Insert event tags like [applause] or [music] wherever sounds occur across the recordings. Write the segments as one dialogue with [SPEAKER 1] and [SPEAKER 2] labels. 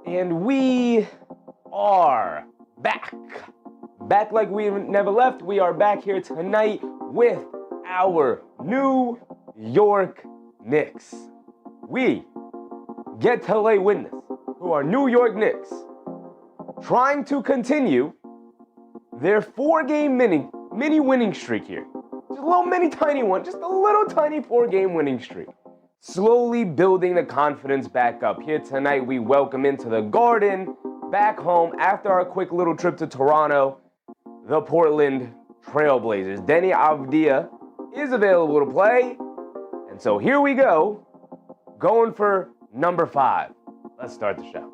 [SPEAKER 1] And we are back. Back like we never left. We are back here tonight with our New York Knicks. We get to lay witness to our New York Knicks trying to continue their 4-game mini winning streak here. Just a little mini tiny one, just a little tiny 4-game winning streak. Slowly building the confidence back up. Here tonight we welcome into the Garden, back home after our quick little trip to Toronto, the Portland Trailblazers. Deni Avdija is available to play, and so here we go, going for number 5. Let's start the show.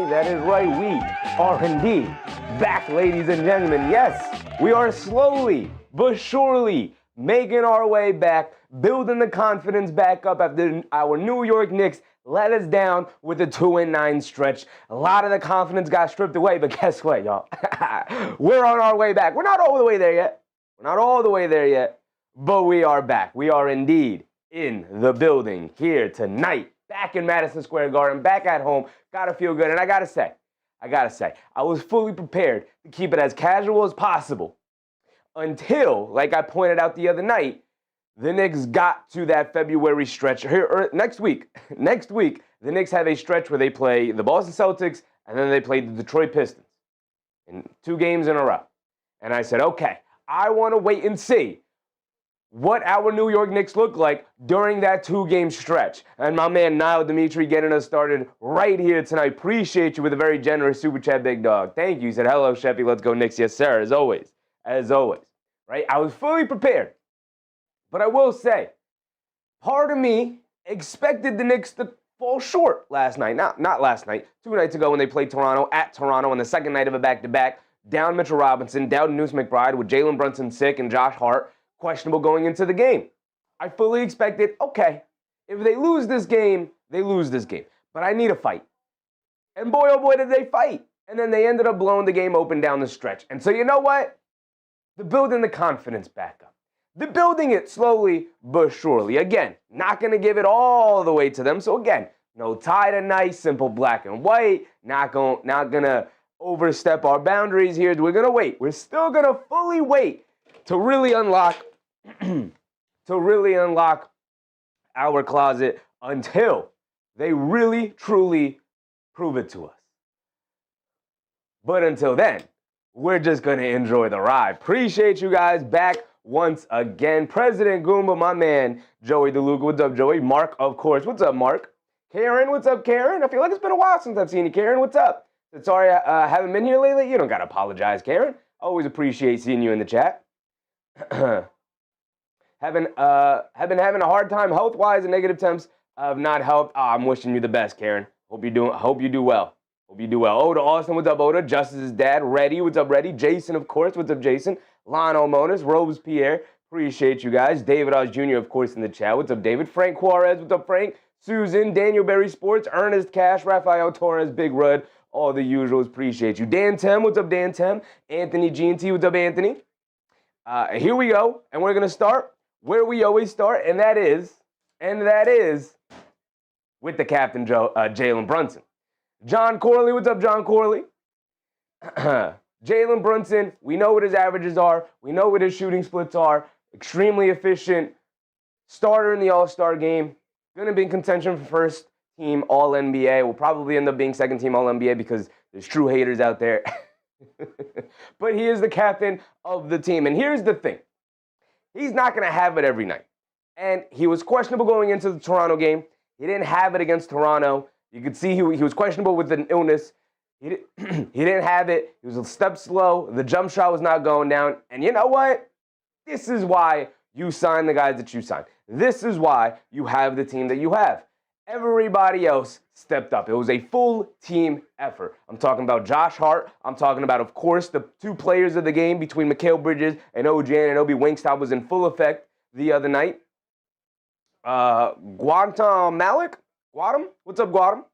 [SPEAKER 1] That is right, we are indeed back, ladies and gentlemen. Yes, we are slowly but surely making our way back, building the confidence back up after our New York Knicks let us down with a 2-9 stretch. A lot of the confidence got stripped away, but guess what, y'all? We're on our way back. We're not all the way there yet, but we are back. We are indeed in the building here tonight. Back in Madison Square Garden, back at home, gotta feel good. And I gotta say, I was fully prepared to keep it as casual as possible until, like I pointed out the other night, the Knicks got to that February stretch. Here, next week, the Knicks have a stretch where they play the Boston Celtics and then they play the Detroit Pistons in 2 games in a row. And I said, okay, I want to wait and see what our New York Knicks look like during that 2-game stretch. And my man Niall Dimitri getting us started right here tonight. Appreciate you with a very generous super chat, big dog. Thank you. He said, hello, Sheffy. Let's go Knicks. Yes, sir. As always. Right? I was fully prepared. But I will say, part of me expected the Knicks to fall short last night. Not last night. 2 nights ago when they played Toronto at Toronto on the second night of a back-to-back. Down Mitchell Robinson, down Deuce McBride with Jaylen Brunson sick and Josh Hart questionable going into the game. I fully expected, okay, if they lose this game, they lose this game. But I need a fight. And boy, oh boy, did they fight. And then they ended up blowing the game open down the stretch. And so you know what? They're building the confidence back up. They're building it slowly but surely. Again, not going to give it all the way to them. So again, no tie tonight, simple black and white. Not gonna overstep our boundaries here. We're going to wait. We're still going to fully wait to really unlock our closet until they really, truly prove it to us. But until then, we're just going to enjoy the ride. Appreciate you guys back once again. President Goomba, my man, Joey DeLuca. What's up, Joey? Mark, of course. What's up, Mark? Karen, what's up, Karen? I feel like it's been a while since I've seen you, Karen. What's up? Sorry I haven't been here lately. You don't got to apologize, Karen. Always appreciate seeing you in the chat. have been having a hard time health-wise and negative temps have not helped. I'm wishing you the best, Karen. Hope you do well. Oda Austin, what's up, Oda? Justice's dad, Reddy, what's up, Reddy? Jason, of course, what's up, Jason? Lionel Monas, Rose Pierre, appreciate you guys. David Oz Jr., of course, in the chat. What's up, David? Frank Juarez, what's up, Frank? Susan, Daniel Berry Sports, Ernest Cash, Rafael Torres, Big Rud, all the usuals, appreciate you. Dan Tem, what's up, Dan Tem? Anthony G&T, what's up, Anthony? Here we go, and we're going to start where we always start, and that is with the captain, Jaylen Brunson. John Corley, what's up, John Corley? Jaylen Brunson, we know what his averages are. We know what his shooting splits are. Extremely efficient. Starter in the All-Star game. Going to be in contention for first team All-NBA. Will probably end up being second team All-NBA because there's true haters out there. But he is the captain of the team. And here's the thing. He's not going to have it every night. And he was questionable going into the Toronto game. He didn't have it against Toronto. You could see he was questionable with an illness. He didn't have it. He was a step slow. The jump shot was not going down. And you know what? This is why you sign the guys that you signed. This is why you have the team that you have. Everybody else stepped up. It was a full team effort. I'm talking about Josh Hart. I'm talking about, of course, the two players of the game between Mikal Bridges and OG Anunoby. Wingstop was in full effect the other night. Guantam Malik? Guadam? What's up, Guadam?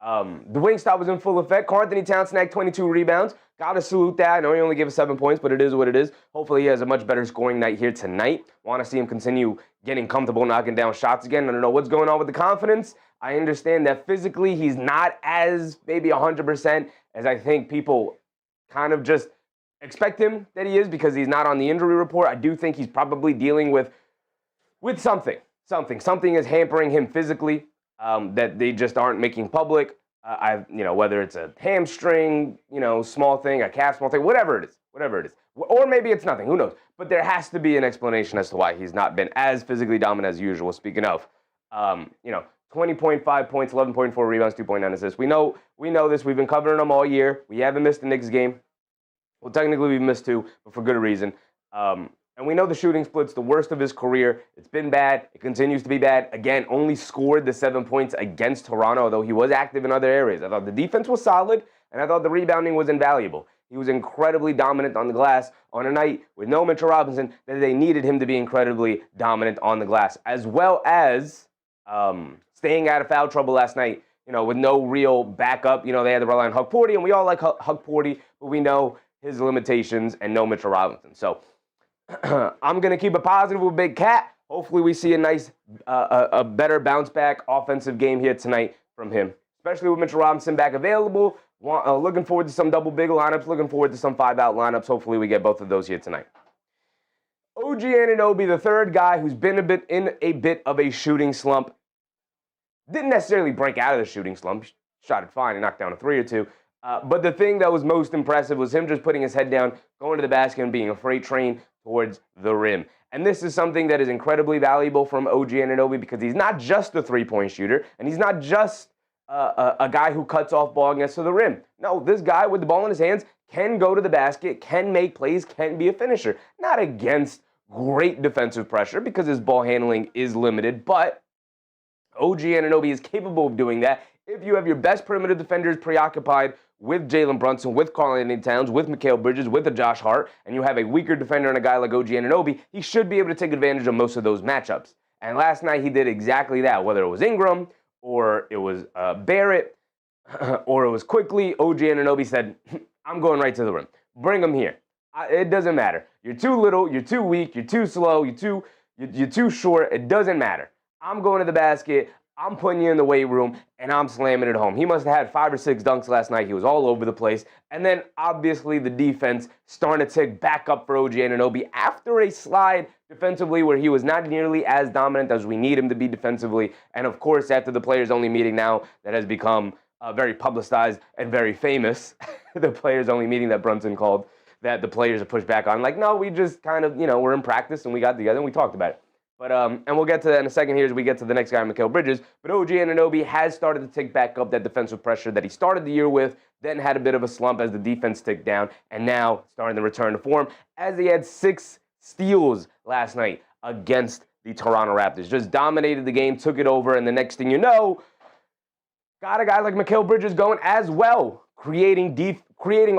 [SPEAKER 1] The Wingstop was in full effect. Karl-Anthony Towns snagged 22 rebounds. Gotta salute that. I know he only gave us 7 points, but it is what it is. Hopefully he has a much better scoring night here tonight. Want to see him continue getting comfortable, knocking down shots again. I don't know what's going on with the confidence. I understand that physically he's not as maybe 100% as I think people kind of just expect him that he is because he's not on the injury report. I do think he's probably dealing with something. Something is hampering him physically. That they just aren't making public. Whether it's a hamstring, small thing, a calf small thing, whatever it is. Or maybe it's nothing, who knows? But there has to be an explanation as to why he's not been as physically dominant as usual. Speaking of, 20.5 points, 11.4 rebounds, 2.9 assists. We know this. We've been covering him all year. We haven't missed the Knicks game. Well, technically we've missed 2, but for good reason. And we know the shooting split's the worst of his career. It's been bad. It continues to be bad. Again, only scored the 7 points against Toronto, although he was active in other areas. I thought the defense was solid, and I thought the rebounding was invaluable. He was incredibly dominant on the glass on a night with no Mitchell Robinson that they needed him to be incredibly dominant on the glass, as well as staying out of foul trouble last night, with no real backup. They had to rely on Hug Porty, and we all like Hug Porty, but we know his limitations and no Mitchell Robinson. So I'm going to keep it positive with Big Cat. Hopefully we see a nice, a better bounce-back offensive game here tonight from him, especially with Mitchell Robinson back available. Looking forward to some double big lineups. Looking forward to some 5-out lineups. Hopefully we get both of those here tonight. OG Anunoby, the third guy who's been in a bit of a shooting slump. Didn't necessarily break out of the shooting slump. Shot it fine and knocked down a 3 or 2. But the thing that was most impressive was him just putting his head down, going to the basket, and being a freight train towards the rim. And this is something that is incredibly valuable from OG Anunoby because he's not just a three-point shooter, and he's not just a guy who cuts off ball and gets to the rim. No, this guy with the ball in his hands can go to the basket, can make plays, can be a finisher. Not against great defensive pressure because his ball handling is limited, but OG Anunoby is capable of doing that if you have your best perimeter defenders preoccupied with Jaylen Brunson, with Karl-Anthony Towns, with Mikal Bridges, with a Josh Hart, and you have a weaker defender and a guy like OG Anunoby, he should be able to take advantage of most of those matchups. And last night he did exactly that, whether it was Ingram or it was Barrett or it was Quickly. OG Anunoby said, I'm going right to the rim. Bring him here. It doesn't matter. You're too little, you're too weak, you're too slow, you're too short. It doesn't matter. I'm going to the basket. I'm putting you in the weight room, and I'm slamming it home. He must have had 5 or 6 dunks last night. He was all over the place. And then, obviously, the defense starting to tick back up for OG Anunoby after a slide defensively where he was not nearly as dominant as we need him to be defensively. And, of course, after the players-only meeting now that has become very publicized and very famous, the players-only meeting that Brunson called, that the players are pushed back on. Like, no, we just kind of, we're in practice, and we got together, and we talked about it. But, and we'll get to that in a second here as we get to the next guy, Mikal Bridges. But OG Anunoby has started to take back up that defensive pressure that he started the year with, then had a bit of a slump as the defense ticked down, and now starting to return to form as he had 6 steals last night against the Toronto Raptors. Just dominated the game, took it over, and the next thing you know, got a guy like Mikal Bridges going as well, creating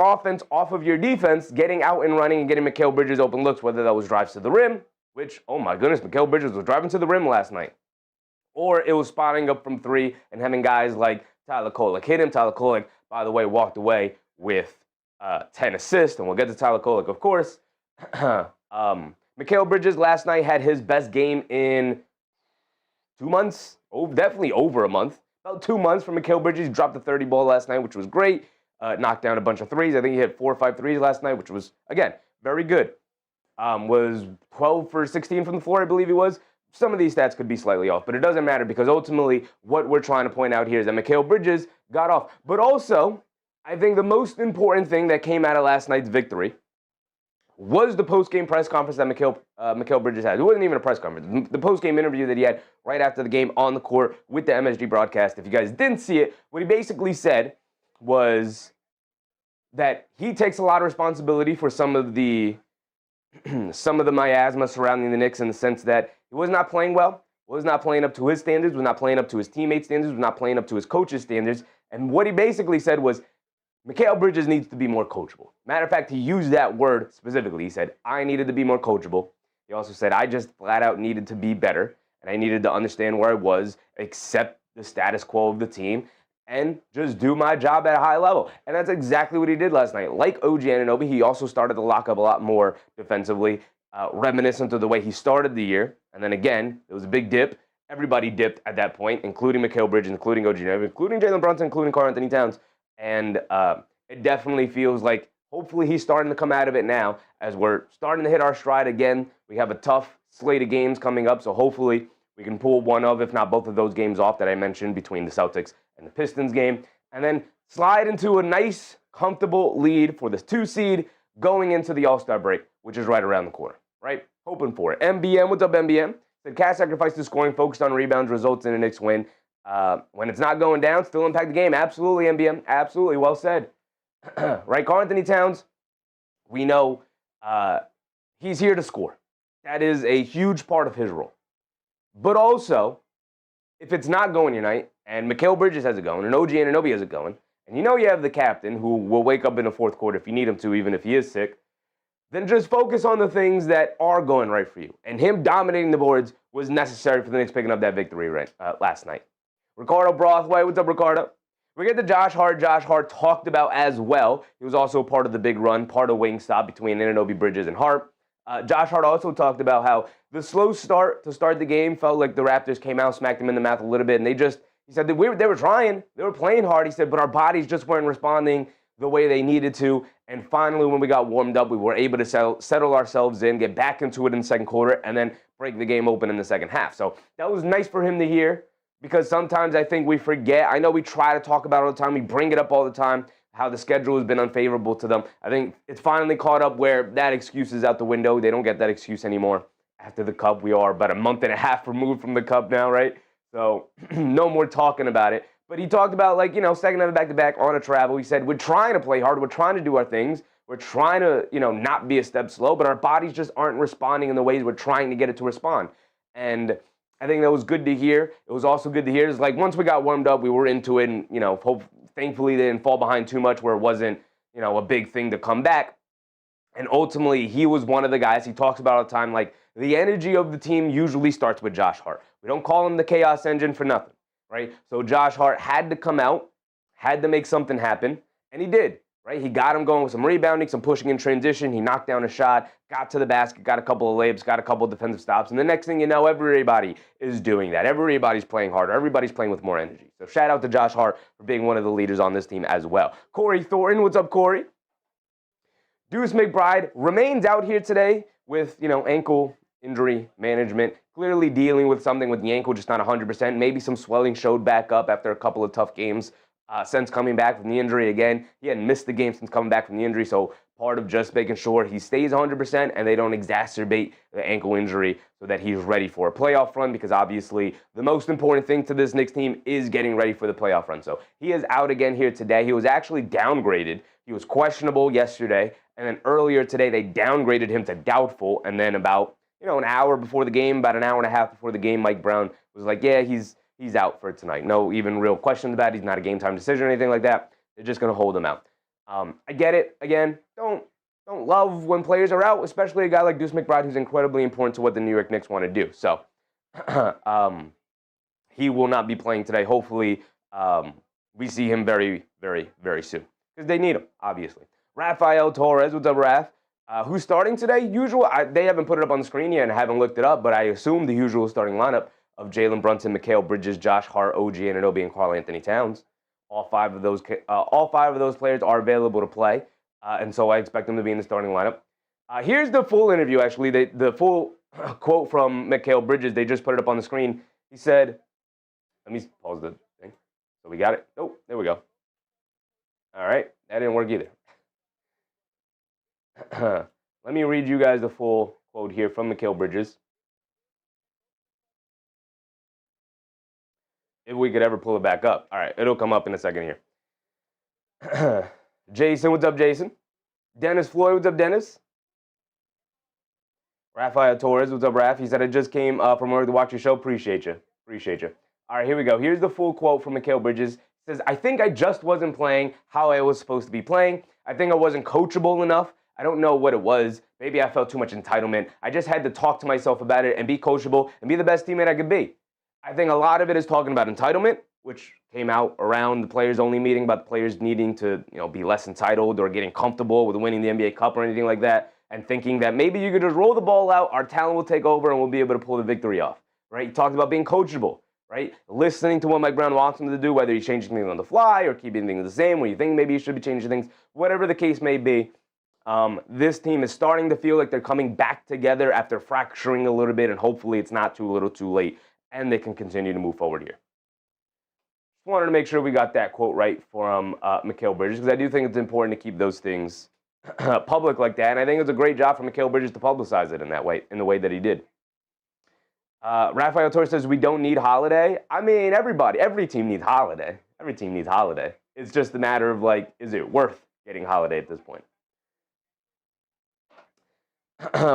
[SPEAKER 1] offense off of your defense, getting out and running and getting Mikal Bridges open looks, whether that was drives to the rim, which, oh my goodness, Mikal Bridges was driving to the rim last night. Or it was spotting up from 3 and having guys like Tyler Kolic hit him. Tyler Kolic, by the way, walked away with 10 assists, and we'll get to Tyler Kolic, of course. Mikal Bridges last night had his best game in 2 months, definitely over a month. About 2 months for Mikal Bridges. He dropped the 30 ball last night, which was great. Knocked down a bunch of threes. I think he hit 4 or 5 threes last night, which was, again, very good. Was 12 for 16 from the floor, I believe he was. Some of these stats could be slightly off, but it doesn't matter because ultimately what we're trying to point out here is that Mikal Bridges got off. But also, I think the most important thing that came out of last night's victory was the post-game press conference that Mikal Bridges had. It wasn't even a press conference. The post-game interview that he had right after the game on the court with the MSG broadcast. If you guys didn't see it, what he basically said was that he takes a lot of responsibility for some of the miasma surrounding the Knicks in the sense that he was not playing well, was not playing up to his standards, was not playing up to his teammates' standards, was not playing up to his coach's standards. And what he basically said was, Mikal Bridges needs to be more coachable. Matter of fact, he used that word specifically. He said, I needed to be more coachable. He also said, I just flat out needed to be better, and I needed to understand where I was, accept the status quo of the team, and just do my job at a high level. And that's exactly what he did last night. Like OG Anunoby, he also started to lock up a lot more defensively, reminiscent of the way he started the year. And then again, it was a big dip. Everybody dipped at that point, including Mikal Bridges, including OG Anunoby, including Jaylen Brunson, including Karl-Anthony Towns. And it definitely feels like hopefully he's starting to come out of it now as we're starting to hit our stride again. We have a tough slate of games coming up, so hopefully we can pull one of, if not both of those games off that I mentioned between the Celtics and the Pistons game, and then slide into a nice, comfortable lead for the 2 seed going into the All-Star break, which is right around the corner, right? Hoping for it. MBM, what's up, MBM? Said Cat sacrificed to scoring, focused on rebounds, results in a Knicks win. When it's not going down, still impact the game. Absolutely, MBM. Absolutely. Well said. Right, Karl-Anthony Towns, we know he's here to score. That is a huge part of his role. But also, if it's not going your night, and Mikal Bridges has it going, and OG Anunoby has it going, and you know you have the captain who will wake up in the fourth quarter if you need him to, even if he is sick, then just focus on the things that are going right for you. And him dominating the boards was necessary for the Knicks picking up that victory last night. Ricardo Brothway, what's up, Ricardo? We get to Josh Hart. Josh Hart talked about as well. He was also part of the big run, part of Wingstop between Anunoby, Bridges, and Hart. Josh Hart also talked about how the slow start to start the game felt like the Raptors came out, smacked them in the mouth a little bit, and he said that they were trying, they were playing hard, he said, but our bodies just weren't responding the way they needed to. And finally, when we got warmed up, we were able to settle ourselves in, get back into it in the second quarter, and then break the game open in the second half. So that was nice for him to hear, because sometimes I think we forget. I know we try to talk about it all the time. We bring it up all the time, how the schedule has been unfavorable to them. I think it's finally caught up where that excuse is out the window. They don't get that excuse anymore after the Cup. We are about a month and a half removed from the Cup now, right? So no more talking about it. But he talked about, like, second night of back-to-back on a travel. He said, we're trying to play hard. We're trying to do our things. We're trying to, not be a step slow, but our bodies just aren't responding in the ways we're trying to get it to respond. And I think that was good to hear. It was also good to hear. It's like once we got warmed up, we were into it, and, thankfully they didn't fall behind too much where it wasn't, a big thing to come back. And ultimately, he was one of the guys, he talks about all the time, like, the energy of the team usually starts with Josh Hart. We don't call him the chaos engine for nothing, right? So Josh Hart had to come out, had to make something happen, and he did, right? He got him going with some rebounding, some pushing in transition. He knocked down a shot, got to the basket, got a couple of layups, got a couple of defensive stops. And the next thing you know, everybody is doing that. Everybody's playing harder. Everybody's playing with more energy. So shout out to Josh Hart for being one of the leaders on this team as well. Corey Thornton, what's up, Corey? Deuce McBride remains out here today with, ankle injury management, clearly dealing with something with the ankle, just not 100%. Maybe some swelling showed back up after a couple of tough games since coming back from the injury again. He hadn't missed the game since coming back from the injury, so part of just making sure he stays 100% and they don't exacerbate the ankle injury so that he's ready for a playoff run, because obviously the most important thing to this Knicks team is getting ready for the playoff run. So he is out again here today. He was actually downgraded. He was questionable yesterday, and then earlier today they downgraded him to doubtful, and then about an hour before the game, about an hour and a half before the game, Mike Brown was like, yeah, he's out for tonight. No even real questions about it. He's not a game-time decision or anything like that. They're just going to hold him out. I get it. Again, don't love when players are out, especially a guy like Deuce McBride, who's incredibly important to what the New York Knicks want to do. So he will not be playing today. Hopefully we see him very, very, very soon, because they need him, obviously. Rafael Torres, what's up, Raph? Who's starting today? They haven't put it up on the screen yet, and I haven't looked it up, but I assume the usual starting lineup of Jaylen Brunson, Mikal Bridges, Josh Hart, OG Anunoby, and Karl-Anthony Towns. All five of those players are available to play, and so I expect them to be in the starting lineup. Here's the full interview, actually, the full quote from Mikal Bridges. They just put it up on the screen. He said, let me pause the thing. So we got it. Oh, there we go. All right, that didn't work either. Let me read you guys the full quote here from Mikal Bridges. If we could ever pull it back up. All right, it'll come up in a second here. Jason, what's up, Jason? Dennis Floyd, what's up, Dennis? Rafael Torres, what's up, Raf? He said, I just came from work to watch your show. Appreciate you. Appreciate you. All right, here we go. Here's the full quote from Mikal Bridges. It says, I think I just wasn't playing how I was supposed to be playing. I think I wasn't coachable enough. I don't know what it was. Maybe I felt too much entitlement. I just had to talk to myself about it and be coachable and be the best teammate I could be. I think a lot of it is talking about entitlement, which came out around the players-only meeting about the players needing to, be less entitled or getting comfortable with winning the NBA Cup or anything like that, and thinking that maybe you could just roll the ball out, our talent will take over, and we'll be able to pull the victory off, right? He talked about being coachable, right? Listening to what Mike Brown wants him to do, whether he's changing things on the fly or keeping things the same, where you think maybe he should be changing things, whatever the case may be. This team is starting to feel like they're coming back together after fracturing a little bit, and hopefully it's not too little too late, and they can continue to move forward here. Just wanted to make sure we got that quote right from Mikal Bridges, because I do think it's important to keep those things public like that, and I think it's a great job for Mikal Bridges to publicize it in that way, in the way that he did. Rafael Torres says, we don't need Holiday. I mean, every team needs Holiday. Every team needs Holiday. It's just a matter of, is it worth getting Holiday at this point?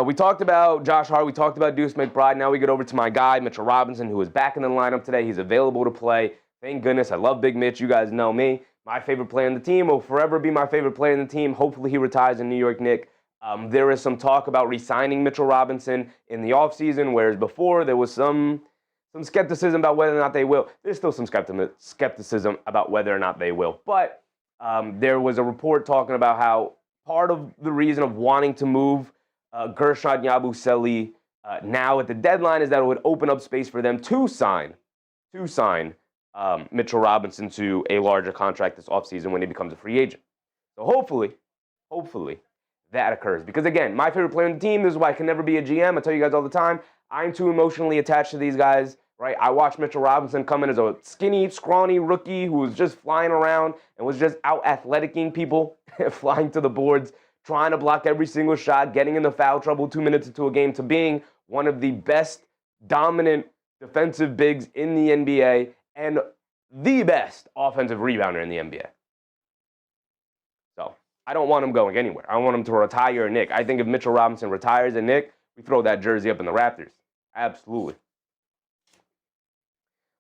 [SPEAKER 1] We talked about Josh Hart. We talked about Deuce McBride. Now we get over to my guy, Mitchell Robinson, who is back in the lineup today. He's available to play. Thank goodness. I love Big Mitch. You guys know me. My favorite player on the team will forever be my favorite player on the team. Hopefully he retires in New York Knicks. There is some talk about re-signing Mitchell Robinson in the offseason, whereas before there was some skepticism about whether or not they will. There's still some skepticism about whether or not they will. But there was a report talking about how part of the reason of wanting to move Gershon Yabusele now at the deadline is that it would open up space for them to sign Mitchell Robinson to a larger contract this offseason when he becomes a free agent. So hopefully that occurs. Because again, my favorite player on the team, this is why I can never be a GM. I tell you guys all the time, I'm too emotionally attached to these guys, right? I watched Mitchell Robinson come in as a skinny, scrawny rookie who was just flying around and was just out-athleticing people, flying to the boards, trying to block every single shot, getting into foul trouble 2 minutes into a game, to being one of the best dominant defensive bigs in the NBA and the best offensive rebounder in the NBA. So I don't want him going anywhere. I don't want him to retire a Knick. I think if Mitchell Robinson retires a Knick, we throw that jersey up in the rafters. Absolutely.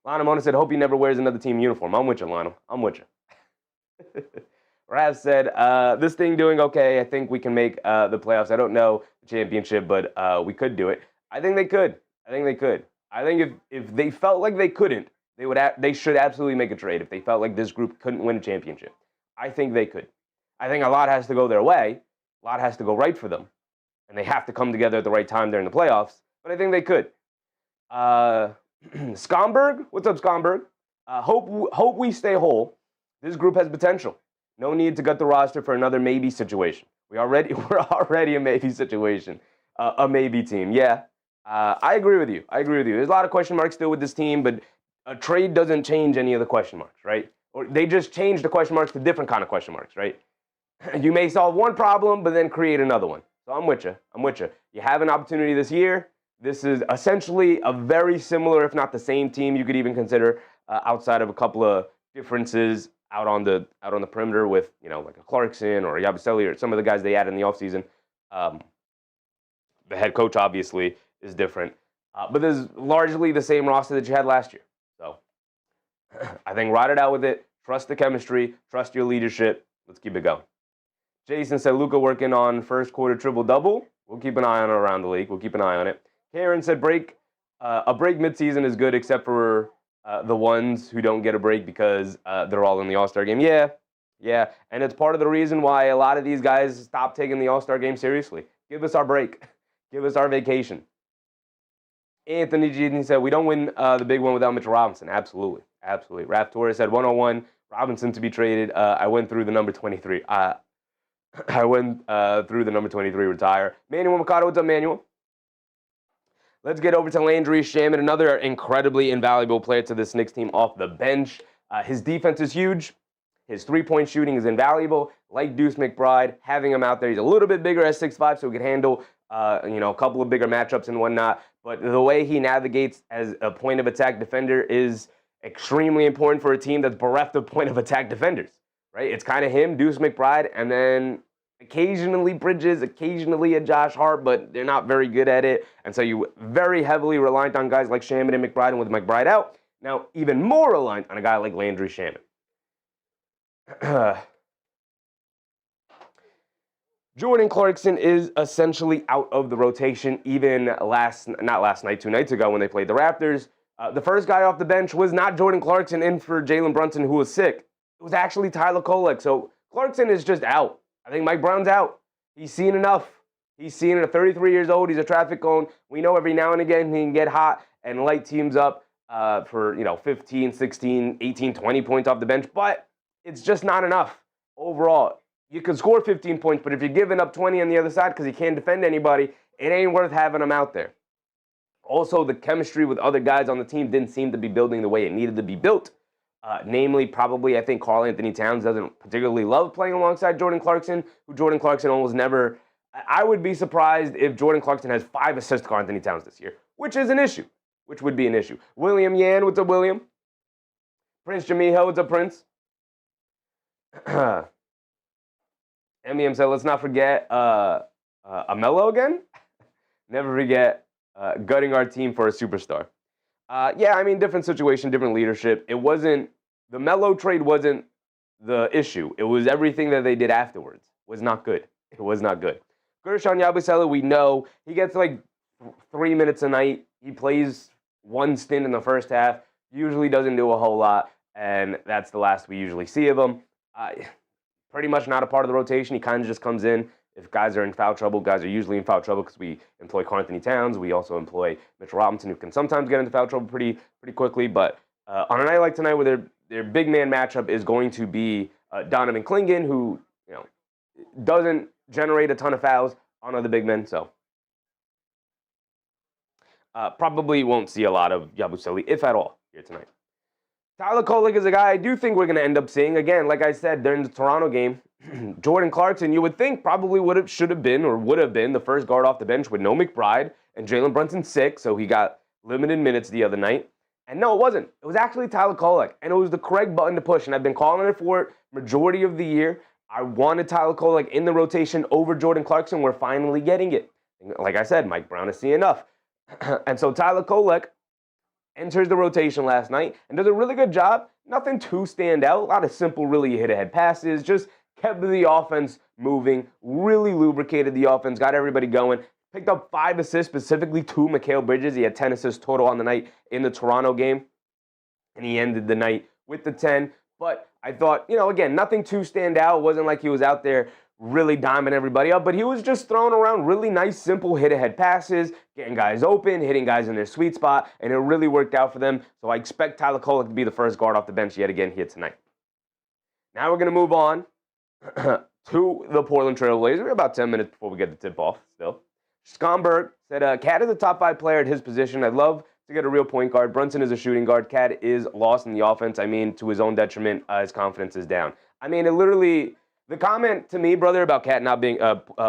[SPEAKER 1] Lionel Mona said, hope he never wears another team uniform. I'm with you, Lionel. I'm with you. Rav said, this thing doing okay. I think we can make the playoffs. I don't know the championship, but we could do it. I think they could. I think if they felt like they couldn't, they should absolutely make a trade if they felt like this group couldn't win a championship. I think they could. I think a lot has to go their way. A lot has to go right for them. And they have to come together at the right time during the playoffs. But I think they could. Scomberg, what's up, Scomberg? Hope we stay whole. This group has potential. No need to gut the roster for another maybe situation. We're already a maybe situation, a maybe team. Yeah, I agree with you. There's a lot of question marks still with this team, but a trade doesn't change any of the question marks, right? Or they just change the question marks to different kind of question marks, right? You may solve one problem, but then create another one. So I'm with you. You have an opportunity this year. This is essentially a very similar, if not the same team you could even consider outside of a couple of differences out on the perimeter with, like a Clarkson or a Yabusele or some of the guys they added in the offseason. The head coach, obviously, is different. But this is largely the same roster that you had last year. So I think ride it out with it. Trust the chemistry. Trust your leadership. Let's keep it going. Jason said, Luka working on first quarter triple-double. We'll keep an eye on it around the league. We'll keep an eye on it. Karen said, a break midseason is good except for the ones who don't get a break because they're all in the All-Star game. Yeah. And it's part of the reason why a lot of these guys stop taking the All-Star game seriously. Give us our break. Give us our vacation. Anthony G said, we don't win the big one without Mitchell Robinson. Absolutely. Raph Torres said, 101, Robinson to be traded. I went through the number 23. Retire. Manuel Mikado, what's up, Manuel? Let's get over to Landry Shamet, another incredibly invaluable player to this Knicks team off the bench. His defense is huge. His three-point shooting is invaluable. Like Deuce McBride, having him out there, he's a little bit bigger at 6'5", so he can handle a couple of bigger matchups and whatnot. But the way he navigates as a point-of-attack defender is extremely important for a team that's bereft of point-of-attack defenders, right? It's kind of him, Deuce McBride, and then occasionally Bridges, occasionally a Josh Hart, but they're not very good at it. And so you very heavily reliant on guys like Shaman and McBride, and with McBride out, now even more reliant on a guy like Landry Shaman. Jordan Clarkson is essentially out of the rotation, even not last night, 2 nights ago when they played the Raptors. The first guy off the bench was not Jordan Clarkson in for Jaylen Brunson, who was sick. It was actually Tyler Kolic. So Clarkson is just out. I think Mike Brown's out. He's seen enough. He's seen it at 33 years old. He's a traffic cone. We know every now and again he can get hot and light teams up for 15, 16, 18, 20 points off the bench. But it's just not enough overall. You can score 15 points, but if you're giving up 20 on the other side because he can't defend anybody, it ain't worth having him out there. Also, the chemistry with other guys on the team didn't seem to be building the way it needed to be built. Namely, probably, I think Karl-Anthony Towns doesn't particularly love playing alongside Jordan Clarkson, who Jordan Clarkson almost never... I would be surprised if Jordan Clarkson has 5 assists to Karl-Anthony Towns this year, which is an issue, which would be an issue. William Yan, what's up, William? Prince Jamiho, what's up, Prince? MEM said, let's not forget Amelo again. Never forget gutting our team for a superstar. Yeah, I mean, different situation, different leadership. It wasn't, the Melo trade wasn't the issue. It was everything that they did afterwards was not good. It was not good. Gershon Yabusele, we know, he gets like 3 minutes a night. He plays one stint in the first half, usually doesn't do a whole lot, and that's the last we usually see of him. Pretty much not a part of the rotation. He kind of just comes in. If guys are in foul trouble, guys are usually in foul trouble because we employ Karl-Anthony Towns. We also employ Mitchell Robinson, who can sometimes get into foul trouble pretty quickly. But on a night like tonight, where their big man matchup is going to be Donovan Clingan, who doesn't generate a ton of fouls on other big men, so probably won't see a lot of Yabusele, if at all, here tonight. Tyler Kolic is a guy I do think we're going to end up seeing. Again, like I said, during the Toronto game, Jordan Clarkson, you would think probably would have been the first guard off the bench with no McBride and Jaylen Brunson sick, so he got limited minutes the other night. And no, it wasn't. It was actually Tyler Kolic, and it was the correct button to push, and I've been calling it for it majority of the year. I wanted Tyler Kolic in the rotation over Jordan Clarkson. We're finally getting it. Like I said, Mike Brown is seeing enough. And so Tyler Kolic enters the rotation last night and does a really good job. Nothing too stand out. A lot of simple, really hit-ahead passes. Just kept the offense moving. Really lubricated the offense. Got everybody going. Picked up 5 assists, specifically to Mikal Bridges. He had 10 assists total on the night in the Toronto game. And he ended the night with the 10. But I thought, again, nothing too stand out. It wasn't like he was out there really diming everybody up, but he was just throwing around really nice, simple hit-ahead passes, getting guys open, hitting guys in their sweet spot, and it really worked out for them. So I expect Tyler Kolic to be the first guard off the bench yet again here tonight. Now we're going to move on to the Portland Trailblazers. We're about 10 minutes before we get the tip-off still. Schomburg said, Cat is a top 5 player at his position. I'd love to get a real point guard. Brunson is a shooting guard. Cat is lost in the offense. I mean, to his own detriment, his confidence is down. I mean, it literally... The comment to me, brother, about Cat not being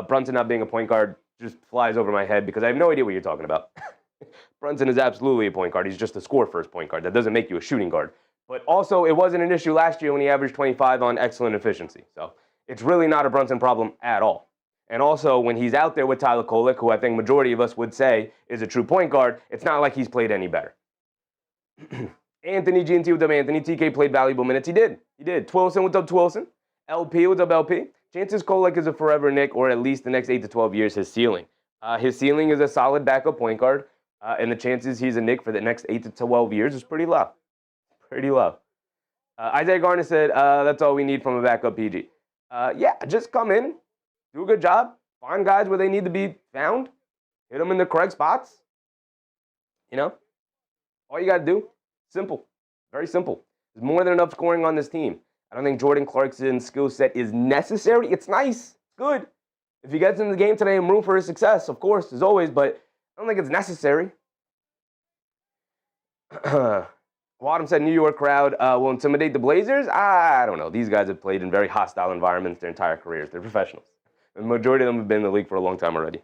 [SPEAKER 1] Brunson not being a point guard just flies over my head because I have no idea what you're talking about. Brunson is absolutely a point guard. He's just a score-first point guard. That doesn't make you a shooting guard. But also, it wasn't an issue last year when he averaged 25 on excellent efficiency. So it's really not a Brunson problem at all. And also, when he's out there with Tyler Kolic, who I think majority of us would say is a true point guard, it's not like he's played any better. Anthony GNT with Anthony. TK played valuable minutes. He did. Twilson, what's up, Twilson? LP, what's up, LP? Chances Kolic is a forever Knick, or at least the next 8 to 12 years, his ceiling. His ceiling is a solid backup point guard, and the chances he's a Knick for the next 8 to 12 years is pretty low. Pretty low. Isaiah Garner said, that's all we need from a backup PG. Yeah, just come in, do a good job, find guys where they need to be found, hit them in the correct spots. All you got to do, simple, very simple. There's more than enough scoring on this team. I don't think Jordan Clarkson's skill set is necessary. It's nice. It's good. If he gets in the game today and room for his success, of course, as always, but I don't think it's necessary. Why Bottom said New York crowd will intimidate the Blazers. I don't know. These guys have played in very hostile environments their entire careers. They're professionals. The majority of them have been in the league for a long time already.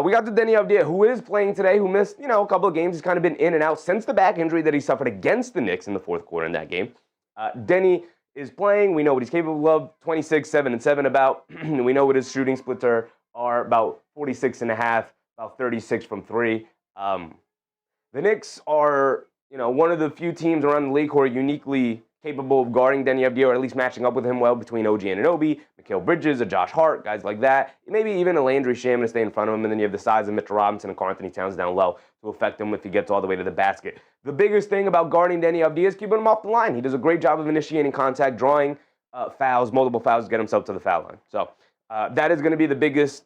[SPEAKER 1] We got the Deni Avdija, who is playing today, who missed, a couple of games. He's kind of been in and out since the back injury that he suffered against the Knicks in the fourth quarter in that game. Deni is playing. We know what he's capable of, 26, 7, and 7 about. We know what his shooting splits are about 46.5, about 36 from 3. The Knicks are, one of the few teams around the league who are uniquely capable of guarding Deni Avdija, or at least matching up with him well between OG Anunoby, Mikal Bridges, a Josh Hart, guys like that. Maybe even a Landry Shamet to stay in front of him, and then you have the size of Mitchell Robinson and Karl-Anthony Towns down low to affect him if he gets all the way to the basket. The biggest thing about guarding Deni Avdija is keeping him off the line. He does a great job of initiating contact, drawing fouls, multiple fouls to get himself to the foul line. So that is going to be the biggest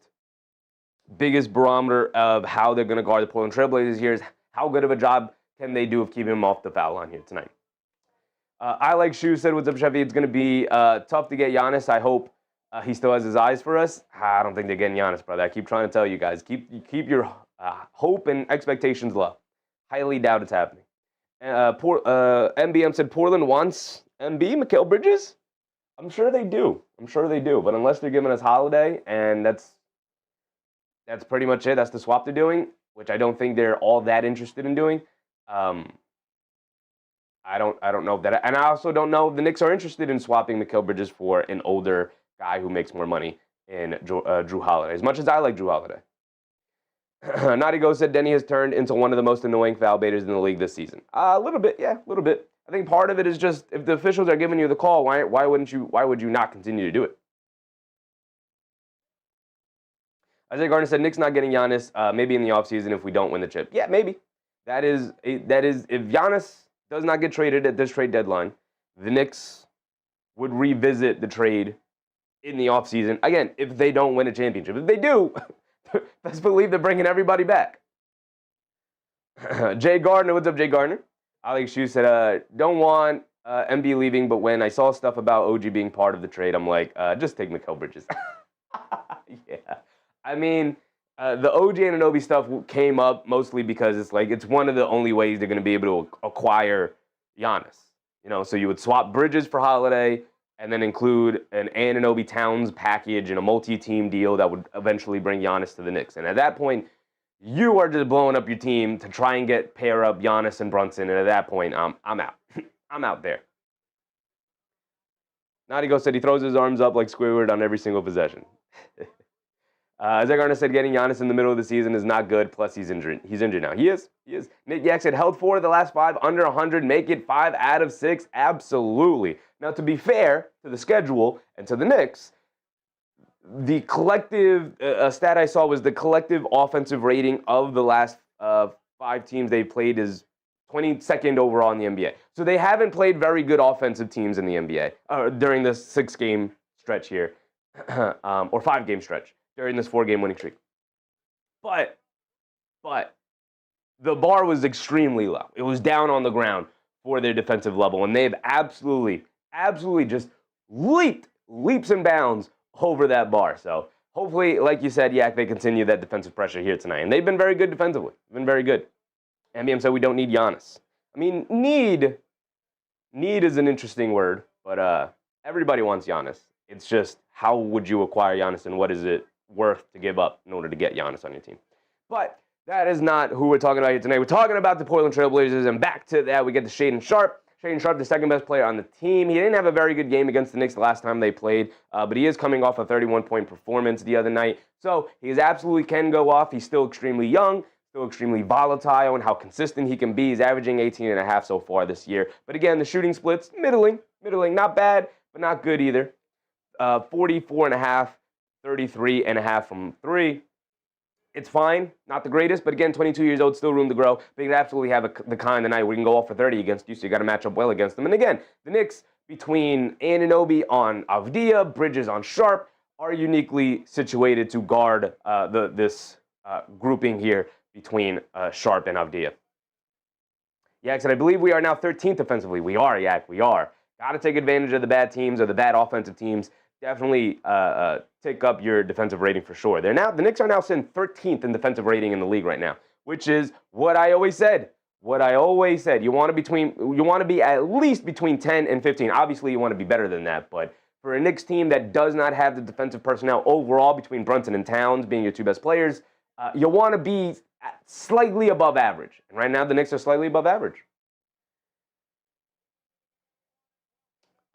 [SPEAKER 1] barometer of how they're going to guard the Portland Trailblazers here, is how good of a job can they do of keeping him off the foul line here tonight. I Like Shoes said, what's up, Chevy? It's going to be tough to get Giannis. I hope he still has his eyes for us. I don't think they're getting Giannis, brother. I keep trying to tell you guys. Keep your hope and expectations low. Highly doubt it's happening. MBM said Portland wants MB, Mikal Bridges? I'm sure they do. But unless they're giving us Holiday, and that's pretty much it. That's the swap they're doing, which I don't think they're all that interested in doing. I don't know if that, and I also don't know if the Knicks are interested in swapping Mikal Bridges for an older guy who makes more money in Jrue Holiday, as much as I like Jrue Holiday. Nadigo said Deni has turned into one of the most annoying foul baiters in the league this season. A little bit, yeah, a little bit. I think part of it is just, if the officials are giving you the call, why would you not continue to do it? Isaiah Gardner said Knicks not getting Giannis, maybe in the offseason if we don't win the chip. Yeah, maybe. That is if Giannis does not get traded at this trade deadline, the Knicks would revisit the trade in the offseason. Again, if they don't win a championship. If they do, let's believe they're bringing everybody back. Jay Gardner, what's up, Jay Gardner? Alex Shu said, don't want MB leaving, but when I saw stuff about OG being part of the trade, I'm like, just take Mikal Bridges. Yeah. I mean, the OG Anunoby stuff came up mostly because it's one of the only ways they're going to be able to acquire Giannis. So you would swap Bridges for Holiday and then include an Anunoby Towns package in a multi-team deal that would eventually bring Giannis to the Knicks. And at that point, you are just blowing up your team to try and pair up Giannis and Brunson. And at that point, I'm out. I'm out there. Nadigo said he throws his arms up like Squidward on every single possession. Isaiah Gardner said getting Giannis in the middle of the season is not good, plus he's injured. He's injured now. He is. Nick Yak said held 4 of the last 5, under 100, make it 5 out of 6. Absolutely. Now, to be fair to the schedule and to the Knicks, the collective stat I saw was the collective offensive rating of the last 5 teams they played is 22nd overall in the NBA. So they haven't played very good offensive teams in the NBA during this 6-game stretch here, or 5-game stretch during this 4-game winning streak. But the bar was extremely low. It was down on the ground for their defensive level, and they've absolutely just leaps and bounds over that bar. So hopefully, like you said, Yak, they continue that defensive pressure here tonight. And they've been very good defensively. Been very good. MBM said we don't need Giannis. I mean, need is an interesting word, but everybody wants Giannis. It's just, how would you acquire Giannis, and what is it worth to give up in order to get Giannis on your team? But that is not who we're talking about here tonight. We're talking about the Portland Trailblazers, and back to that, we get to Shaedon Sharpe. Shaedon Sharpe, the second best player on the team. He didn't have a very good game against the Knicks the last time they played, but he is coming off a 31-point performance the other night. So he absolutely can go off. He's still extremely young, still extremely volatile, and how consistent he can be. He's averaging 18.5 so far this year. But again, the shooting splits, middling, not bad, but not good either. 44.5, 33.5 from 3. It's fine, not the greatest, but again, 22 years old, still room to grow. But you can absolutely have the kind of night where you can go off for 30 against you, so you got to match up well against them. And again, the Knicks, between Anunoby on Avdija, Bridges on Sharpe, are uniquely situated to guard this grouping here between Sharpe and Avdija. Yak said, I believe we are now 13th defensively. We are, Yak, we are. Got to take advantage of the bad teams or the bad offensive teams. Definitely take up your defensive rating for sure. The Knicks are now sitting 13th in defensive rating in the league right now, which is what I always said. what I always said, you want to be at least between 10 and 15. Obviously, you want to be better than that, but for a Knicks team that does not have the defensive personnel overall between Brunson and Towns being your two best players, you want to be slightly above average. And right now, the Knicks are slightly above average.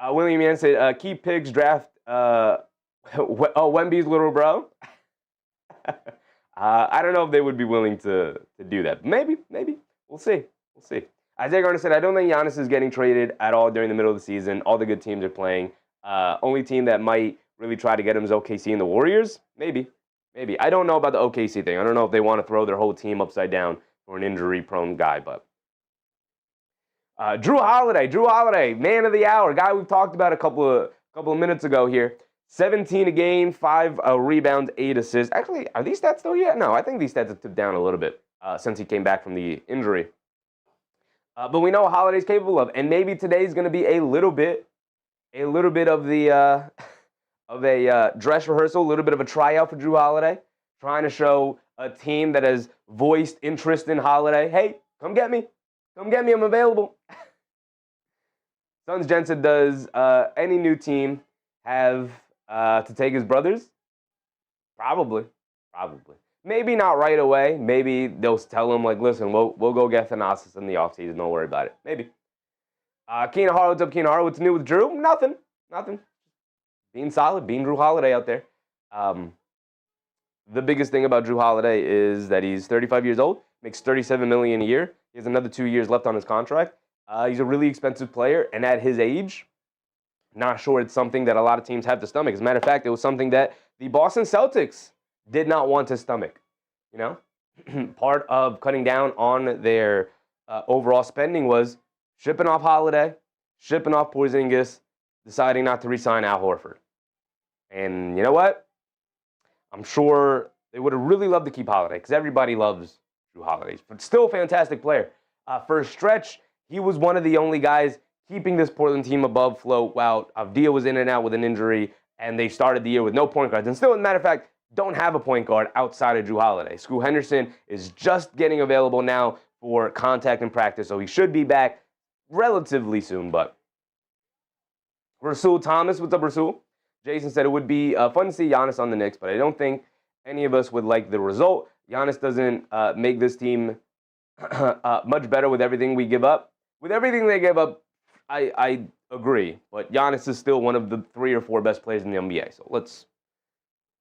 [SPEAKER 1] William Yan said, keep picks, draft Wemby's little bro. I don't know if they would be willing to do that. Maybe. We'll see. Isaiah Garner said, I don't think Giannis is getting traded at all during the middle of the season. All the good teams are playing. Only team that might really try to get him is OKC and the Warriors. Maybe. I don't know about the OKC thing. I don't know if they want to throw their whole team upside down for an injury-prone guy, but Drew Holiday, man of the hour, guy we've talked about a couple of minutes ago here. 17 a game, 5 rebounds, 8 assists. Actually, are these stats still yet? No, I think these stats have tipped down a little bit since he came back from the injury. But we know what Holiday's capable of, and maybe today's going to be a little bit of the of a dress rehearsal, a little bit of a tryout for Drew Holiday, trying to show a team that has voiced interest in Holiday. Hey, come get me, I'm available. Suns Jensen, does any new team have to take his brothers? Probably. Maybe not right away. Maybe they'll tell him, like, listen, we'll go get Thanasis in the offseason. Don't worry about it. Maybe. Keenan Hart, what's up, Keenan Hart? What's new with Drew? Nothing. Being solid, being Drew Holiday out there. The biggest thing about Drew Holiday is that he's 35 years old, makes $37 million a year. He has another 2 years left on his contract. He's a really expensive player, and at his age, not sure it's something that a lot of teams have to stomach. As a matter of fact, it was something that the Boston Celtics did not want to stomach. You know, part of cutting down on their overall spending was shipping off Holiday, shipping off Porzingis, deciding not to re-sign Al Horford. And you know what? I'm sure they would have really loved to keep Holiday because everybody loves Drew Holiday. But still a fantastic player. For a stretch, he was one of the only guys keeping this Portland team above float while Avdija was in and out with an injury, and they started the year with no point guards. And still, as a matter of fact, don't have a point guard outside of Drew Holiday. Scoot Henderson is just getting available now for contact and practice, so he should be back relatively soon. But Rasul Thomas, what's up, Rasul? Jason said it would be fun to see Giannis on the Knicks, but I don't think any of us would like the result. Giannis doesn't make this team much better with everything we give up. With everything they give up, I agree, but Giannis is still one of the 3 or 4 best players in the NBA, so let's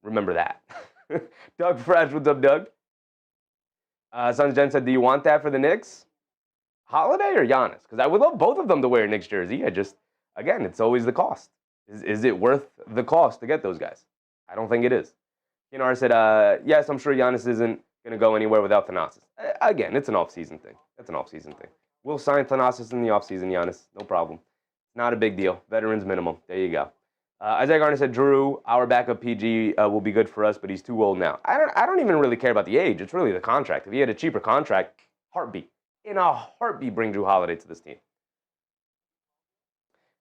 [SPEAKER 1] remember that. Doug Fresh, what's up, Doug? Sons Jen said, do you want that for the Knicks? Holiday or Giannis? Because I would love both of them to wear a Knicks jersey. Again, it's always the cost. Is it worth the cost to get those guys? I don't think it is. Kinar said, yes, I'm sure Giannis isn't going to go anywhere without Thanasis. Again, it's an off-season thing. We'll sign Thanasis in the offseason, Giannis. No problem. Not a big deal. Veterans minimum. There you go. Isaiah Garner said, Drew, our backup PG will be good for us, but he's too old now. I don't even really care about the age. It's really the contract. If he had a cheaper contract, in a heartbeat, bring Drew Holiday to this team.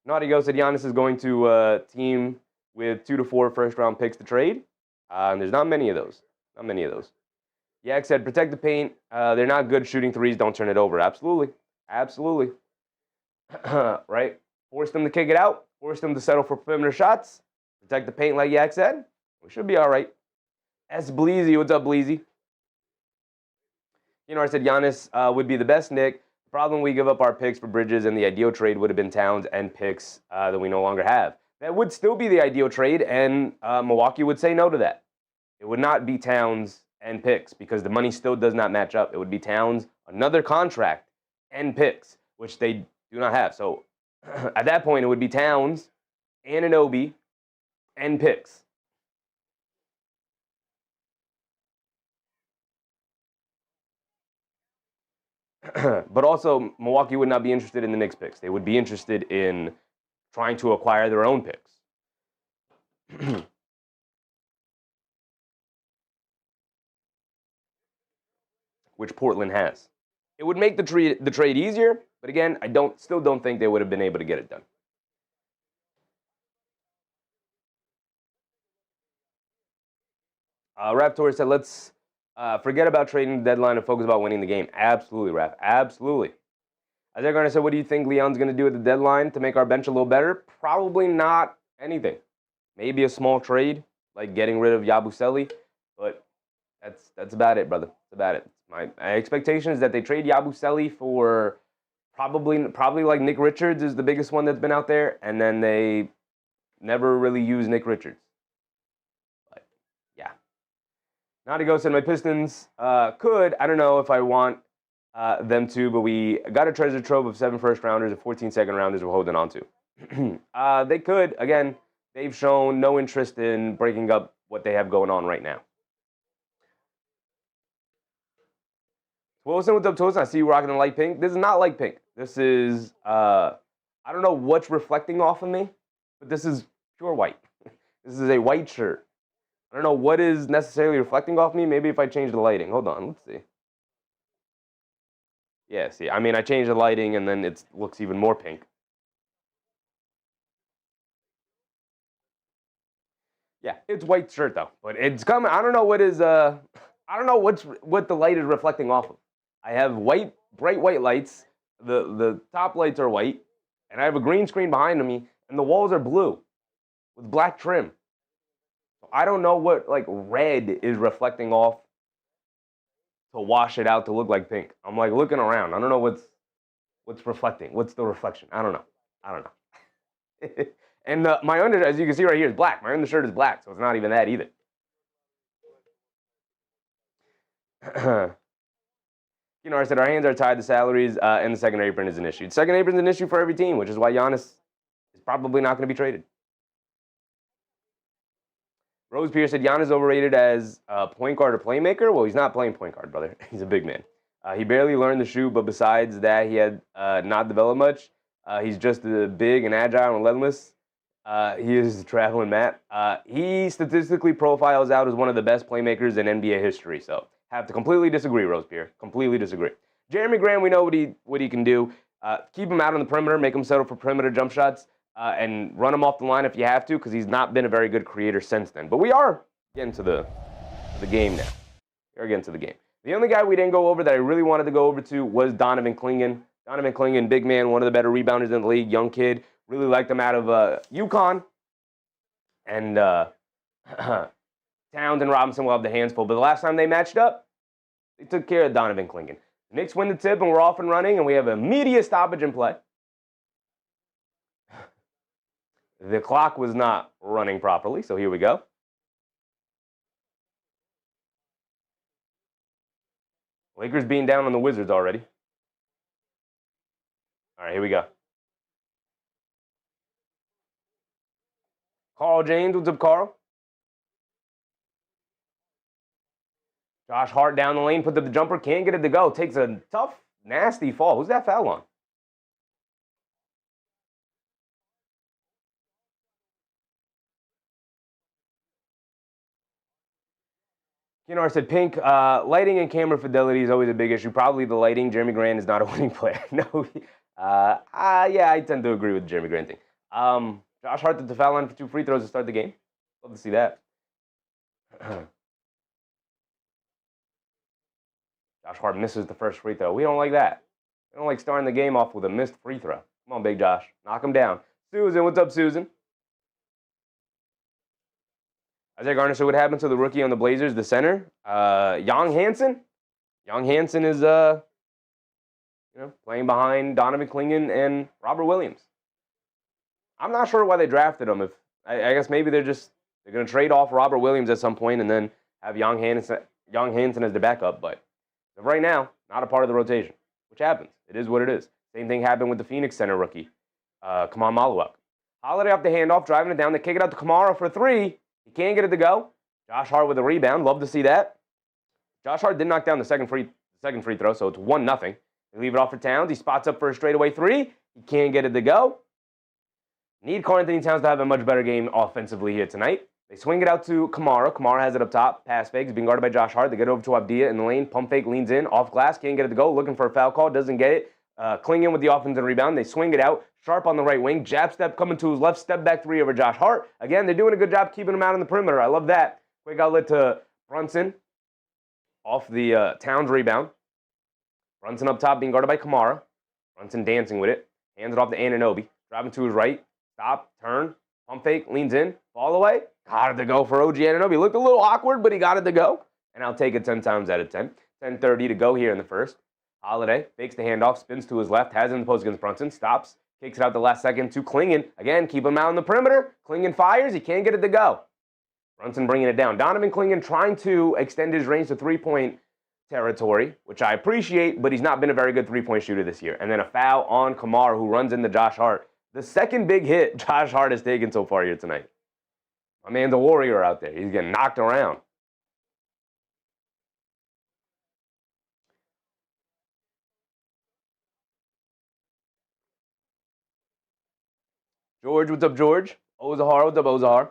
[SPEAKER 1] Naughty Go said Giannis is going to team with 2 to 4 first-round picks to trade. And there's not many of those. Yak said, protect the paint. They're not good shooting threes. Don't turn it over. Absolutely. Right? Force them to kick it out. Force them to settle for perimeter shots. Protect the paint like Yak said. We should be all right. S. Bleezy. What's up, Bleezy? I said Giannis would be the best Knick. The problem, we give up our picks for Bridges, and the ideal trade would have been Towns and picks that we no longer have. That would still be the ideal trade, and Milwaukee would say no to that. It would not be Towns and picks because the money still does not match up. It would be Towns, another contract, and picks, which they do not have. So at that point, it would be Towns, Anunoby, and picks. But also, Milwaukee would not be interested in the Knicks picks. They would be interested in trying to acquire their own picks. Which Portland has. It would make the trade easier, but again, I still don't think they would have been able to get it done. Raptor said, let's Forget about trading the deadline and focus about winning the game. Absolutely, Raph. Absolutely. Isaiah Garner said, what do you think Leon's going to do at the deadline to make our bench a little better? Probably not anything. Maybe a small trade, like getting rid of Yabusele, but that's about it, brother. That's about it. My expectation is that they trade Yabusele for probably like Nick Richards is the biggest one that's been out there, and then they never really use Nick Richards. But yeah. Naughty Ghost said my Pistons could. I don't know if I want them to, but we got a treasure trove of 7 first-rounders and 14 second-rounders we're holding on to. They could. Again, they've shown no interest in breaking up what they have going on right now. Wilson, what's up, Wilson? I see you rocking the light pink. This is not light pink. This is, I don't know what's reflecting off of me, but this is pure white. This is a white shirt. I don't know what is necessarily reflecting off me. Maybe if I change the lighting. Hold on, let's see. Yeah, see, I mean, I changed the lighting, and then it looks even more pink. Yeah, it's white shirt, though. But it's coming. I don't know what is, I don't know what the light is reflecting off of. I have bright white lights. The top lights are white, and I have a green screen behind me, and the walls are blue with black trim. So I don't know what, like, red is reflecting off to wash it out to look like pink. I'm like looking around. I don't know what's reflecting. What's the reflection? I don't know. And my under, as you can see right here, is black. My undershirt is black, so it's not even that either. You know, I said our hands are tied. The salaries and the second apron is an issue. The second apron is an issue for every team, which is why Giannis is probably not going to be traded. Rose Pierce said Giannis overrated as a point guard or playmaker. Well, he's not playing point guard, brother. He's a big man. He barely learned to shoot, but besides that, he had not developed much. He's just big and agile and relentless. He is a traveling Matt. He statistically profiles out as one of the best playmakers in NBA history. So have to completely disagree, Rose Pierre. Completely disagree. Jeremy Graham, we know what he can do. Keep him out on the perimeter, make him settle for perimeter jump shots, and run him off the line if you have to, because he's not been a very good creator since then. But we are getting to the game now. We are getting to the game. The only guy we didn't go over that I really wanted to go over to was Donovan Clingan. Donovan Clingan, big man, one of the better rebounders in the league, young kid. Really liked him out of UConn. And Towns and Robinson will have the hands full. But the last time they matched up, they took care of Donovan Clingan. The Knicks win the tip, and we're off and running, and we have a media stoppage in play. The clock was not running properly, so here we go. Lakers being down on the Wizards already. All right, here we go. Carl James, what's up, Carl? Josh Hart down the lane, puts up the jumper, can't get it to go. Takes a tough, nasty fall. Who's that foul on? You know, I said pink. Lighting and camera fidelity is always a big issue. Probably the lighting. Jeremy Grant is not a winning player. No. Yeah, I tend to agree with the Jeremy Grant thing. Josh Hart did the foul line for 2 free throws to start the game. Love to see that. Josh Hart misses the first free throw. We don't like that. We don't like starting the game off with a missed free throw. Come on, Big Josh. Knock him down. Susan, what's up, Susan? Isaiah Garner said, what happened to the rookie on the Blazers, the center? Young Hansen. Young Hansen is playing behind Donovan Clingan and Robert Williams. I'm not sure why they drafted him. I guess maybe they're going to trade off Robert Williams at some point and then have Young Hansen as the backup. But right now, not a part of the rotation, which happens. It is what it is. Same thing happened with the Phoenix center rookie, Kamal Maluak. Holiday off the handoff, driving it down. They kick it out to Kamara for 3. He can't get it to go. Josh Hart with a rebound. Love to see that. Josh Hart did knock down the second free throw, so it's 1-0. They leave it off for Towns. He spots up for a straightaway 3. He can't get it to go. Need Karl-Anthony Towns to have a much better game offensively here tonight. They swing it out to Kamara. Kamara has it up top. Pass fake. He's being guarded by Josh Hart. They get over to Avdija in the lane. Pump fake, leans in. Off glass. Can't get it to go. Looking for a foul call. Doesn't get it. Clingan with the offensive rebound. They swing it out. Sharp on the right wing. Jab step coming to his left. Step back 3 over Josh Hart. Again, they're doing a good job keeping him out on the perimeter. I love that. Quick outlet to Brunson. off the Towns rebound. Brunson up top being guarded by Kamara. Brunson dancing with it. Hands it off to Anunoby. Driving to his right. Stop, turn, pump fake, leans in, fall away. Got it to go for OG Anunoby. Looked a little awkward, but he got it to go. And I'll take it 10 times out of 10. 10:30 to go here in the first. Holiday fakes the handoff, spins to his left, has it in the post against Brunson, stops, kicks it out the last second to Klingon. Again, keep him out on the perimeter. Klingon fires, he can't get it to go. Brunson bringing it down. Donovan Klingon trying to extend his range to three-point territory, which I appreciate, but he's not been a very good three-point shooter this year. And then a foul on Kamara, who runs into Josh Hart. The second big hit Josh Hart has taken so far here tonight. My man's a warrior out there. He's getting knocked around. George, what's up, George? Ozahar, what's up, Ozahar?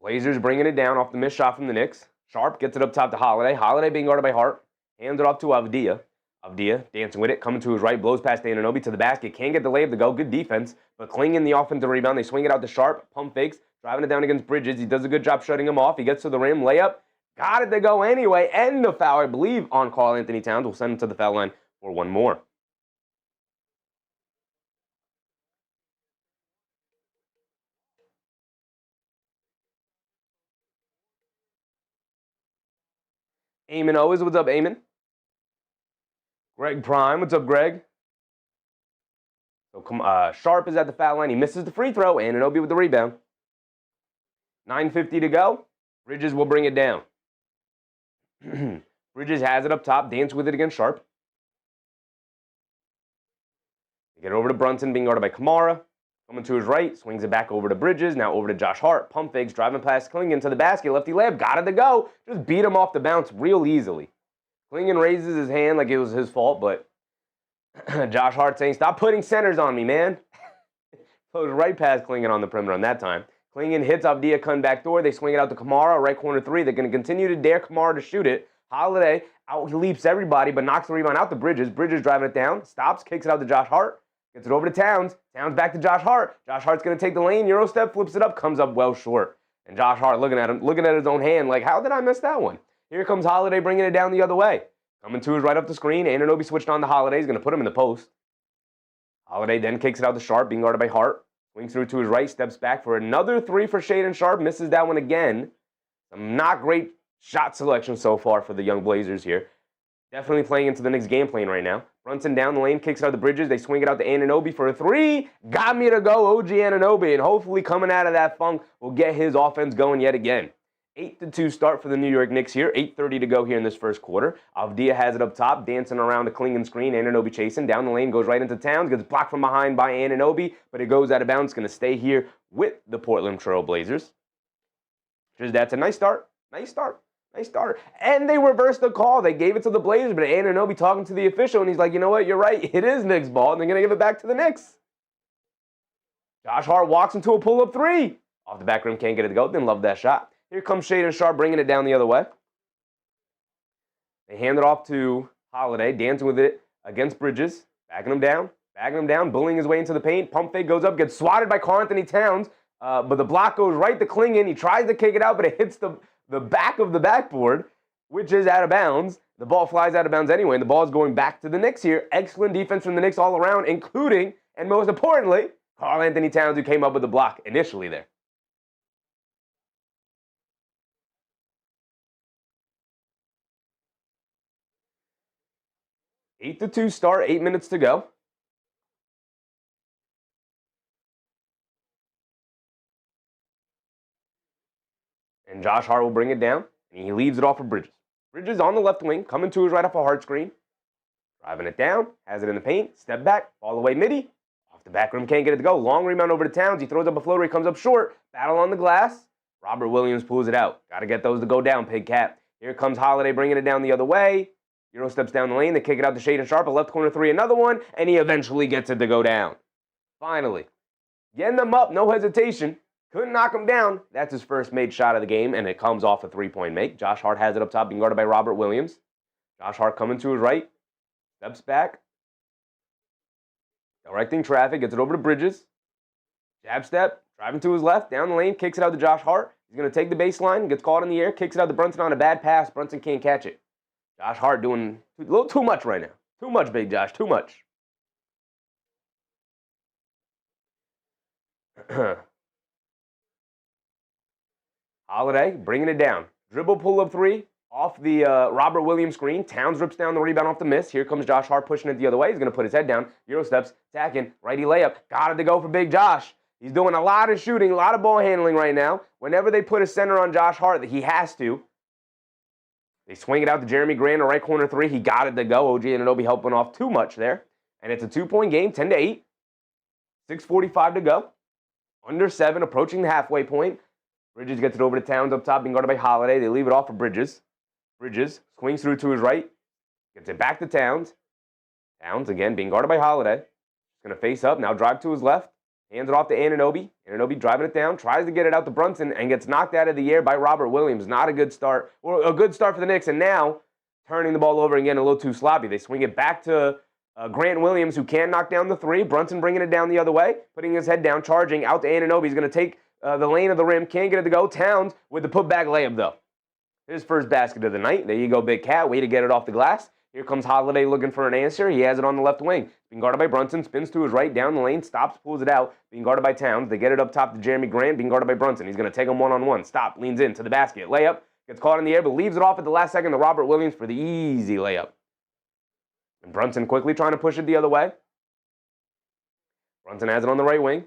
[SPEAKER 1] Blazers bringing it down off the missed shot from the Knicks. Sharp gets it up top to Holiday. Holiday being guarded by Hart. Hands it off to Avdija. Avdija dancing with it, coming to his right, blows past Anunoby to the basket. Can't get the layup to go. Good defense, but Klingon the offensive rebound. They swing it out to Sharp. Pump fakes, driving it down against Bridges. He does a good job shutting him off. He gets to the rim, layup. Got it to go anyway. And the foul, I believe, on Karl-Anthony Towns. Will send him to the foul line for one more. Eamon Owens, what's up, Eamon? Greg Prime, what's up, Greg? So Sharp is at the foul line. He misses the free throw. Anunoby with the rebound. 9:50 to go. Bridges will bring it down. Bridges has it up top. Dance with it against Sharp. They get it over to Brunson, being guarded by Kamara. Coming to his right, swings it back over to Bridges. Now over to Josh Hart. Pump fakes, driving past Klingon to the basket. Lefty layup, got it to go. Just beat him off the bounce real easily. Klingon raises his hand like it was his fault, but Josh Hart saying, stop putting centers on me, man. Goes right past Klingon on the perimeter on that time. Klingon hits Avdija, come back door. They swing it out to Kamara, right corner three. They're going to continue to dare Kamara to shoot it. Holiday out-leaps everybody, but knocks the rebound out to Bridges. Bridges driving it down, stops, kicks it out to Josh Hart. Gets it over to Towns. Towns back to Josh Hart. Josh Hart's going to take the lane. Euro step, flips it up, comes up well short. And Josh Hart looking at him, looking at his own hand like, how did I miss that one? Here comes Holiday bringing it down the other way. Coming to his right up the screen. Anunoby switched on to Holiday. He's going to put him in the post. Holiday then kicks it out to Sharp, being guarded by Hart. Swings through to his right, steps back for another three for Shaedon Sharp. Misses that one again. Some not great shot selection so far for the young Blazers here. Definitely playing into the Knicks game plan right now. Brunson down the lane, kicks out the Bridges. They swing it out to Anunoby for a three. Got me to go, OG Anunoby. And hopefully coming out of that funk will get his offense going yet again. 8-2 start for the New York Knicks here. 8:30 to go here in this first quarter. Avdija has it up top, dancing around the Klingon screen. Anunoby chasing. Down the lane, goes right into Towns. Gets blocked from behind by Anunoby, but it goes out of bounds. Going to stay here with the Portland Trailblazers. Just that's a nice start. Nice start. Nice start. And they reversed the call. They gave it to the Blazers, but Anunoby talking to the official, and he's like, you know what? You're right. It is Knicks ball, and they're going to give it back to the Knicks. Josh Hart walks into a pull-up three. Off the back rim, can't get it to go. Didn't love that shot. Here comes Shaedon Sharp bringing it down the other way. They hand it off to Holiday, dancing with it against Bridges. Backing him down, bullying his way into the paint. Pump fake goes up, gets swatted by Karl-Anthony Towns, but the block goes right to Klingon. He tries to kick it out, but it hits the back of the backboard, which is out of bounds. The ball flies out of bounds anyway, and the ball is going back to the Knicks here. Excellent defense from the Knicks all around, including, and most importantly, Karl-Anthony Towns, who came up with the block initially there. Eight to 2 start, 8 minutes to go. And Josh Hart will bring it down, and he leaves it off for Bridges. Bridges on the left wing, coming to his right off a Hart screen. Driving it down, has it in the paint, step back, fall away midi. Off the back rim, can't get it to go. Long rebound over to Towns. He throws up a floater, he comes up short. Battle on the glass. Robert Williams pulls it out. Got to get those to go down, Pig Cat. Here comes Holiday bringing it down the other way. Euro steps down the lane. They kick it out to Shaedon Sharp. A left corner three, another one. And he eventually gets it to go down. Finally. Getting them up, no hesitation. Couldn't knock him down. That's his first made shot of the game, and it comes off a three-point make. Josh Hart has it up top, being guarded by Robert Williams. Josh Hart coming to his right. Steps back. Directing traffic. Gets it over to Bridges. Jab step. Driving to his left, down the lane, kicks it out to Josh Hart. He's going to take the baseline, gets caught in the air, kicks it out to Brunson on a bad pass. Brunson can't catch it. Josh Hart doing a little too much right now. Too much, Big Josh, too much. Holiday bringing it down. Dribble pull-up three off the Robert Williams screen. Towns rips down the rebound off the miss. Here comes Josh Hart pushing it the other way. He's going to put his head down. Euro steps, attacking, righty layup. Got it to go for Big Josh. He's doing a lot of shooting, a lot of ball handling right now. Whenever they put a center on Josh Hart, he has to. They swing it out to Jeremy Grant, a right corner three. He got it to go. OG Anunoby helping off too much there. And it's a 2-point game, 10-8. 6:45 to go. Under 7, approaching the halfway point. Bridges gets it over to Towns up top, being guarded by Holiday. They leave it off for Bridges. Bridges swings through to his right. Gets it back to Towns. Towns, again, being guarded by Holiday. He's going to face up, now drive to his left. Hands it off to Anunoby. Anunoby driving it down, tries to get it out to Brunson, and gets knocked out of the air by Robert Williams. Not a good start. Or a good start for the Knicks, and now turning the ball over again a little too sloppy. They swing it back to Grant Williams, who can knock down the three. Brunson bringing it down the other way, putting his head down, charging out to Anunoby. He's going to take the lane of the rim. Can't get it to go. Towns with the putback layup, though. His first basket of the night. There you go, Big Cat. Way to get it off the glass. Here comes Holiday looking for an answer. He has it on the left wing. Being guarded by Brunson. Spins to his right, down the lane. Stops, pulls it out. Being guarded by Towns. They get it up top to Jeremy Grant. Being guarded by Brunson. He's going to take him one-on-one. Stop, leans in to the basket. Layup. Gets caught in the air, but leaves it off at the last second to Robert Williams for the easy layup. And Brunson quickly trying to push it the other way. Brunson has it on the right wing.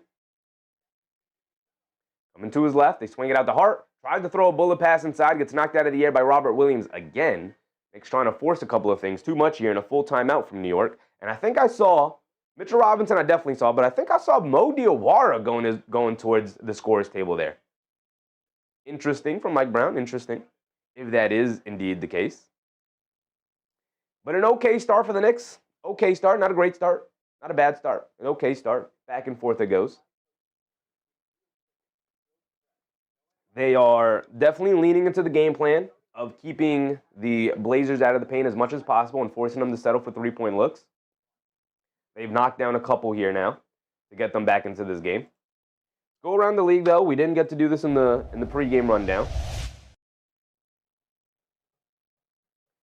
[SPEAKER 1] Coming to his left. They swing it out to Hart. Tries to throw a bullet pass inside. Gets knocked out of the air by Robert Williams again. Knicks trying to force a couple of things. Too much here in a full timeout from New York. And I think I saw Mitchell Robinson, I definitely saw, but I think I saw Mo Diawara going towards the scorer's table there. Interesting from Mike Brown. Interesting, if that is indeed the case. But an okay start for the Knicks. Okay start, not a great start. Not a bad start. An okay start. Back and forth it goes. They are definitely leaning into the game plan of keeping the Blazers out of the paint as much as possible and forcing them to settle for three-point looks. They've knocked down a couple here now to get them back into this game. Go around the league, though. We didn't get to do this in the pregame rundown.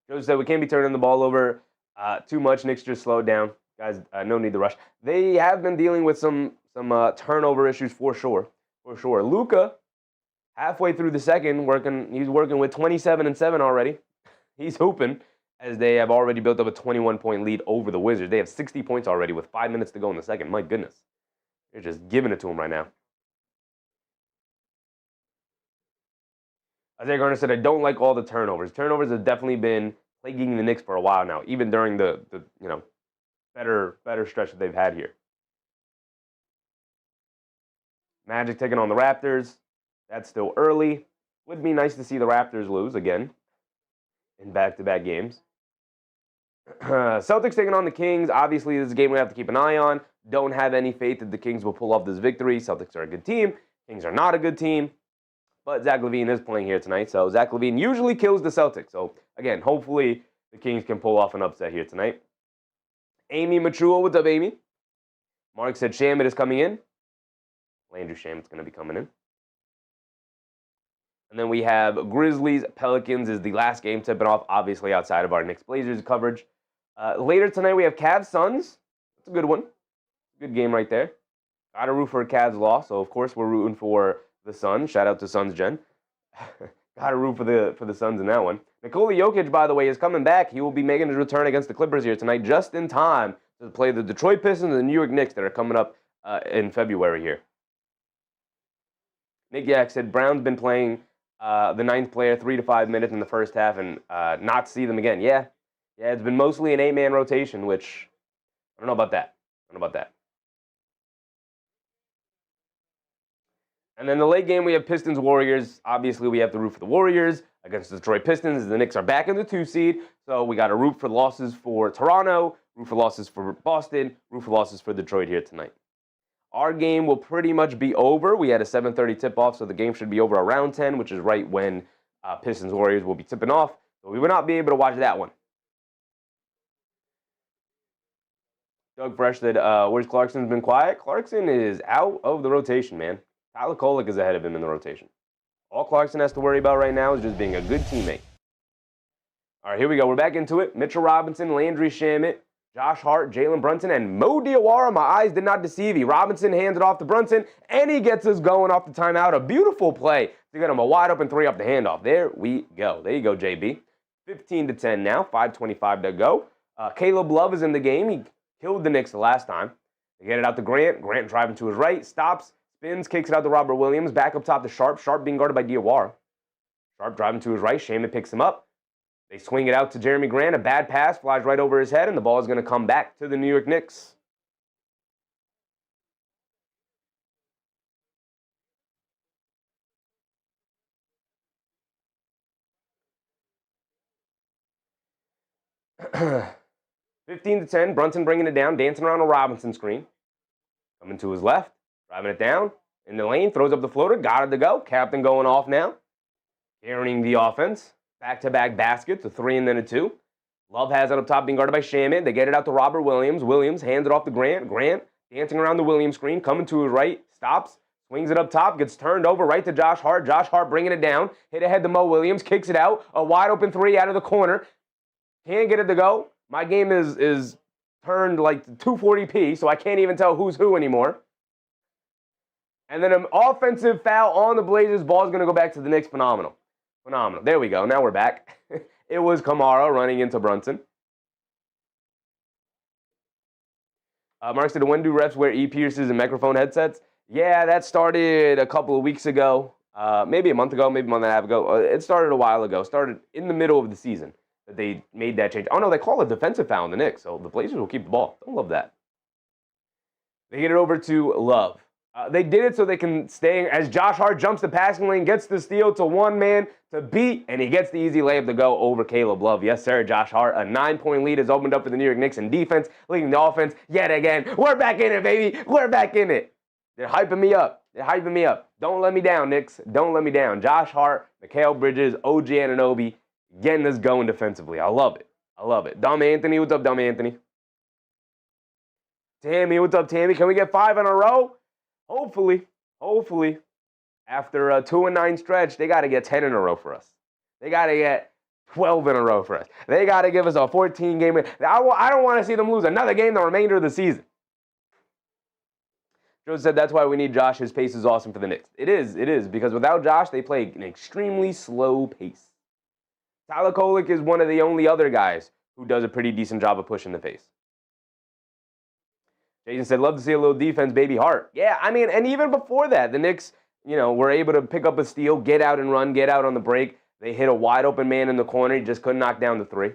[SPEAKER 1] Joe said we can't be turning the ball over too much. Knicks just slowed down. Guys, no need to rush. They have been dealing with some turnover issues for sure. For sure. Luka, halfway through the second, he's working with 27 and 7 already. He's hooping as they have already built up a 21-point lead over the Wizards. They have 60 points already with 5 minutes to go in the second. My goodness. They're just giving it to him right now. Isaiah Garner said, I don't like all the turnovers. Turnovers have definitely been plaguing the Knicks for a while now, even during the better stretch that they've had here. Magic taking on the Raptors. That's still early. Would be nice to see the Raptors lose again in back-to-back games. Celtics taking on the Kings. Obviously, this is a game we have to keep an eye on. Don't have any faith that the Kings will pull off this victory. Celtics are a good team. Kings are not a good team. But Zach LaVine is playing here tonight, so Zach LaVine usually kills the Celtics. So, again, hopefully the Kings can pull off an upset here tonight. Amy Machua, what's up, Amy? Mark said Shamet is coming in. Landry Shamet's going to be coming in. And then we have Grizzlies, Pelicans is the last game tipping off, obviously outside of our Knicks Blazers coverage. Later tonight we have Cavs Suns. That's a good one. Good game right there. Got to root for a Cavs loss, so of course we're rooting for the Suns. Shout out to Suns Gen. Got to root for the Suns in that one. Nikola Jokic, by the way, is coming back. He will be making his return against the Clippers here tonight, just in time to play the Detroit Pistons and the New York Knicks that are coming up in February here. Nick Yak said Brown's been playing the ninth player 3 to 5 minutes in the first half and not see them again. Yeah, it's been mostly an 8-man rotation, which I don't know about that. And then the late game, we have Pistons-Warriors. Obviously, we have to root for the Warriors against the Detroit Pistons. The Knicks are back in the 2 seed, so we got to root for losses for Toronto, root for losses for Boston, root for losses for Detroit here tonight. Our game will pretty much be over. We had a 7:30 tip-off, so the game should be over around 10, which is right when Pistons-Warriors will be tipping off. So we will not be able to watch that one. Doug Fresh said, where's Clarkson's been quiet? Clarkson is out of the rotation, man. Tyler Kolic is ahead of him in the rotation. All Clarkson has to worry about right now is just being a good teammate. All right, here we go. We're back into it. Mitchell Robinson, Landry Shamet, Josh Hart, Jaylen Brunson, and Mo Diawara. My eyes did not deceive you. Robinson hands it off to Brunson, and he gets us going off the timeout. A beautiful play to get him a wide open three off the handoff. There we go. There you go, JB. 15-10 now. 5:25 to go. Caleb Love is in the game. He killed the Knicks the last time. They get it out to Grant. Grant driving to his right, stops, spins, kicks it out to Robert Williams. Back up top to Sharp. Sharp being guarded by Diawara. Sharp driving to his right. Shamet picks him up. They swing it out to Jeremy Grant. A bad pass flies right over his head, and the ball is going to come back to the New York Knicks. [clears throat] 15-10. Brunson bringing it down, dancing around a Robinson screen. Coming to his left, driving it down in the lane, throws up the floater, got it to go. Captain going off now, carrying the offense. Back-to-back baskets, a 3 and then a 2. Love has it up top, being guarded by Shamet. They get it out to Robert Williams. Williams hands it off to Grant. Grant dancing around the Williams screen, coming to his right, stops, swings it up top, gets turned over right to Josh Hart. Josh Hart bringing it down, hit ahead to Mo Williams, kicks it out, a wide open 3 out of the corner. Can't get it to go. My game is turned like 240p, so I can't even tell who's who anymore. And then an offensive foul on the Blazers. Ball's going to go back to the Knicks. Phenomenal. Phenomenal. There we go. Now we're back. It was Kamara running into Brunson. Mark said, when do refs wear e-piercers and microphone headsets? Yeah, that started a couple of weeks ago. Maybe a month ago, maybe a month and a half ago. It started a while ago. Started in the middle of the season that they made that change. Oh, no, they call it defensive foul in the Knicks, so the Blazers will keep the ball. Don't love that. They get it over to Love. They did it so they can stay, as Josh Hart jumps the passing lane, gets the steal to one man to beat, and he gets the easy layup to go over Caleb Love. Yes, sir, Josh Hart. A 9-point lead has opened up for the New York Knicks in defense, leading the offense yet again. We're back in it, baby. We're back in it. They're hyping me up. They're hyping me up. Don't let me down, Knicks. Don't let me down. Josh Hart, Mikal Bridges, OG Anunoby, getting us going defensively. I love it. I love it. Dumb Anthony, what's up, Dumb Anthony? Tammy, what's up, Tammy? Can we get 5 in a row? Hopefully, after a 2-9 stretch, they got to get 10 in a row for us. They got to get 12 in a row for us. They got to give us a 14-game win. I don't want to see them lose another game the remainder of the season. Joe said that's why we need Josh. His pace is awesome for the Knicks. It is, because without Josh, they play an extremely slow pace. Tyler Kolic is one of the only other guys who does a pretty decent job of pushing the pace. Jason said, love to see a little defense, baby Hart. Yeah, I mean, and even before that, the Knicks, were able to pick up a steal, get out and run, get out on the break. They hit a wide open man in the corner. He just couldn't knock down the 3.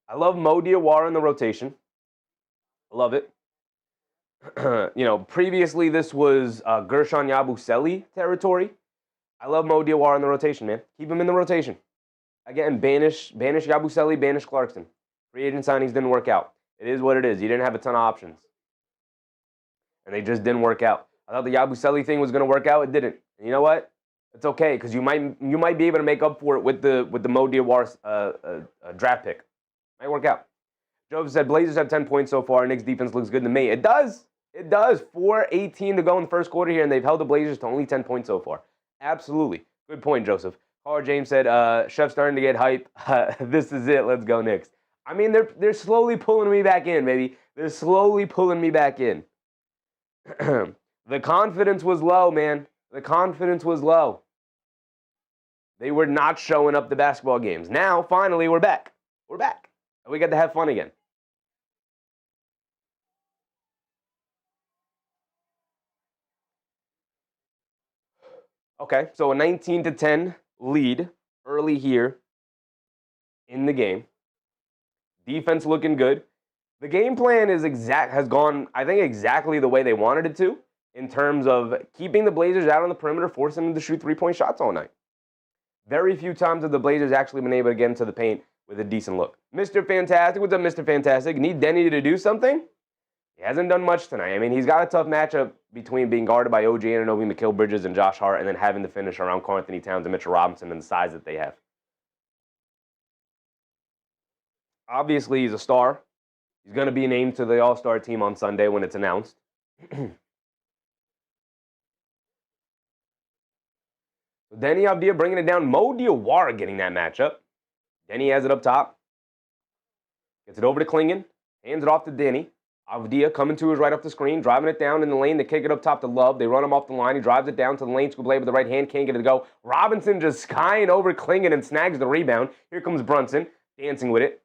[SPEAKER 1] I love Mo Diawara in the rotation. I love it. Previously this was Gershon Yabusele territory. I love Mo Diawara in the rotation, man. Keep him in the rotation. Again, banish Yabusele, banish Clarkson. Free agent signings didn't work out. It is what it is. You didn't have a ton of options. And they just didn't work out. I thought the Yabusele thing was going to work out. It didn't. And you know what? It's okay, because you might be able to make up for it with the Mo Diawara draft pick. Might work out. Joe said, Blazers have 10 points so far. Knicks defense looks good to me. It does. It does. 4:18 to go in the first quarter here, and they've held the Blazers to only 10 points so far. Absolutely. Good point, Joseph. Caller James said, Chef's starting to get hype. This is it. Let's go, Knicks. I mean, they're slowly pulling me back in, baby. They're slowly pulling me back in. The confidence was low, man. The confidence was low. They were not showing up the basketball games. Now, finally, we're back. We're back. And we get to have fun again. Okay, so a 19-10 lead early here in the game. Defense looking good. The game plan has gone, I think, exactly the way they wanted it to, in terms of keeping the Blazers out on the perimeter, forcing them to shoot 3-point shots all night. Very few times have the Blazers actually been able to get into the paint with a decent look. Mr. Fantastic, what's up, Mr. Fantastic? Need Deni to do something? He hasn't done much tonight. I mean, he's got a tough matchup between being guarded by OG Anunoby, Mikal Bridges, and Josh Hart, and then having to finish around Karl Anthony Towns and Mitchell Robinson and the size that they have. Obviously, he's a star. He's going to be named to the All-Star team on Sunday when it's announced. Deni Avdija bringing it down. Mo Diawara getting that matchup. Deni has it up top. Gets it over to Klingon. Hands it off to Deni. Avdija coming to his right off the screen, driving it down in the lane. They kick it up top to Love. They run him off the line. He drives it down to the lane. Scoop blade with the right hand. Can't get it to go. Robinson just skying over Klingon and snags the rebound. Here comes Brunson, dancing with it.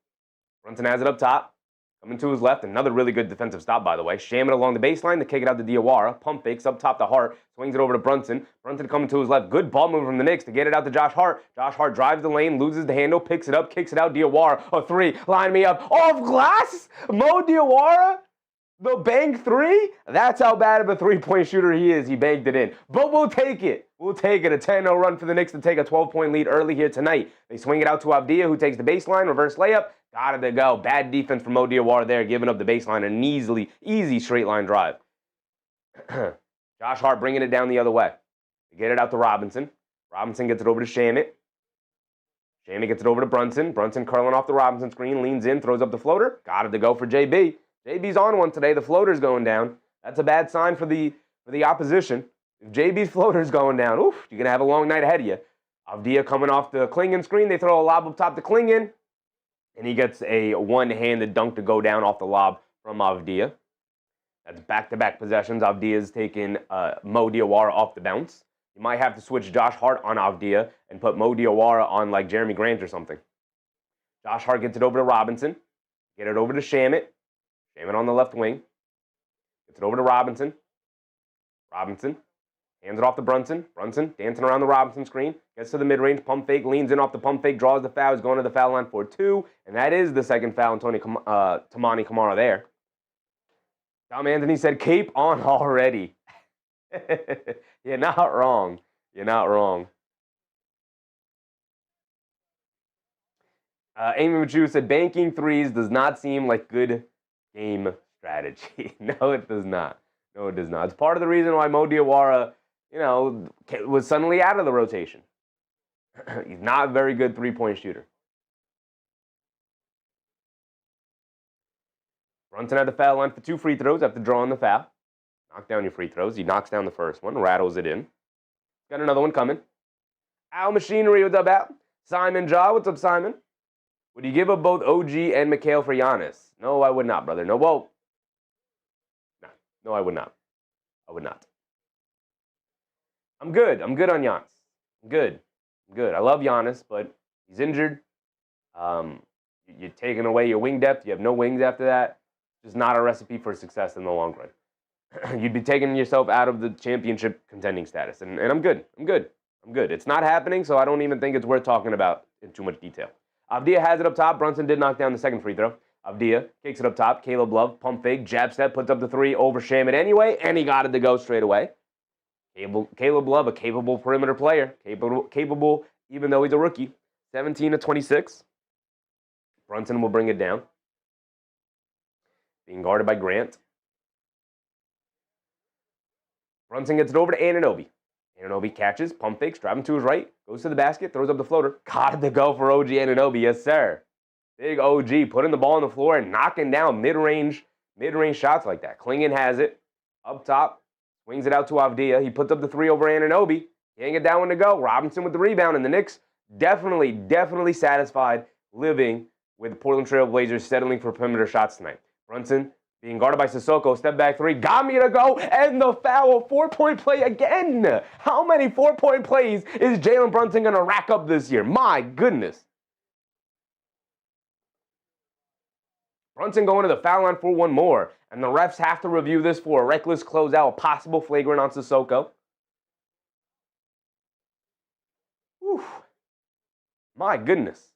[SPEAKER 1] Brunson has it up top. Coming to his left. Another really good defensive stop, by the way. Sham it along the baseline. They kick it out to Diawara. Pump fakes up top to Hart. Swings it over to Brunson. Brunson coming to his left. Good ball move from the Knicks to get it out to Josh Hart. Josh Hart drives the lane, loses the handle, picks it up, kicks it out. Diawara, a three. Line me up. Off glass? Mo Diawara? The bank three? That's how bad of a three-point shooter he is. He banked it in. But we'll take it. We'll take it. A 10-0 run for the Knicks to take a 12-point lead early here tonight. They swing it out to Avdija, who takes the baseline. Reverse layup. Got it to go. Bad defense from Mo Diawara there, giving up the baseline. An easy straight-line drive. Josh Hart bringing it down the other way. They get it out to Robinson. Robinson gets it over to Shamit. Shamit gets it over to Brunson. Brunson curling off the Robinson screen. Leans in, throws up the floater. Got it to go for JB. JB's on one today. The floater's going down. That's a bad sign for the opposition. If JB's floater's going down, oof, you're going to have a long night ahead of you. Avdija coming off the Klingon screen. They throw a lob up top to Klingon. And he gets a one-handed dunk to go down off the lob from Avdija. That's back-to-back possessions. Avdija's taken Mo Diawara off the bounce. You might have to switch Josh Hart on Avdija and put Mo Diawara on like Jeremy Grant or something. Josh Hart gets it over to Robinson. Get it over to Shamit. Shamit on the left wing. Gets it over to Robinson. Robinson. Hands it off to Brunson. Brunson dancing around the Robinson screen. Gets to the mid-range. Pump fake. Leans in off the pump fake. Draws the foul. He's going to the foul line for two. And that is the second foul on Tamani Kamara there. Tom Anthony said, cape on already. You're not wrong. You're not wrong. Amy Machu said, banking threes does not seem like good game strategy. No, it does not. No, it does not. It's part of the reason why Mo Diawara, was suddenly out of the rotation. He's not a very good three-point shooter. Brunson at the foul line for 2 free throws after drawing the foul. Knock down your free throws. He knocks down the first one, rattles it in. Got another one coming. Al Machinery, what's up, Al? Simon Jaw, what's up, Simon? Would you give up both OG and Mikal for Giannis? No, I would not, brother. No, well, no, I would not. I would not. I'm good. I'm good on Giannis. I'm good. I'm good. I love Giannis, but he's injured. You're taking away your wing depth. You have no wings after that. Just not a recipe for success in the long run. You'd be taking yourself out of the championship contending status. And I'm good. I'm good. I'm good. It's not happening, so I don't even think it's worth talking about in too much detail. Avdija has it up top. Brunson did knock down the second free throw. Avdija kicks it up top. Caleb Love, pump fake, jab step, puts up the three over Shamit anyway, and he got it to go straight away. Caleb Love, a capable perimeter player. Capable, even though he's a rookie. 17 to 26. Brunson will bring it down. Being guarded by Grant. Brunson gets it over to Anunoby. Anunoby catches, pump fakes, driving to his right, goes to the basket, throws up the floater. Got it to go for OG Anunoby, yes sir. Big OG putting the ball on the floor and knocking down mid-range shots like that. Klingon has it up top, swings it out to Avdija. He puts up the three over Anunoby. Can't get that one to go. Robinson with the rebound, and the Knicks definitely satisfied living with the Portland Trailblazers settling for perimeter shots tonight. Brunson being guarded by Sissoko, step back three, got me to go, and the foul, 4-point play again. How many 4-point plays is Jaylen Brunson going to rack up this year? My goodness. Brunson going to the foul line for one more, and the refs have to review this for a reckless closeout, a possible flagrant on Sissoko. Whew. My goodness.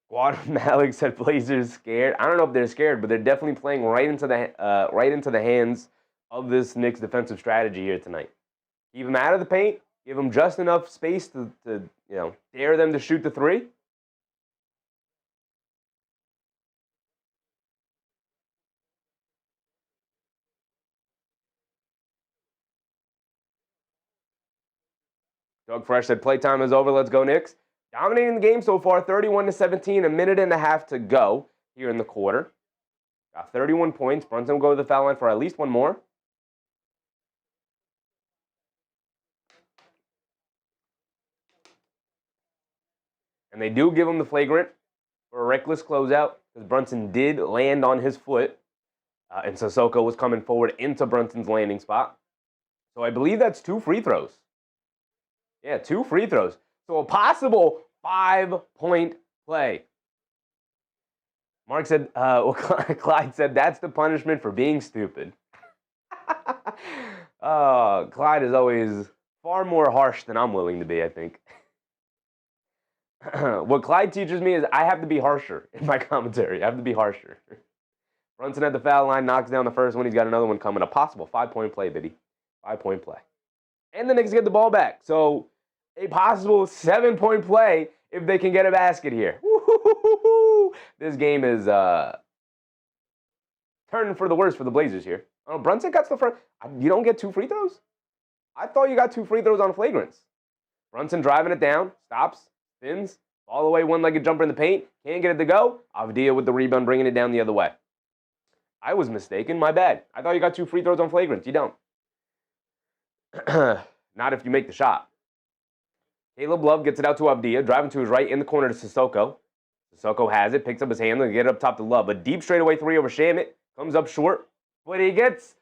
[SPEAKER 1] Guad Malik said Blazers scared. I don't know if they're scared, but they're definitely playing right into the hands of this Knicks defensive strategy here tonight. Keep them out of the paint. Give them just enough space to dare them to shoot the three. Doug Fresh said playtime is over. Let's go Knicks. Dominating the game so far, 31-17, a minute and a half to go here in the quarter. Got 31 points. Brunson will go to the foul line for at least one more. And they do give him the flagrant for a reckless closeout because Brunson did land on his foot. And Sissoko was coming forward into Brunson's landing spot. So I believe that's 2 free throws. Yeah, 2 free throws. So a possible 5-point play. Mark said, Clyde said, that's the punishment for being stupid. Clyde is always far more harsh than I'm willing to be, I think. What Clyde teaches me is I have to be harsher in my commentary. I have to be harsher. Brunson at the foul line, knocks down the first one. He's got another one coming. A possible 5-point play, baby. 5-point play. And the Knicks get the ball back. So a possible 7-point play if they can get a basket here. Woo-hoo-hoo-hoo-hoo. This game is turning for the worse for the Blazers here. Oh, Brunson cuts the front. You don't get 2 free throws? I thought you got 2 free throws on flagrants. Brunson driving it down, stops, spins, all the way one-legged jumper in the paint. Can't get it to go. Avdija with the rebound, bringing it down the other way. I was mistaken. My bad. I thought you got 2 free throws on flagrants. You don't. Not if you make the shot. Caleb Love gets it out to Avdija, driving to his right in the corner to Sissoko. Sissoko has it, picks up his hand, and get it up top to Love. A deep straightaway 3 over Shamit. Comes up short, but he gets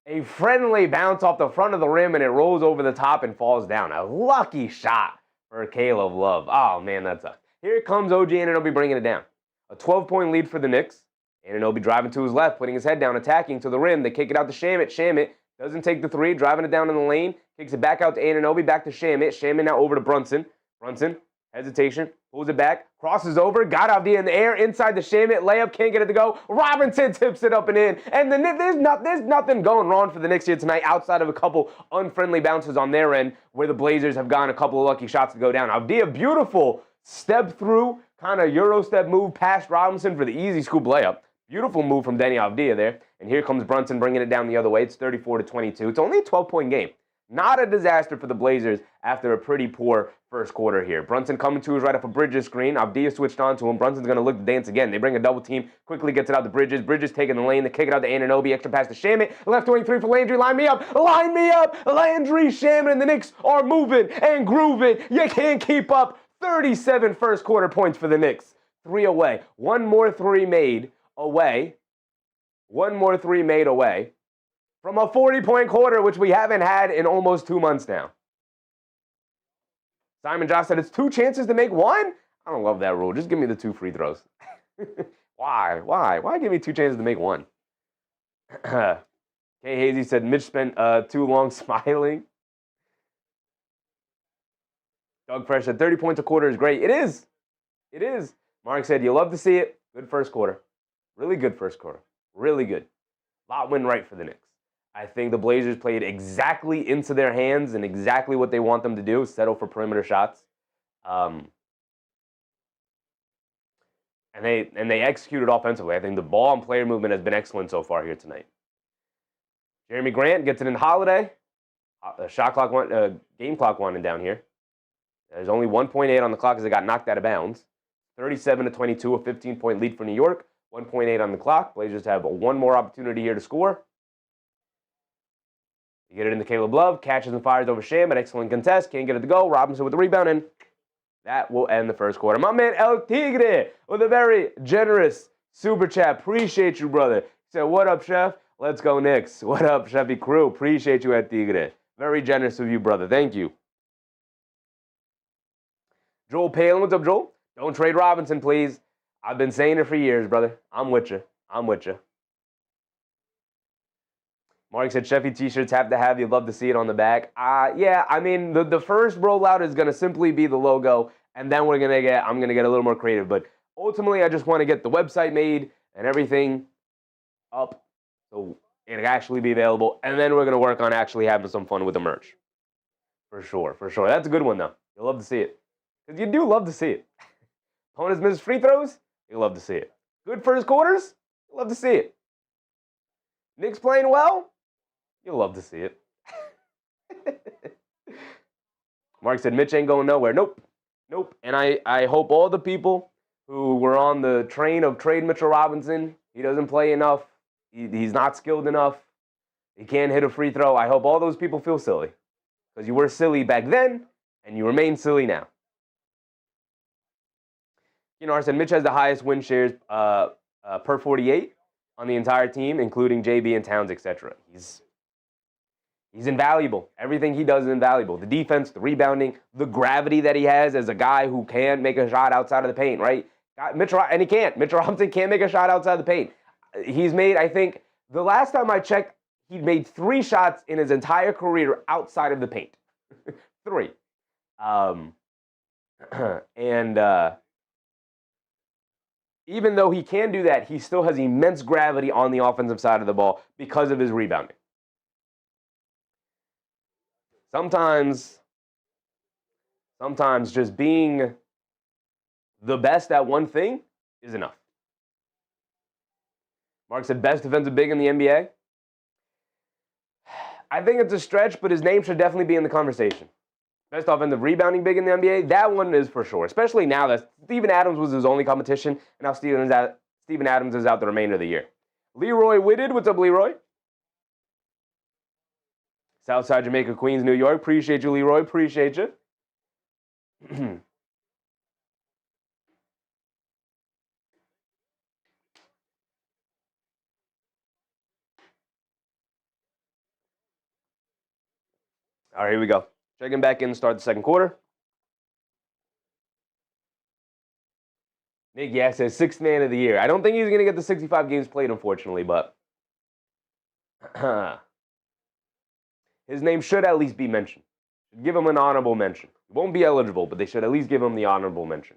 [SPEAKER 1] a friendly bounce off the front of the rim, and it rolls over the top and falls down. A lucky shot for Caleb Love. Oh, man, that sucks. Here comes OG Anunoby bringing it down. A 12-point lead for the Knicks. Anunoby driving to his left, putting his head down, attacking to the rim. They kick it out to Shamit. Shamit doesn't take the 3, driving it down in the lane. Kicks it back out to Anunoby, back to Shamit. Shamit now over to Brunson. Brunson, hesitation, pulls it back, crosses over, got Avdija in the air, inside the Shamit, layup, can't get it to go. Robinson tips it up and in. And there's nothing going wrong for the Knicks here tonight outside of a couple unfriendly bounces on their end where the Blazers have gotten a couple of lucky shots to go down. Avdija, beautiful step through, kind of Euro step move past Robinson for the easy scoop layup. Beautiful move from Deni Avdija there. And here comes Brunson bringing it down the other way. It's 34-22. It's only a 12-point game. Not a disaster for the Blazers after a pretty poor first quarter here. Brunson coming to his right off a Bridges screen. Avdija switched on to him. Brunson's going to look to dance again. They bring a double team. Quickly gets it out to Bridges. Bridges taking the lane. They kick it out to Anunoby. Extra pass to Shamit. Left wing 3 for Landry. Line me up. Line me up. Landry, Shamit, and the Knicks are moving and grooving. You can't keep up. 37 first quarter points for the Knicks. 3 away. One more 3 made away. One more 3 made away from a 40-point quarter, which we haven't had in almost 2 months now. Simon Josh said it's 2 chances to make 1? I don't love that rule. Just give me the 2 free throws. Why? Why give me 2 chances to make 1? Kay Hazy said Mitch spent too long smiling. Doug Fresh said 30 points a quarter is great. It is. It is. Mark said you love to see it. Good first quarter. Really good first quarter. Really good. Lot went right for the Knicks. I think the Blazers played exactly into their hands and exactly what they want them to do, settle for perimeter shots. And they executed offensively. I think the ball and player movement has been excellent so far here tonight. Jeremy Grant gets it in Holiday. Game clock winding down here. There's only 1.8 on the clock as it got knocked out of bounds. 37-22, a 15-point lead for New York. 1.8 on the clock. Blazers have one more opportunity here to score. You get it into Caleb Love. Catches and fires over Sham. An excellent contest. Can't get it to go. Robinson with the rebound. And that will end the first quarter. My man El Tigre with a very generous super chat. Appreciate you, brother. He said, what up, Chef? Let's go Knicks. What up, Chefy crew? Appreciate you, El Tigre. Very generous of you, brother. Thank you. Joel Palin. What's up, Joel? Don't trade Robinson, please. I've been saying it for years, brother. I'm with you. I'm with you. Mark said Sheffy t-shirts have to have. You'd love to see it on the back. Yeah, I mean, the first rollout is going to simply be the logo, and then I'm going to get a little more creative. But ultimately, I just want to get the website made and everything up so it can actually be available. And then we're going to work on actually having some fun with the merch. For sure, for sure. That's a good one, though. You'll love to see it. Because you do love to see it. Opponents miss free throws? You'll love to see it. Good first quarters? You'll love to see it. Knicks playing well? You'll love to see it. Mark said, Mitch ain't going nowhere. Nope. Nope. And I hope all the people who were on the train of trade Mitchell Robinson, he doesn't play enough, he's not skilled enough, he can't hit a free throw. I hope all those people feel silly. Because you were silly back then, and you remain silly now. I said Mitch has the highest win shares per 48 on the entire team, including JB and Towns, etc. He's invaluable. Everything he does is invaluable. The defense, the rebounding, the gravity that he has as a guy who can make a shot outside of the paint, right? And he can't. Mitch Robinson can't make a shot outside the paint. He's made, I think, the last time I checked, he'd made 3 shots in his entire career outside of the paint. 3. Even though he can do that, he still has immense gravity on the offensive side of the ball because of his rebounding. Sometimes just being the best at one thing is enough. Mark said best defensive big in the NBA. I think it's a stretch, but his name should definitely be in the conversation. Best offensive rebounding big in the NBA, that one is for sure. Especially now that Steven Adams was his only competition, and now Steven Adams is out the remainder of the year. Leroy Whitted, what's up, Leroy? Southside Jamaica, Queens, New York. Appreciate you, Leroy. Appreciate you. All right, here we go. Checking back in to start the second quarter. Nick Yak says 6th man of the year. I don't think he's going to get the 65 games played, unfortunately, but his name should at least be mentioned. Give him an honorable mention. He won't be eligible, but they should at least give him the honorable mention.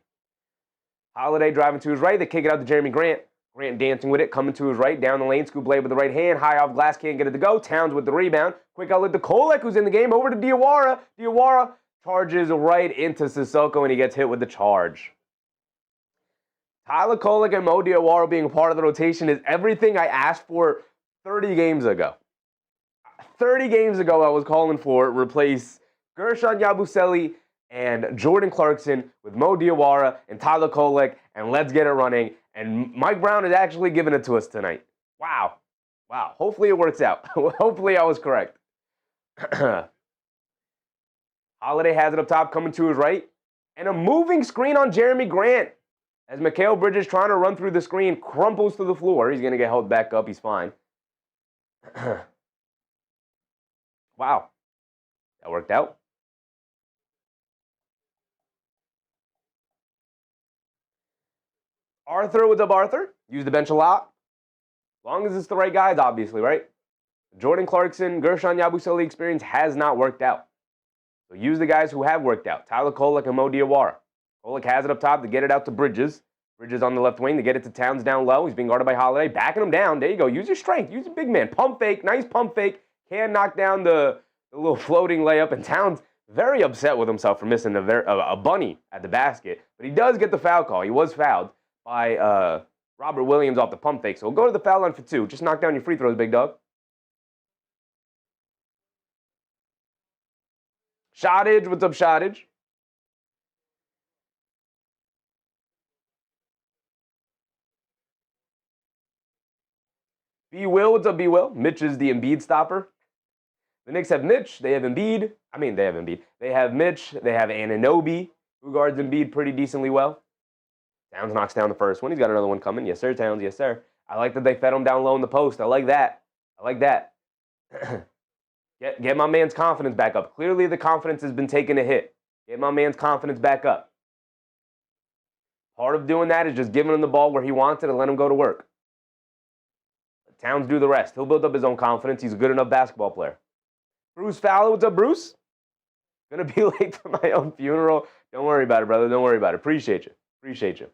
[SPEAKER 1] Holiday driving to his right. They kick it out to Jeremy Grant. Grant dancing with it, coming to his right, down the lane, scoop blade with the right hand, high off glass, can't get it to go. Towns with the rebound. Quick outlet to Kolic, who's in the game, over to Diawara. Diawara charges right into Sissoko, and he gets hit with the charge. Tyler Kolic and Mo Diawara being a part of the rotation is everything I asked for 30 games ago. 30 games ago, I was calling for replace Gershon Yabusele and Jordan Clarkson with Mo Diawara and Tyler Kolic, and let's get it running. And Mike Brown is actually giving it to us tonight. Wow. Wow. Hopefully it works out. Hopefully I was correct. Holiday has it up top, coming to his right. And a moving screen on Jeremy Grant. As Mikal Bridges trying to run through the screen, crumples to the floor. He's going to get held back up. He's fine. Wow. That worked out. Arthur, what's up, Arthur? Use the bench a lot. As long as it's the right guys, obviously, right? Jordan Clarkson, Gershon Yabusele experience has not worked out. So use the guys who have worked out. Tyler Kolic and Mo Diawara. Kolic has it up top to get it out to Bridges. Bridges on the left wing to get it to Towns down low. He's being guarded by Holiday. Backing him down. There you go. Use your strength. Use a big man. Pump fake. Nice pump fake. Can knock down the little floating layup. And Towns very upset with himself for missing a bunny at the basket. But he does get the foul call. He was fouled by Robert Williams off the pump fake. So we'll go to the foul line for 2. Just knock down your free throws, big dog. Shottage, what's up, Shottage? B. Will, what's up, B. Will? Mitch is the Embiid stopper. The Knicks have Mitch. They have Embiid. They have Embiid. They have Mitch. They have Anunoby, who guards Embiid pretty decently well. Towns knocks down the first one. He's got another one coming. Yes, sir, Towns. Yes, sir. I like that they fed him down low in the post. I like that. I like that. Get my man's confidence back up. Clearly, the confidence has been taking a hit. Get my man's confidence back up. Part of doing that is just giving him the ball where he wants it and let him go to work. Let Towns do the rest. He'll build up his own confidence. He's a good enough basketball player. Bruce Fowler, what's up, Bruce? Gonna be late for my own funeral. Don't worry about it, brother. Don't worry about it. Appreciate you. Appreciate you.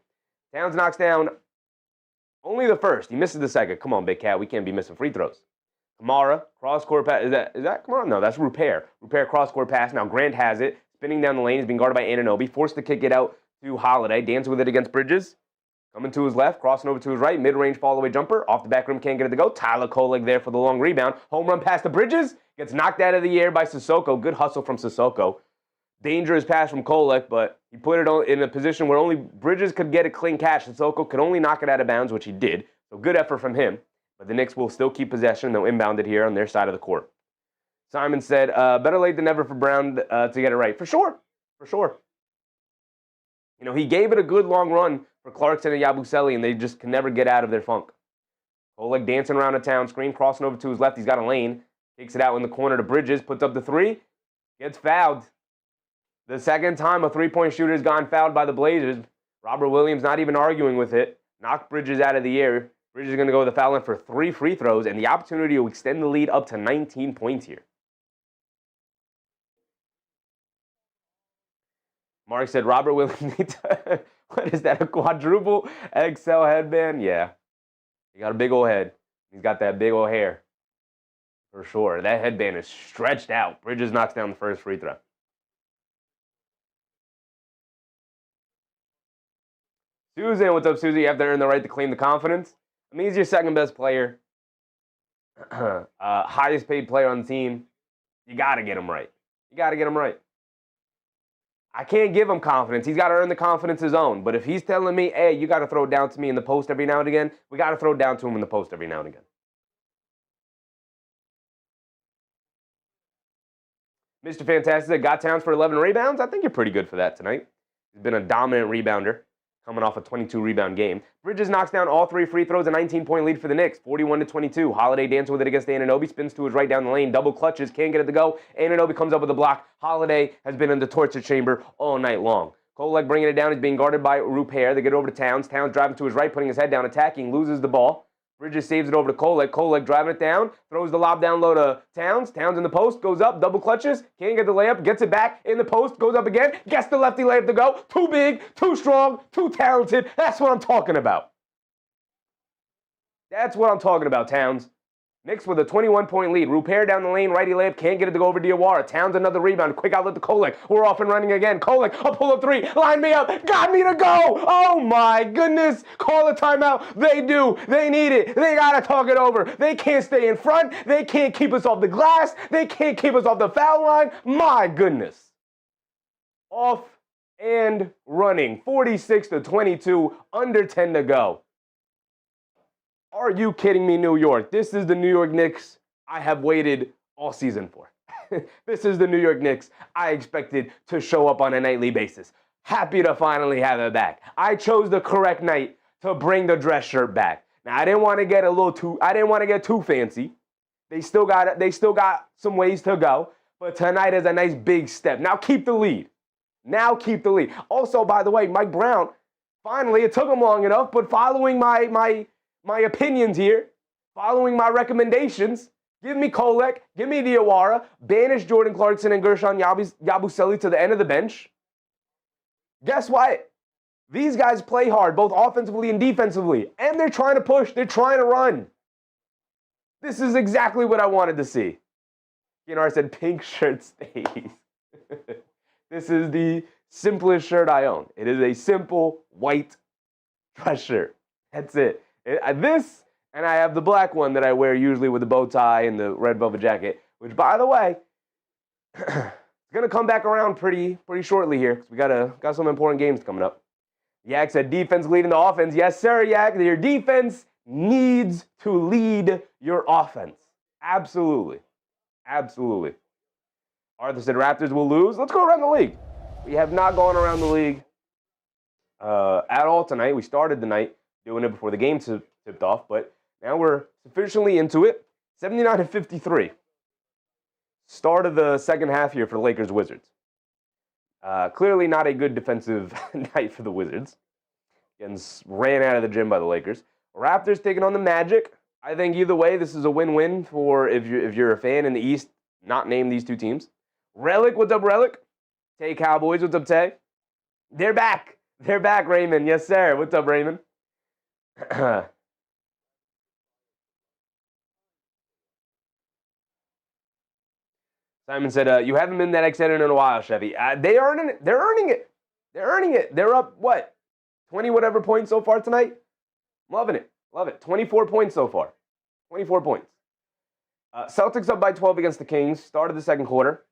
[SPEAKER 1] Towns knocks down only the first. He misses the second. Come on, big cat. We can't be missing free throws. Kamara, cross-court pass. Is that Kamara? No, that's Rupair. Rupair, cross-court pass. Now Grant has it. Spinning down the lane. He's being guarded by Anunoby. Forced to kick it out to Holiday. Dancing with it against Bridges. Coming to his left. Crossing over to his right. Mid-range fall-away jumper. Off the back rim. Can't get it to go. Tyler Kolic there for the long rebound. Home run pass to Bridges. Gets knocked out of the air by Sissoko. Good hustle from Sissoko. dangerous pass from Kolic, but he put it in a position where only Bridges could get a clean catch. Sissoko could only knock it out of bounds, which he did. So good effort from him. But the Knicks will still keep possession. They'll inbound it here on their side of the court. Simon said, better late than never for Brown to get it right. For sure. For sure. You know, he gave it a good long run for Clarkson and Yabusele, and they just can never get out of their funk. Kolic dancing around the town, screen crossing over to his left. He's got a lane. Takes it out in the corner to Bridges, puts up the three. Gets fouled. The second time a three-point shooter has gone fouled by the Blazers. Robert Williams not even arguing with it. Knocked Bridges out of the air. Bridges is going to go with the foul line for 3 free throws and the opportunity to extend the lead up to 19 points here. Mark said, Robert Williams needs what is that, a quadruple XL headband? Yeah. He got a big old head. He's got that big old hair. For sure. That headband is stretched out. Bridges knocks down the first free throw. Susan, what's up, Susie? You have to earn the right to claim the confidence. I mean, he's your second best player. Highest paid player on the team. You got to get him right. You got to get him right. I can't give him confidence. He's got to earn the confidence his own. But if he's telling me, hey, you got to throw it down to me in the post every now and again, we got to throw it down to him in the post every now and again. Mr. Fantastic got Towns for 11 rebounds. I think you're pretty good for that tonight. He's been a dominant rebounder, coming off a 22-rebound game. Bridges knocks down all 3 free throws, a 19-point lead for the Knicks, 41-22. Holiday dancing with it against Anunoby, spins to his right down the lane, double clutches, can't get it to go. Anunoby comes up with a block. Holiday has been in the torture chamber all night long. Kolic bringing it down. He's being guarded by Rupair. They get over to Towns. Towns driving to his right, putting his head down, attacking, loses the ball. Bridges saves it over to Kolic. Kolic driving it down, throws the lob down low to Towns. Towns in the post, goes up, double clutches, can't get the layup, gets it back in the post, goes up again, gets the lefty layup to go. Too big, too strong, too talented. That's what I'm talking about. That's what I'm talking about, Towns. Knicks with a 21-point lead. Rupair down the lane, righty layup, can't get it to go over to Diawara. Towns another rebound, quick outlet to Kolic. We're off and running again. Kolic, a pull-up 3, line me up, got me to go. Oh my goodness, call a timeout. They do, they need it. They gotta talk it over. They can't stay in front. They can't keep us off the glass. They can't keep us off the foul line. My goodness. Off and running, 46-22, under 10 to go. Are you kidding me, New York? This is the New York Knicks I have waited all season for. This is the New York Knicks I expected to show up on a nightly basis. Happy to finally have it back. I chose the correct night to bring the dress shirt back. Now I didn't want to get too fancy. They still got some ways to go, but tonight is a nice big step. Now keep the lead. Also, by the way, Mike Brown, finally, it took him long enough, but following my opinions here, following my recommendations, give me Kolic, give me Diawara, banish Jordan Clarkson and Gershon Yabusele to the end of the bench. Guess what? These guys play hard, both offensively and defensively, and they're trying to push, they're trying to run. This is exactly what I wanted to see. Kinar said, pink shirt stays. This is the simplest shirt I own. It is a simple white dress shirt. That's it. This, and I have the black one that I wear usually with the bow tie and the red velvet jacket, which, by the way, it's going to come back around pretty shortly here because we got some important games coming up. Yak said defense leading the offense. Yes, sir, Yak. Your defense needs to lead your offense. Absolutely. Absolutely. Arthur said Raptors will lose. Let's go around the league. We have not gone around the league at all tonight. We started the night doing it before the game tipped off, but now we're sufficiently into it. 79-53. Start of the second half here for the Lakers-Wizards. Clearly not a good defensive night for the Wizards. Getting ran out of the gym by the Lakers. Raptors taking on the Magic. I think either way, this is a win-win for if you're a fan in the East, not name these two teams. Relic, what's up, Relic? Tay Cowboys, what's up, Tay? They're back. They're back, Raymond. Yes, sir. What's up, Raymond? Simon said, you haven't been that excited in a while, Chevy. They're earning it. They're earning it. They're up, what, 20 whatever points so far tonight? Loving it. Love it. 24 points so far. 24 points. Celtics up by 12 against the Kings. Started the second quarter.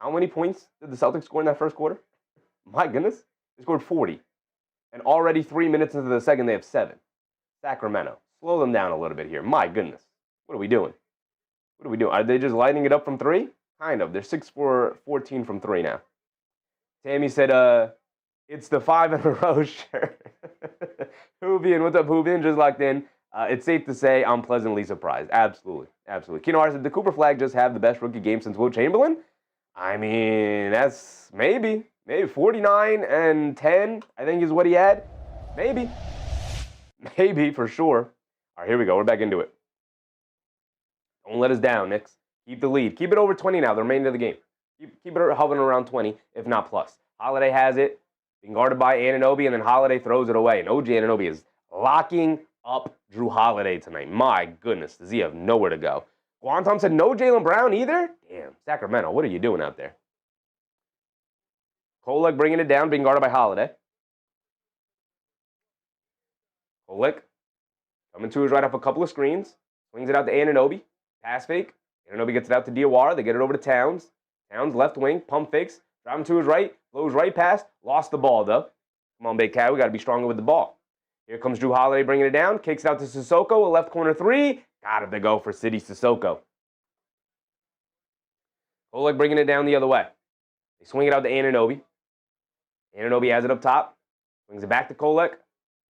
[SPEAKER 1] How many points did the Celtics score in that first quarter? My goodness. They scored 40. And already 3 minutes into the second, they have 7. Sacramento. Slow them down a little bit here. My goodness. What are we doing? What are we doing? Are they just lighting it up from 3? Kind of. They're 6 for 14 from 3 now. Tammy said, it's the 5 in a row shirt. Hoovian, what's up, Hoovian? Just locked in. It's safe to say I'm pleasantly surprised. Absolutely. Absolutely. Keno Hart said, did Cooper Flag just have the best rookie game since Will Chamberlain? I mean, that's maybe 49 and 10, I think is what he had. Maybe for sure. All right, here we go. We're back into it. Don't let us down, Knicks. Keep the lead. Keep it over 20 now, the remainder of the game. Keep it hovering around 20, if not plus. Holiday has it, being guarded by Anunoby, and then Holiday throws it away. And OG Anunoby is locking up Drew Holiday tonight. My goodness, does he have nowhere to go? Guantom said no Jaylen Brown either? Damn, Sacramento, what are you doing out there? Kolic bringing it down, being guarded by Holiday. Kolic coming to his right off a couple of screens. Swings it out to Anunoby. Pass fake. Anunoby gets it out to Diawara. They get it over to Towns. Towns left wing. Pump fakes. Driving to his right. Flows right past. Lost the ball, though. Come on, Big Cat. We got to be stronger with the ball. Here comes Drew Holiday bringing it down. Kicks it out to Sissoko. A left corner 3. Got it to go for City Sissoko. Kolic bringing it down the other way. They swing it out to Anunoby. Anunoby has it up top. Swings it back to Kolic.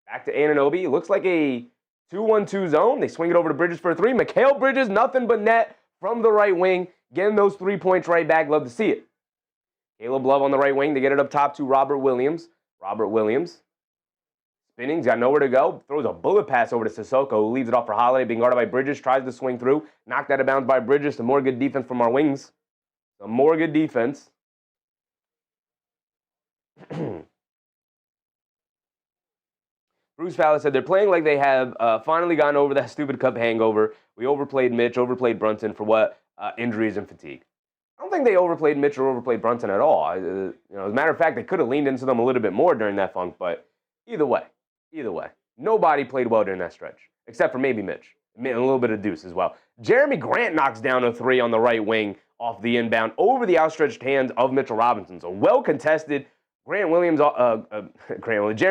[SPEAKER 1] Back to Anunoby. Looks like a 2-1-2 zone. They swing it over to Bridges for a 3. Mikal Bridges, nothing but net from the right wing. Getting those 3 points right back. Love to see it. Caleb Love on the right wing. They get it up top to Robert Williams. Robert Williams. Spinning. He's got nowhere to go. Throws a bullet pass over to Sissoko, who leads it off for Holiday. Being guarded by Bridges. Tries to swing through. Knocked out of bounds by Bridges. Some more good defense from our wings. Some more good defense. Bruce Fowler said they're playing like they have finally gotten over that stupid cup hangover. We overplayed Mitch, overplayed Brunson for what? Injuries and fatigue. I don't think they overplayed Mitch or overplayed Brunson at all. As a matter of fact, they could have leaned into them a little bit more during that funk, but either way, nobody played well during that stretch, except for maybe Mitch. A little bit of Deuce as well. Jeremy Grant knocks down a 3 on the right wing off the inbound over the outstretched hands of Mitchell Robinson. So well contested. Jeremy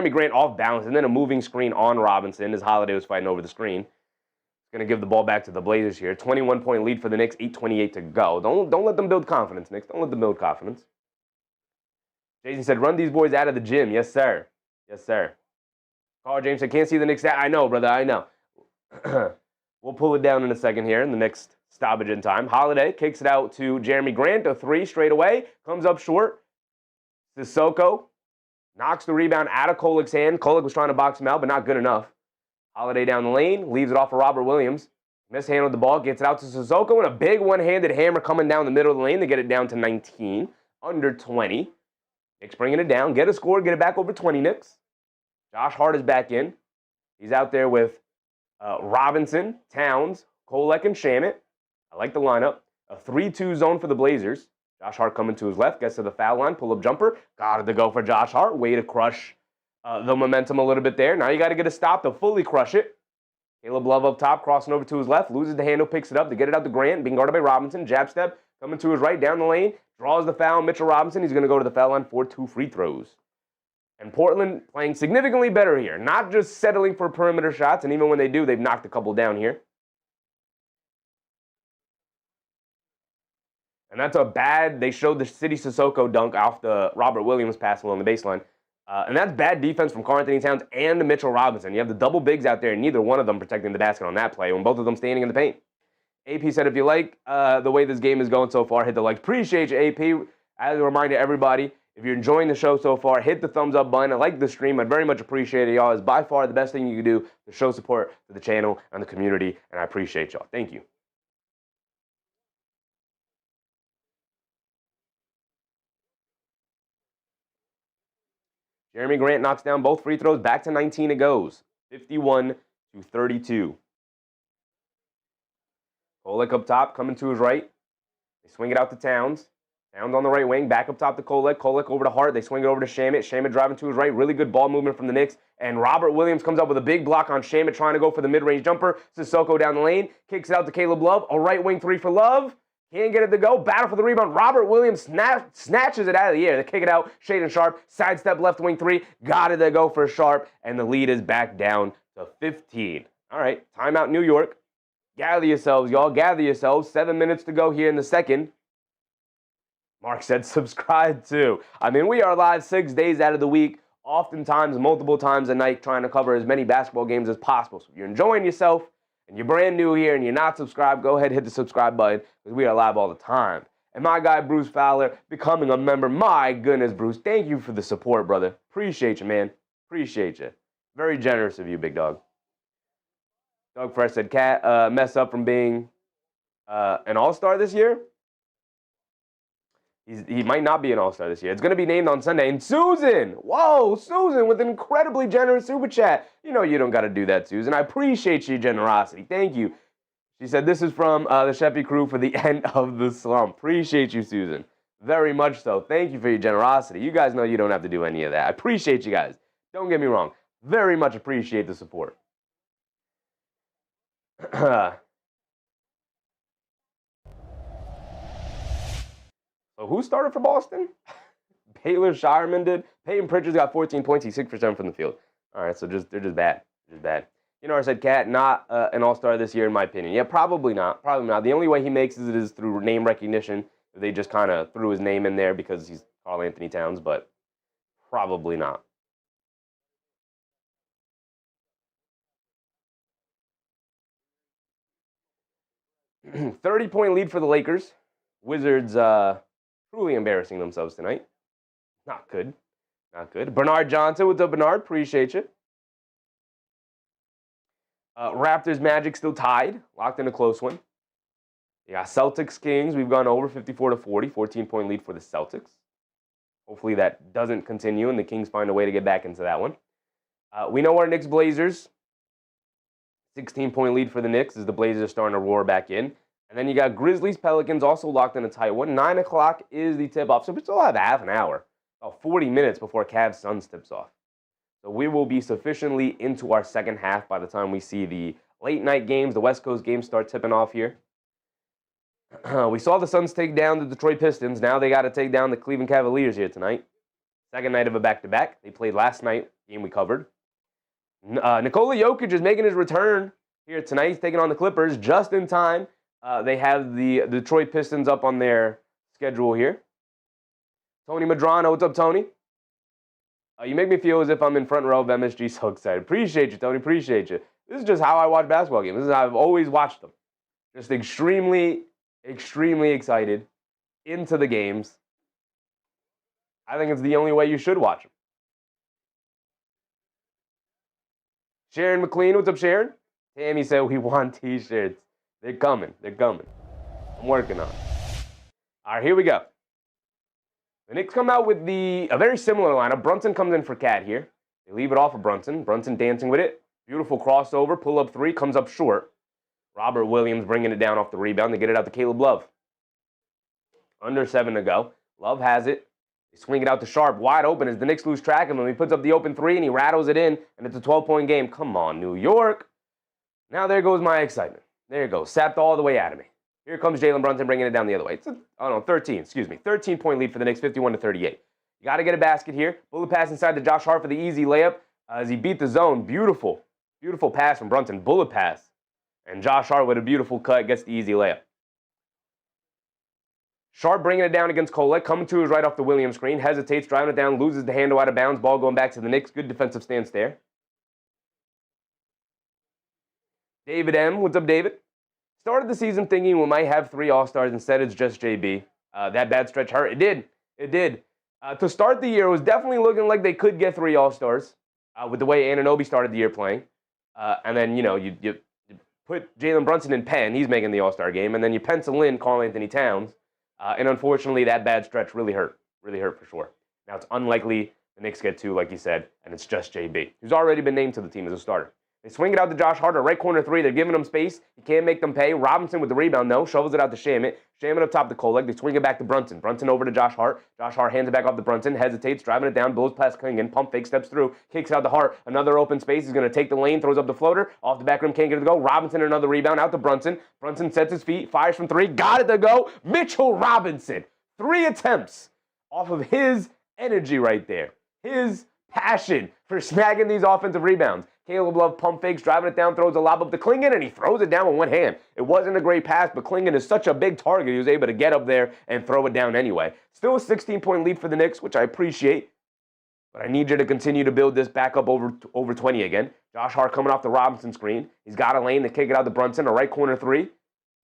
[SPEAKER 1] Grant off balance, and then a moving screen on Robinson as Holiday was fighting over the screen. Going to give the ball back to the Blazers here. 21-point lead for the Knicks, 8:28 to go. Don't let them build confidence, Knicks. Don't let them build confidence. Jason said, run these boys out of the gym. Yes, sir. Yes, sir. Carl James said, can't see the Knicks. I know, brother, I know. We'll pull it down in a second here in the next stoppage in time. Holiday kicks it out to Jeremy Grant, a 3 straight away. Comes up short. Sissoko knocks the rebound out of Kolic's hand. Kolic was trying to box him out, but not good enough. Holiday down the lane, leaves it off for Robert Williams. Mishandled the ball, gets it out to Sissoko, and a big one-handed hammer coming down the middle of the lane to get it down to 19, under 20. Knicks bringing it down, get a score, get it back over 20, Knicks. Josh Hart is back in. He's out there with Robinson, Towns, Kolic, and Shamet. I like the lineup. A 3-2 zone for the Blazers. Josh Hart coming to his left, gets to the foul line, pull-up jumper. Got it to go for Josh Hart. Way to crush the momentum a little bit there. Now you got to get a stop to fully crush it. Caleb Love up top, crossing over to his left, loses the handle, picks it up to get it out to Grant, being guarded by Robinson. Jab step, coming to his right, down the lane, draws the foul. Mitchell Robinson, he's going to go to the foul line for 2 free throws. And Portland playing significantly better here, not just settling for perimeter shots, and even when they do, they've knocked a couple down here. And that's a bad, they showed the City Sissoko dunk off the Robert Williams pass along the baseline. And that's bad defense from Karl-Anthony Towns and Mitchell Robinson. You have the double bigs out there, and neither one of them protecting the basket on that play, when both of them standing in the paint. AP said, if you like the way this game is going so far, hit the like. Appreciate you, AP. As a reminder to everybody, if you're enjoying the show so far, hit the thumbs up button. I like the stream. I'd very much appreciate it, y'all. It's by far the best thing you can do to show support to the channel and the community, and I appreciate y'all. Thank you. Jeremy Grant knocks down both free throws. Back to 19 it goes. 51-32. Kolic up top, coming to his right. They swing it out to Towns. Towns on the right wing, back up top to Kolic. Kolic over to Hart. They swing it over to Shamet. Shamet driving to his right. Really good ball movement from the Knicks. And Robert Williams comes up with a big block on Shamet, trying to go for the mid-range jumper. Sissoko down the lane. Kicks it out to Caleb Love. A right wing 3 for Love. Can't get it to go. Battle for the rebound. Robert Williams snatches it out of the air. They kick it out. Shaedon Sharpe, sidestep left wing three. Got it to go for Sharpe, and the lead is back down to 15. All right, timeout New York. Gather yourselves, y'all. Gather yourselves. 7 minutes to go here in the second. Mark said subscribe too. I mean, we are live 6 days out of the week, oftentimes multiple times a night, trying to cover as many basketball games as possible. So if you're enjoying yourself and you're brand new here and you're not subscribed, go ahead and hit the subscribe button because we are live all the time. And my guy, Bruce Fowler, becoming a member. My goodness, Bruce, thank you for the support, brother. Appreciate you, man. Appreciate you. Very generous of you, big dog. Doug Fresh said, Cat mess up from being an all-star this year. He might not be an all-star this year. It's going to be named on Sunday. And Susan, whoa, Susan with an incredibly generous super chat. You know you don't got to do that, Susan. I appreciate your generosity. Thank you. She said, this is from the Sheppy crew for the end of the slump. Appreciate you, Susan. Very much so. Thank you for your generosity. You guys know you don't have to do any of that. I appreciate you guys. Don't get me wrong. Very much appreciate the support. So who started for Boston? Baylor Shireman did. Peyton Pritchard's got 14 points. He's 6% from the field. All right, so they're just bad. Just bad. You know, I said Cat, not an all-star this year in my opinion. Yeah, probably not. Probably not. The only way he makes it is through name recognition. They just kind of threw his name in there because he's Karl Anthony Towns, but probably not. .30-point lead for the Lakers. Wizards truly embarrassing themselves tonight. Not good. Not good. Bernard Johnson, what's up, Bernard? Appreciate you. Raptors Magic still tied. Locked in a close one. Yeah, Celtics Kings. We've gone over 54-40. 14-point lead for the Celtics. Hopefully that doesn't continue and the Kings find a way to get back into that one. We know our Knicks Blazers. 16-point lead for the Knicks as the Blazers are starting to roar back in. And then you got Grizzlies, Pelicans also locked in a tight one. 9 o'clock is the tip-off. So we still have half an hour, about 40 minutes before Cavs Suns tips off. So we will be sufficiently into our second half by the time we see the late night games, the West Coast games start tipping off here. We saw the Suns take down the Detroit Pistons. Now they got to take down the Cleveland Cavaliers here tonight. Second night of a back-to-back. They played last night, game we covered. Nikola Jokic is making his return here tonight. He's taking on the Clippers just in time. They have the Detroit Pistons up on their schedule here. Tony Madrano, what's up, Tony? You make me feel as if I'm in front row of MSG. So excited. Appreciate you, Tony. Appreciate you. This is just how I watch basketball games. This is how I've always watched them. Just extremely, extremely excited into the games. I think it's the only way you should watch them. Sharon McLean, what's up, Sharon? Tammy said we want T-shirts. They're coming. They're coming. I'm working on it. All right, here we go. The Knicks come out with a very similar lineup. Brunson comes in for Cat here. They leave it off of Brunson. Brunson dancing with it. Beautiful crossover. Pull-up three. Comes up short. Robert Williams bringing it down off the rebound to get it out to Caleb Love. Under 7 to go. Love has it. They swing it out to Sharpe. Wide open as the Knicks lose track of him. He puts up the open three and he rattles it in. And it's a 12-point game. Come on, New York. Now there goes my excitement. There you go. Sapped all the way out of me. Here comes Jaylen Brunson bringing it down the other way. It's 13-point lead for the Knicks, 51-38. You got to get a basket here. Bullet pass inside to Josh Hart for the easy layup as he beat the zone. Beautiful, beautiful pass from Brunson. Bullet pass. And Josh Hart with a beautiful cut gets the easy layup. Sharpe bringing it down against Kolic. Coming to his right off the Williams screen. Hesitates, driving it down, loses the handle out of bounds. Ball going back to the Knicks. Good defensive stance there. David M. What's up, David? Started the season thinking we might have 3 All-Stars. Instead, it's just JB. That bad stretch hurt. It did. It did. To start the year, it was definitely looking like they could get 3 All-Stars with the way Anunoby started the year playing. And then, you know, you put Jaylen Brunson in Penn. He's making the All-Star game. And then you pencil in Karl Anthony Towns. And unfortunately, that bad stretch really hurt. Really hurt for sure. Now, it's unlikely the Knicks get 2, like you said, and it's just JB, who's already been named to the team as a starter. They swing it out to Josh Hart, right corner three. They're giving him space. He can't make them pay. Robinson with the rebound, no. Shovels it out to Shamet. Shamet up top to Kolic. They swing it back to Brunson. Brunson over to Josh Hart. Josh Hart hands it back off to Brunson. Hesitates, driving it down. Blows past Klingon. Pump fake, steps through. Kicks out to Hart. Another open space. He's going to take the lane. Throws up the floater. Off the back rim. Can't get it to go. Robinson another rebound out to Brunson. Brunson sets his feet. Fires from three. Got it to go. Mitchell Robinson. 3 attempts off of his energy right there. His passion for snagging these offensive rebounds. Caleb Love pump fakes, driving it down, throws a lob up to Klingon, and he throws it down with one hand. It wasn't a great pass, but Klingon is such a big target, he was able to get up there and throw it down anyway. Still a 16-point lead for the Knicks, which I appreciate, but I need you to continue to build this back up over 20 again. Josh Hart coming off the Robinson screen. He's got a lane to kick it out to Brunson, a right corner three.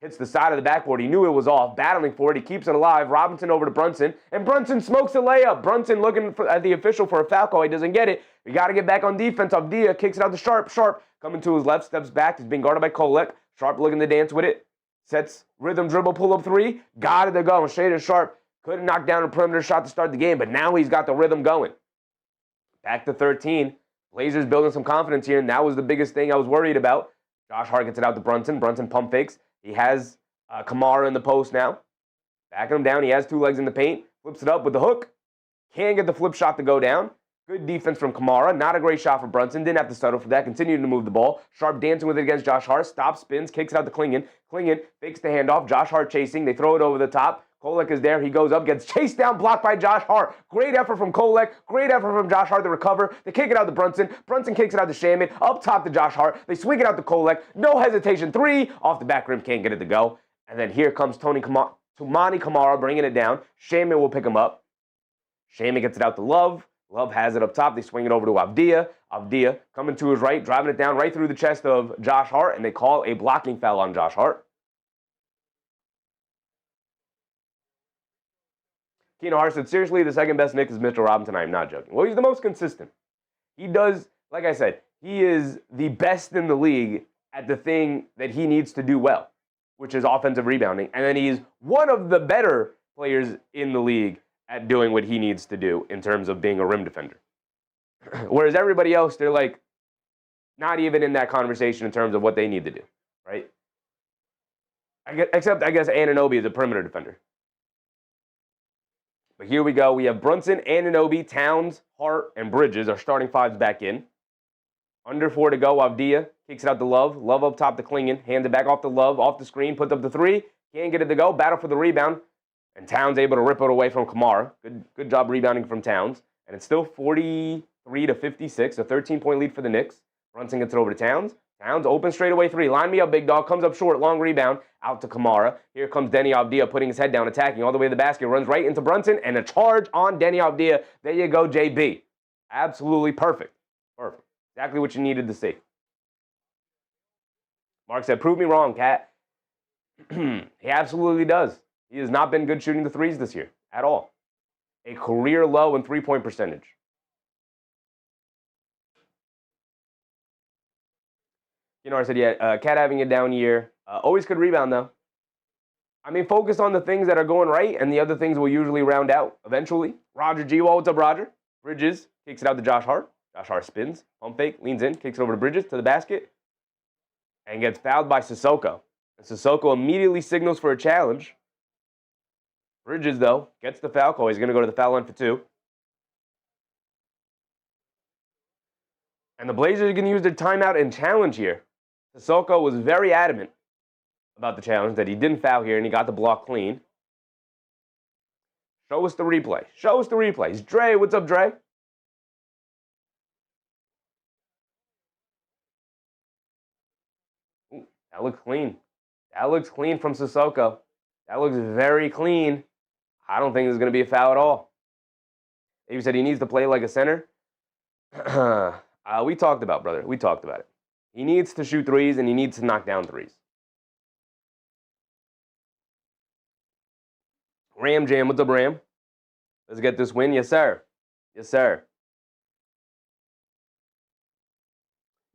[SPEAKER 1] Hits the side of the backboard. He knew it was off. Battling for it. He keeps it alive. Robinson over to Brunson. And Brunson smokes a layup. Brunson looking at the official for a foul call. He doesn't get it. We got to get back on defense. Avdija kicks it out to Sharp. Sharp coming to his left. Steps back. He's being guarded by Kolic. Sharp looking to dance with it. Sets rhythm dribble pull up three. Got it to go. And Shaden Sharp couldn't knock down a perimeter shot to start the game. But now he's got the rhythm going. Back to 13. Blazers building some confidence here. And that was the biggest thing I was worried about. Josh Hart gets it out to Brunson. Brunson pump fakes. He has Kamara in the post now. Backing him down. He has 2 legs in the paint. Flips it up with the hook. Can't get the flip shot to go down. Good defense from Kamara. Not a great shot for Brunson. Didn't have to settle for that. Continued to move the ball. Sharp dancing with it against Josh Hart. Stops, spins, kicks it out to Klingon. Klingon fakes the handoff. Josh Hart chasing. They throw it over the top. Kolic is there. He goes up, gets chased down, blocked by Josh Hart. Great effort from Kolic. Great effort from Josh Hart to recover. They kick it out to Brunson. Brunson kicks it out to Shaman. Up top to Josh Hart. They swing it out to Kolic. No hesitation. 3. Off the back rim. Can't get it to go. And then here comes Tumani Kamara bringing it down. Shaman will pick him up. Shaman gets it out to Love. Love has it up top. They swing it over to Avdija. Avdija coming to his right, driving it down right through the chest of Josh Hart, and they call a blocking foul on Josh Hart. Keenan Hart said, seriously, the second best Knick is Mitchell Robinson. I am not joking. Well, he's the most consistent. He does, like I said, he is the best in the league at the thing that he needs to do well, which is offensive rebounding. And then he's one of the better players in the league at doing what he needs to do in terms of being a rim defender. Whereas everybody else, they're like not even in that conversation in terms of what they need to do, right? Except, I guess, Anunoby is a perimeter defender. But here we go. We have Brunson, Anunoby, Towns, Hart, and Bridges are starting 5s back in. Under 4 to go. Avdija kicks it out to Love. Love up top to Klingon. Hands it back off to Love. Off the screen. Puts up the 3. Can't get it to go. Battle for the rebound. And Towns able to rip it away from Kamara. Good job rebounding from Towns. And it's still 43 to 56. A 13-point lead for the Knicks. Brunson gets it over to Towns. Towns open straight away 3. Line me up, big dog. Comes up short. Long rebound. Out to Kamara. Here comes Deni Avdija putting his head down, attacking all the way to the basket. Runs right into Brunson. And a charge on Deni Avdija. There you go, JB. Absolutely perfect. Perfect. Exactly what you needed to see. Mark said, prove me wrong, Cat. He absolutely does. He has not been good shooting the 3s this year at all. A career low in 3-point percentage. You know, I said, yeah, Cat having a down year. Always could rebound, though. I mean, focus on the things that are going right, and the other things will usually round out eventually. Roger G. Well, what's up, Roger? Bridges kicks it out to Josh Hart. Josh Hart spins, pump fake, leans in, kicks it over to Bridges to the basket, and gets fouled by Sissoko. And Sissoko immediately signals for a challenge. Bridges, though, gets the foul call. He's going to go to the foul line for 2. And the Blazers are going to use their timeout and challenge here. Sissoko was very adamant about the challenge, that he didn't foul here, and he got the block clean. Show us the replay. Show us the replays. Dre, what's up, Dre? Ooh, that looks clean. That looks clean from Sissoko. That looks very clean. I don't think there's going to be a foul at all. You said he needs to play like a center. We talked about, brother. We talked about it. He needs to shoot 3s, and he needs to knock down 3s. Ram Jam, what's up, Ram? Let's get this win. Yes, sir. Yes, sir.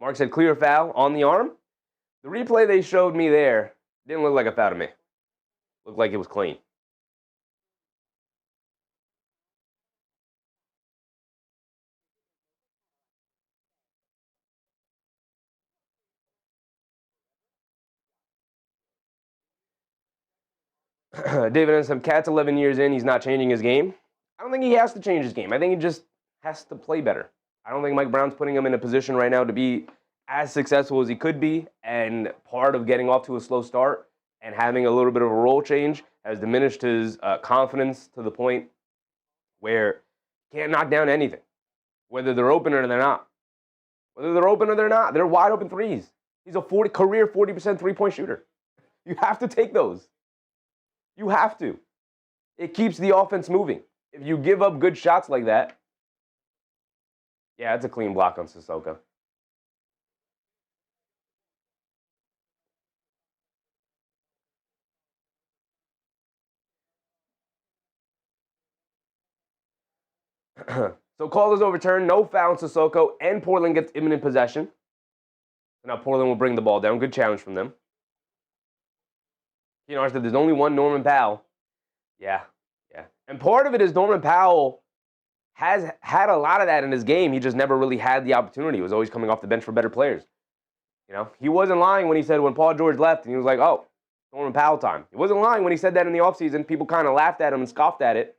[SPEAKER 1] Mark said clear foul on the arm. The replay they showed me there didn't look like a foul to me. Looked like it was clean. David some Cat's 11 years in. He's not changing his game. I don't think he has to change his game. I think he just has to play better. I don't think Mike Brown's putting him in a position right now to be as successful as he could be. And part of getting off to a slow start and having a little bit of a role change has diminished his confidence to the point where he can't knock down anything, whether they're open or they're not. Whether they're open or they're not, they're wide open threes. He's a career 40% three-point shooter. You have to take those. You have to. It keeps the offense moving. If you give up good shots like that, yeah, it's a clean block on Sissoko. So call is overturned. No foul on Sissoko, and Portland gets imminent possession. So now Portland will bring the ball down. Good challenge from them. You know, there's only one Norman Powell. Yeah. And part of it is Norman Powell has had a lot of that in his game. He just never really had the opportunity. He was always coming off the bench for better players. You know, he wasn't lying when he said when Paul George left and he was like, oh, Norman Powell time. He wasn't lying when he said that in the offseason. People kind of laughed at him and scoffed at it.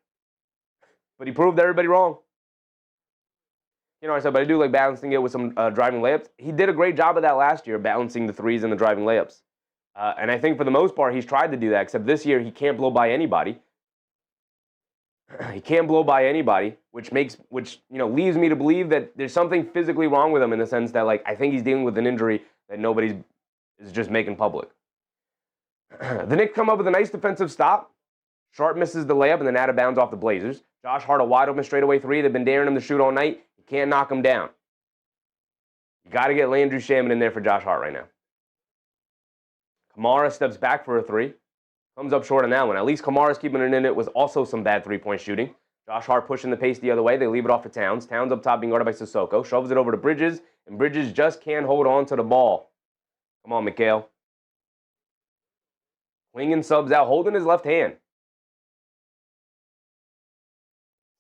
[SPEAKER 1] But he proved everybody wrong. You know, but I do like balancing it with some driving layups. He did a great job of that last year, balancing the threes and the driving layups. And I think for the most part, he's tried to do that, except this year he can't blow by anybody. He can't blow by anybody, which leaves me to believe that there's something physically wrong with him in the sense that, like, I think he's dealing with an injury that nobody is just making public. The Knicks come up with a nice defensive stop. Sharp misses the layup and then out of bounds off the Blazers. Josh Hart, a wide open straightaway three. They've been daring him to shoot all night. You can't knock him down. You got to get Landry Shaman in there for Josh Hart right now. Kamara steps back for a three. Comes up short on that one. At least Kamara's keeping it in. It was also some bad three-point shooting. Josh Hart pushing the pace the other way. They leave it off to Towns. Towns up top being guarded by Sissoko. Shoves it over to Bridges, and Bridges just can't hold on to the ball. Come on, Mikal. Winging subs out, holding his left hand.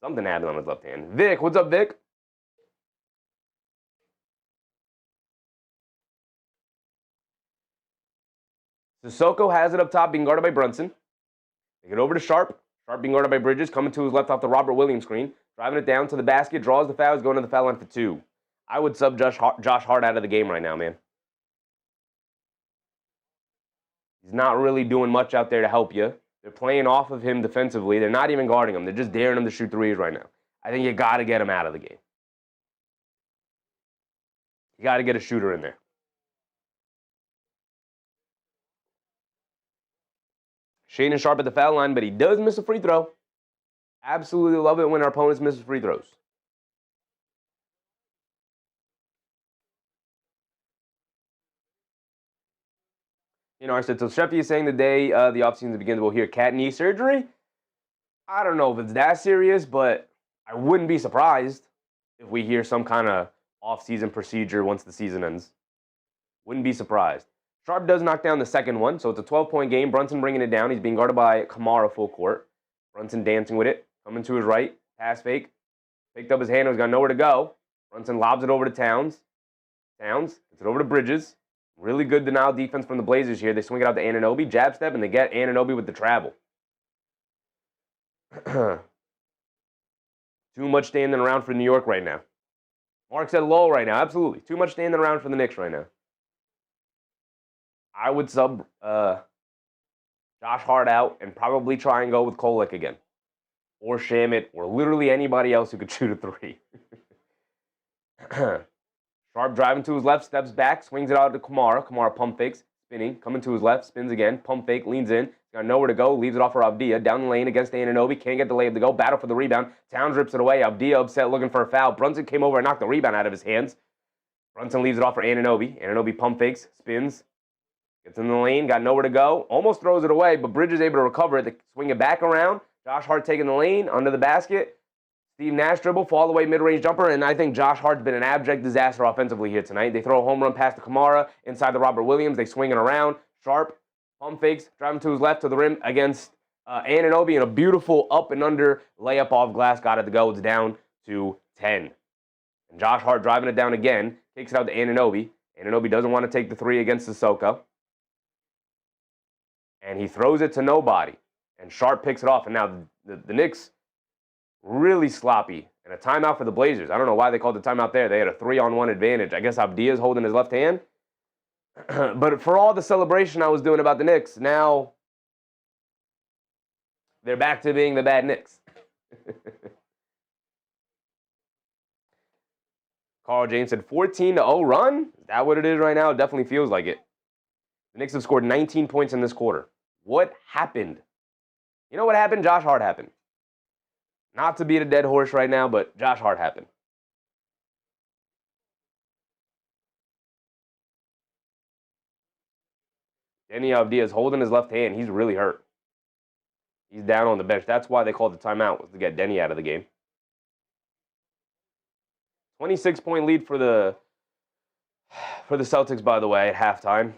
[SPEAKER 1] Something happened on his left hand. Vic, what's up, Vic? Sissoko has it up top, being guarded by Brunson. They get over to Sharp. Sharp being guarded by Bridges, coming to his left off the Robert Williams screen. Driving it down to the basket, draws the foul, is going to the foul line for two. I would sub Josh Hart out of the game right now, man. He's not really doing much out there to help you. They're playing off of him defensively. They're not even guarding him. They're just daring him to shoot threes right now. I think you got to get him out of the game. You got to get a shooter in there. Shaden Sharp at the foul line, but he does miss a free throw. Absolutely love it when our opponents miss free throws. You know, I said, so Sheffy is saying the day the offseason begins, we'll hear cat knee surgery. I don't know if it's that serious, but I wouldn't be surprised if we hear some kind of off-season procedure once the season ends. Wouldn't be surprised. Sharp does knock down the second one, so it's a 12-point game. Brunson bringing it down. He's being guarded by Kamara full court. Brunson dancing with it. Coming to his right. Pass fake. Picked up his hand. He's got nowhere to go. Brunson lobs it over to Towns. Towns gets it over to Bridges. Really good denial defense from the Blazers here. They swing it out to Anunoby. Jab step, and they get Anunoby with the travel. Too much standing around for New York right now. Mark said lull right now. Absolutely. Too much standing around for the Knicks right now. I would sub Josh Hart out and probably try and go with Kolic again. Or Shamit, or literally anybody else who could shoot a three. Sharp driving to his left, steps back, swings it out to Kamara. Kamara pump fakes, spinning, coming to his left, spins again, pump fake, leans in. Got nowhere to go, leaves it off for Avdija. Down the lane against Anunoby, can't get the layup to go. Battle for the rebound. Towns rips it away. Avdija upset, looking for a foul. Brunson came over and knocked the rebound out of his hands. Brunson leaves it off for Anunoby. Anunoby pump fakes, spins. Gets in the lane, got nowhere to go. Almost throws it away, but Bridges able to recover it. They swing it back around. Josh Hart taking the lane, under the basket. Steve Nash dribble, fall away mid-range jumper, and I think Josh Hart's been an abject disaster offensively here tonight. They throw a home run pass to Kamara inside the Robert Williams. They swing it around. Sharp, pump fakes, driving to his left to the rim against Anunoby, and a beautiful up and under layup off glass. Got it to go. It's down to 10. And Josh Hart driving it down again, takes it out to Anunoby. Anunoby doesn't want to take the three against Sissoko. And he throws it to nobody. And Sharp picks it off. And now the Knicks really sloppy. And a timeout for the Blazers. I don't know why they called the timeout there. They had a 3-on-1 advantage. I guess Avdija's holding his left hand. But for all the celebration I was doing about the Knicks, now they're back to being the bad Knicks. Carl James said 14-0 run? Is that what it is right now? It definitely feels like it. The Knicks have scored 19 points in this quarter. What happened? You know what happened? Josh Hart happened. Not to beat a dead horse right now, but Josh Hart happened. Deni Avdija is holding his left hand. He's really hurt. He's down on the bench. That's why they called the timeout, was to get Deni out of the game. 26-point lead for the Celtics, by the way, at halftime.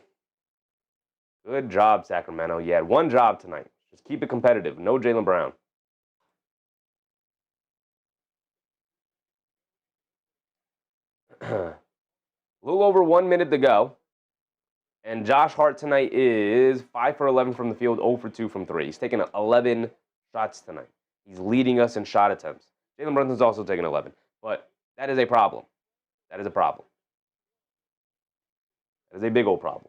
[SPEAKER 1] Good job, Sacramento. You had one job tonight. Just keep it competitive. No Jaylen Brown. A little over 1 minute to go. And Josh Hart tonight is 5 for 11 from the field, 0 for 2 from 3. He's taking 11 shots tonight. He's leading us in shot attempts. Jaylen Brunson's also taking 11. But that is a problem. That is a problem. That is a big old problem.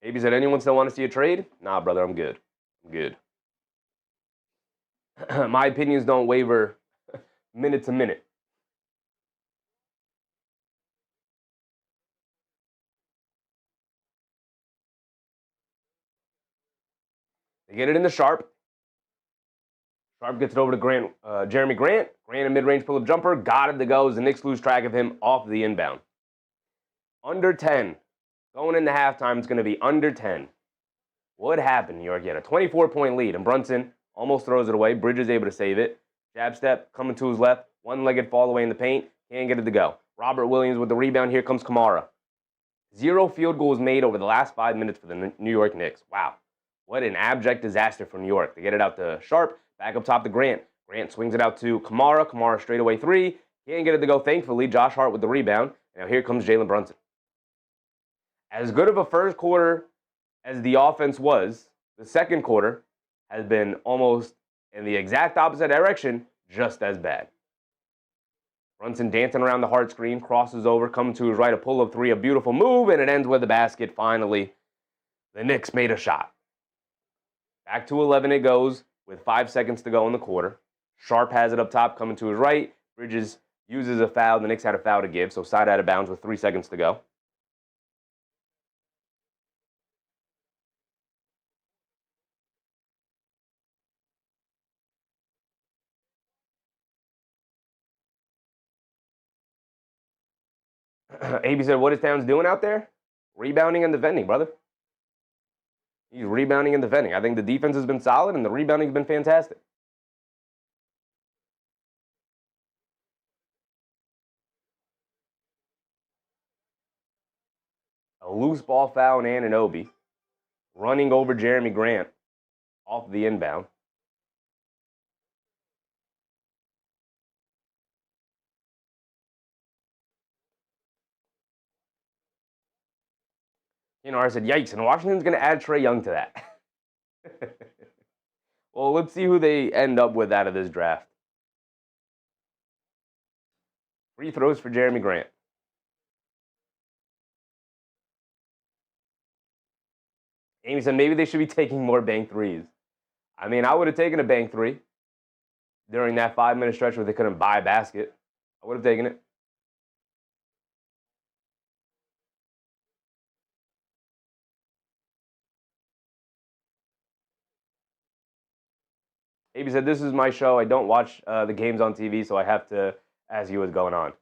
[SPEAKER 1] AB said, anyone still want to see a trade? Nah, brother, I'm good. I'm good. My opinions don't waver minute to minute. They get it into Sharp. Sharp gets it over to Jeremy Grant. Grant a mid-range pull-up jumper. Got it to go as the Knicks lose track of him off the inbound. Under 10. Going into halftime, it's going to be under 10. What happened, New York? You had a 24-point lead, and Brunson almost throws it away. Bridges able to save it. Jab step, coming to his left. One-legged fall away in the paint. Can't get it to go. Robert Williams with the rebound. Here comes Kamara. 0 field goals made over the last 5 minutes for the New York Knicks. Wow. What an abject disaster for New York. They get it out to Sharp. Back up top to Grant. Grant swings it out to Kamara. Kamara straight away 3. Can't get it to go, thankfully. Josh Hart with the rebound. Now here comes Jaylen Brunson. As good of a first quarter as the offense was, the second quarter has been almost in the exact opposite direction, just as bad. Brunson dancing around the Hart screen, crosses over, coming to his right, a pull-up 3, a beautiful move, and it ends with a basket. Finally, the Knicks made a shot. Back to 11 it goes with 5 seconds to go in the quarter. Sharp has it up top, coming to his right. Bridges uses a foul. The Knicks had a foul to give, so side out of bounds with 3 seconds to go. AB said, what is Towns doing out there? Rebounding and defending, brother. He's rebounding and defending. I think the defense has been solid, and the rebounding has been fantastic. A loose ball foul on Anunoby. Running over Jeremy Grant off the inbound. I said, yikes, and Washington's going to add Trae Young to that. Well, let's see who they end up with out of this draft. Free throws for Jeremy Grant. Amy said maybe they should be taking more bank threes. I mean, I would have taken a bank 3 during that 5-minute stretch where they couldn't buy a basket. I would have taken it. AB said, this is my show. I don't watch the games on TV, so I have to ask you what's going on.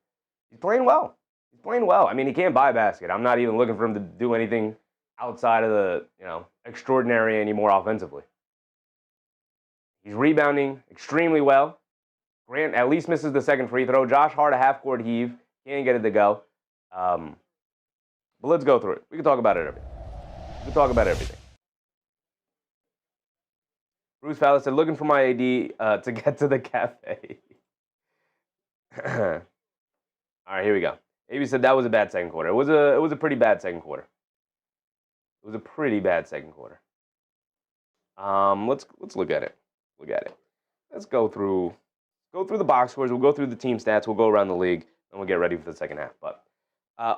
[SPEAKER 1] He's playing well. He's playing well. I mean, he can't buy a basket. I'm not even looking for him to do anything outside of the, extraordinary anymore offensively. He's rebounding extremely well. Grant at least misses the second free throw. Josh Hart, a half-court heave. Can't get it to go. But let's go through it. We can talk about it everything. We can talk about everything. Bruce Fowler said, looking for my AD to get to the cafe. All right, here we go. AB said that was a bad second quarter. It was a pretty bad second quarter. It was a pretty bad second quarter. Let's look at it. Look at it. Let's go through the box scores. We'll go through the team stats. We'll go around the league, and we'll get ready for the second half. But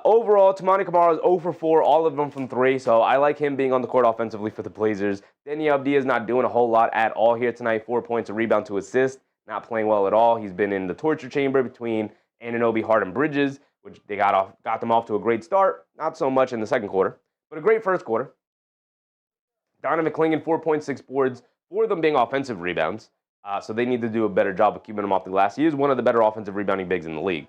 [SPEAKER 1] overall, Toumani Camara is 0 for 4, all of them from 3. So I like him being on the court offensively for the Blazers. Deni Avdija is not doing a whole lot at all here tonight. 4 points, a rebound, 2 assists. Not playing well at all. He's been in the torture chamber between Anunoby, Hart, and Bridges, which they got them off to a great start. Not so much in the second quarter, but a great first quarter. Donovan Clingan, 4.6 boards, 4 of them being offensive rebounds. So they need to do a better job of keeping him off the glass. He is one of the better offensive rebounding bigs in the league.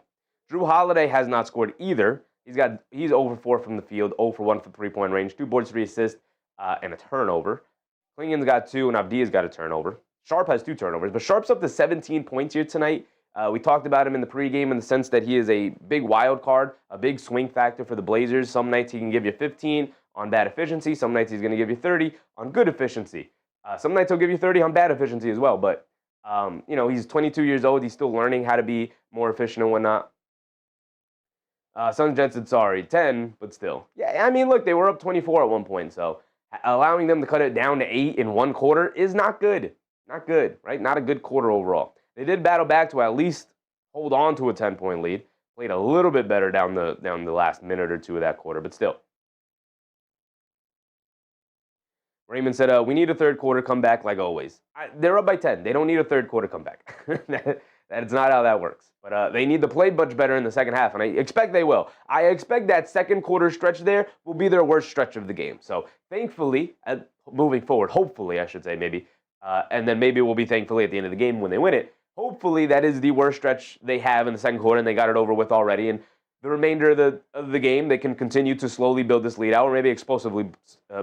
[SPEAKER 1] Jrue Holiday has not scored either. He's 0 for 4 from the field, 0 for 1 from three-point range, 2 boards, 3 assists, and a turnover. Clingan's got 2, and Avdija's got a turnover. Sharp has 2 turnovers, but Sharp's up to 17 points here tonight. We talked about him in the pregame in the sense that he is a big wild card, a big swing factor for the Blazers. Some nights he can give you 15 on bad efficiency. Some nights he's going to give you 30 on good efficiency. Some nights he'll give you 30 on bad efficiency as well. But, he's 22 years old. He's still learning how to be more efficient and whatnot. Suns Jets said, sorry, 10, but still. Yeah, I mean, look, they were up 24 at one point. So allowing them to cut it down to 8 in one quarter is not good. Not good, right? Not a good quarter overall. They did battle back to at least hold on to a 10-point lead. Played a little bit better down the last minute or two of that quarter, but still. Raymond said, we need a third quarter comeback like always. They're up by 10. They don't need a third quarter comeback. That's not how that works. But they need to play much better in the second half, and I expect they will. I expect that second quarter stretch there will be their worst stretch of the game. So thankfully, moving forward, hopefully I should say maybe, and then maybe we'll be thankfully at the end of the game when they win it. Hopefully that is the worst stretch they have in the second quarter, and they got it over with already. And the remainder of the game, they can continue to slowly build this lead out, or maybe explosively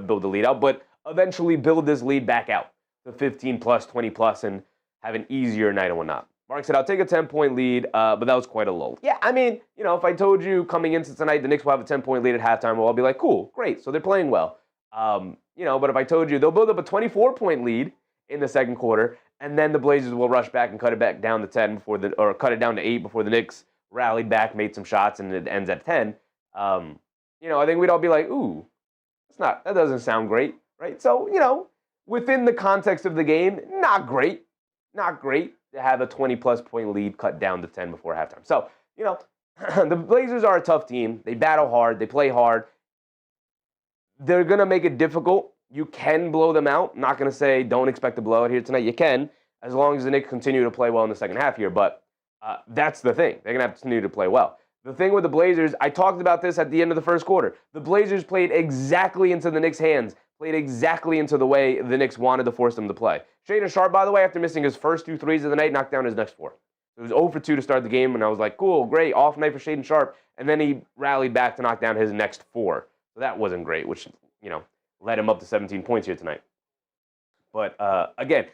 [SPEAKER 1] build the lead out, but eventually build this lead back out to 15 plus, 20 plus, and have an easier night and whatnot. Mark said, I'll take a 10-point lead, but that was quite a lull. Yeah, I mean, if I told you coming into tonight the Knicks will have a 10-point lead at halftime, well, I'll be like, cool, great, so they're playing well. But if I told you they'll build up a 24-point lead in the second quarter, and then the Blazers will rush back and cut it back down to 10 or cut it down to 8 before the Knicks rallied back, made some shots, and it ends at 10. I think we'd all be like, ooh, that doesn't sound great, right? So, within the context of the game, not great to have a 20-plus point lead cut down to 10 before halftime. So, the Blazers are a tough team. They battle hard. They play hard. They're going to make it difficult. You can blow them out. Not going to say don't expect a blowout here tonight. You can, as long as the Knicks continue to play well in the second half here. But that's the thing. They're going to have to continue to play well. The thing with the Blazers, I talked about this at the end of the first quarter. The Blazers played exactly into the Knicks' hands, played exactly into the way the Knicks wanted to force them to play. Jaylen Sharp, by the way, after missing his first 2 threes of the night, knocked down his next 4. It was 0 for 2 to start the game, and I was like, cool, great, off night for Jaylen Sharp. And then he rallied back to knock down his next 4. So that wasn't great, which, led him up to 17 points here tonight. But, again,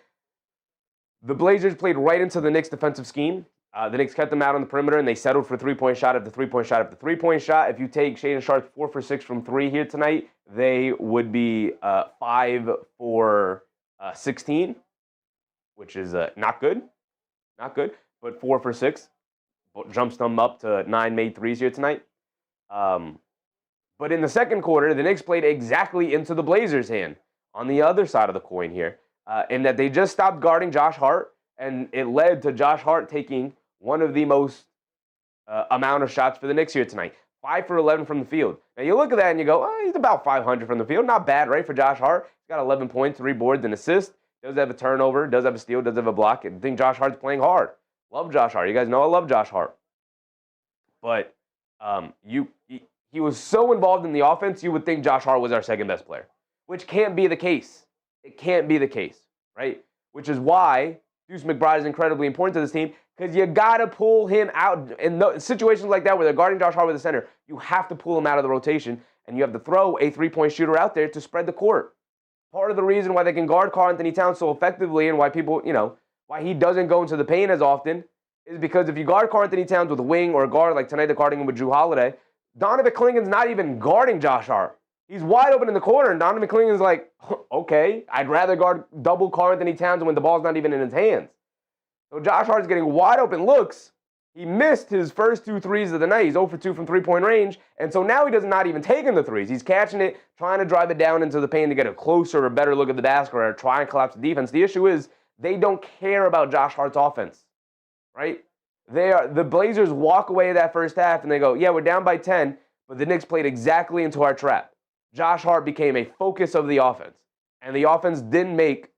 [SPEAKER 1] the Blazers played right into the Knicks' defensive scheme. The Knicks kept them out on the perimeter, and they settled for three-point shot after three-point shot after three-point shot. If you take Jaylen Sharp 4 for 6 from 3 here tonight, they would be 5 for 16, which is not good. Not good, but 4 for 6. Jumps them up to 9 made threes here tonight. But in the second quarter, the Knicks played exactly into the Blazers' hand on the other side of the coin here, in that they just stopped guarding Josh Hart, and it led to Josh Hart taking one of the most amount of shots for the Knicks here tonight. 5 for 11 from the field. Now, you look at that and you go, oh, he's about 500 from the field. Not bad, right, for Josh Hart. He's got 11 points, 3 boards, and assist. Does have a turnover, does have a steal, does have a block. I think Josh Hart's playing hard. Love Josh Hart. You guys know I love Josh Hart. But he was so involved in the offense, you would think Josh Hart was our second best player, which can't be the case. It can't be the case, right? Which is why Deuce McBride is incredibly important to this team, because you got to pull him out. In situations like that where they're guarding Josh Hart with the center, you have to pull him out of the rotation, and you have to throw a three-point shooter out there to spread the court. Part of the reason why they can guard Karl-Anthony Towns so effectively and why people, why he doesn't go into the paint as often is because if you guard Karl-Anthony Towns with a wing or a guard, like tonight they're guarding him with Jrue Holiday, Donovan Clingan's not even guarding Josh Hart. He's wide open in the corner, and Donovan Clingan's like, okay, I'd rather guard double Karl-Anthony Towns when the ball's not even in his hands. So Josh Hart's getting wide open looks, He missed his first 2 threes of the night. He's 0 for 2 from three-point range. And so now he does not even taking the threes. He's catching it, trying to drive it down into the paint to get a closer or better look at the basket or try and collapse the defense. The issue is they don't care about Josh Hart's offense, right? The Blazers walk away that first half and they go, yeah, we're down by 10, but the Knicks played exactly into our trap. Josh Hart became a focus of the offense. And the offense didn't make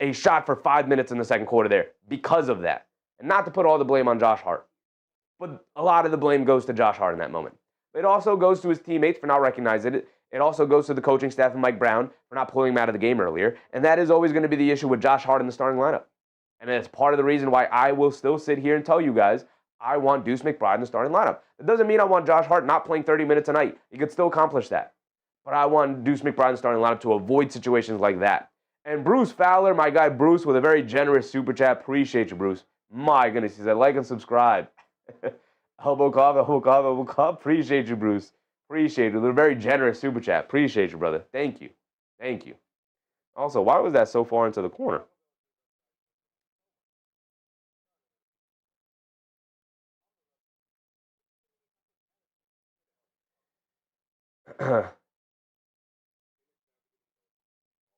[SPEAKER 1] a shot for 5 minutes in the second quarter there because of that. And not to put all the blame on Josh Hart, but a lot of the blame goes to Josh Hart in that moment. It also goes to his teammates for not recognizing it. It also goes to the coaching staff and Mike Brown for not pulling him out of the game earlier. And that is always going to be the issue with Josh Hart in the starting lineup. And it's part of the reason why I will still sit here and tell you guys I want Deuce McBride in the starting lineup. It doesn't mean I want Josh Hart not playing 30 minutes a night. He could still accomplish that. But I want Deuce McBride in the starting lineup to avoid situations like that. And Bruce Fowler, my guy Bruce, with a very generous super chat. Appreciate you, Bruce. My goodness, he said, like and subscribe. Elbow cough, elbow cough, elbow cough. Appreciate you, Bruce. Appreciate you. With a very generous super chat. Appreciate you, brother. Thank you. Thank you. Also, why was that so far into the corner?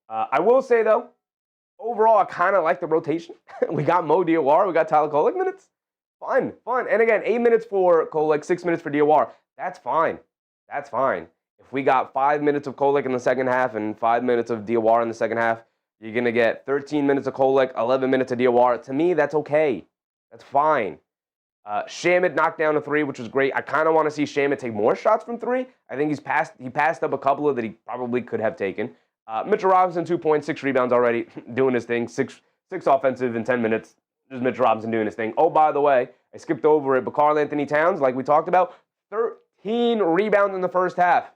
[SPEAKER 1] I will say, though, overall, I kind of like the rotation. We got Mo Diawara. We got Tyler Kolic minutes. Fun. And again, 8 minutes for Kolic, 6 minutes for Diawara. That's fine. If we got 5 minutes of Kolic in the second half and 5 minutes of Diawara in the second half, you're going to get 13 minutes of Kolic, 11 minutes of Diawara. To me, that's okay. That's fine. Shamet knocked down a 3, which was great. I kind of want to see Shamet take more shots from 3. I think he passed up a couple of that he probably could have taken. Mitchell Robinson, 2 points, 6 rebounds already, doing his thing. Six offensive in 10 minutes. Just Mitchell Robinson doing his thing. Oh, by the way, I skipped over it, but Karl-Anthony Towns, like we talked about, 13 rebounds in the first half.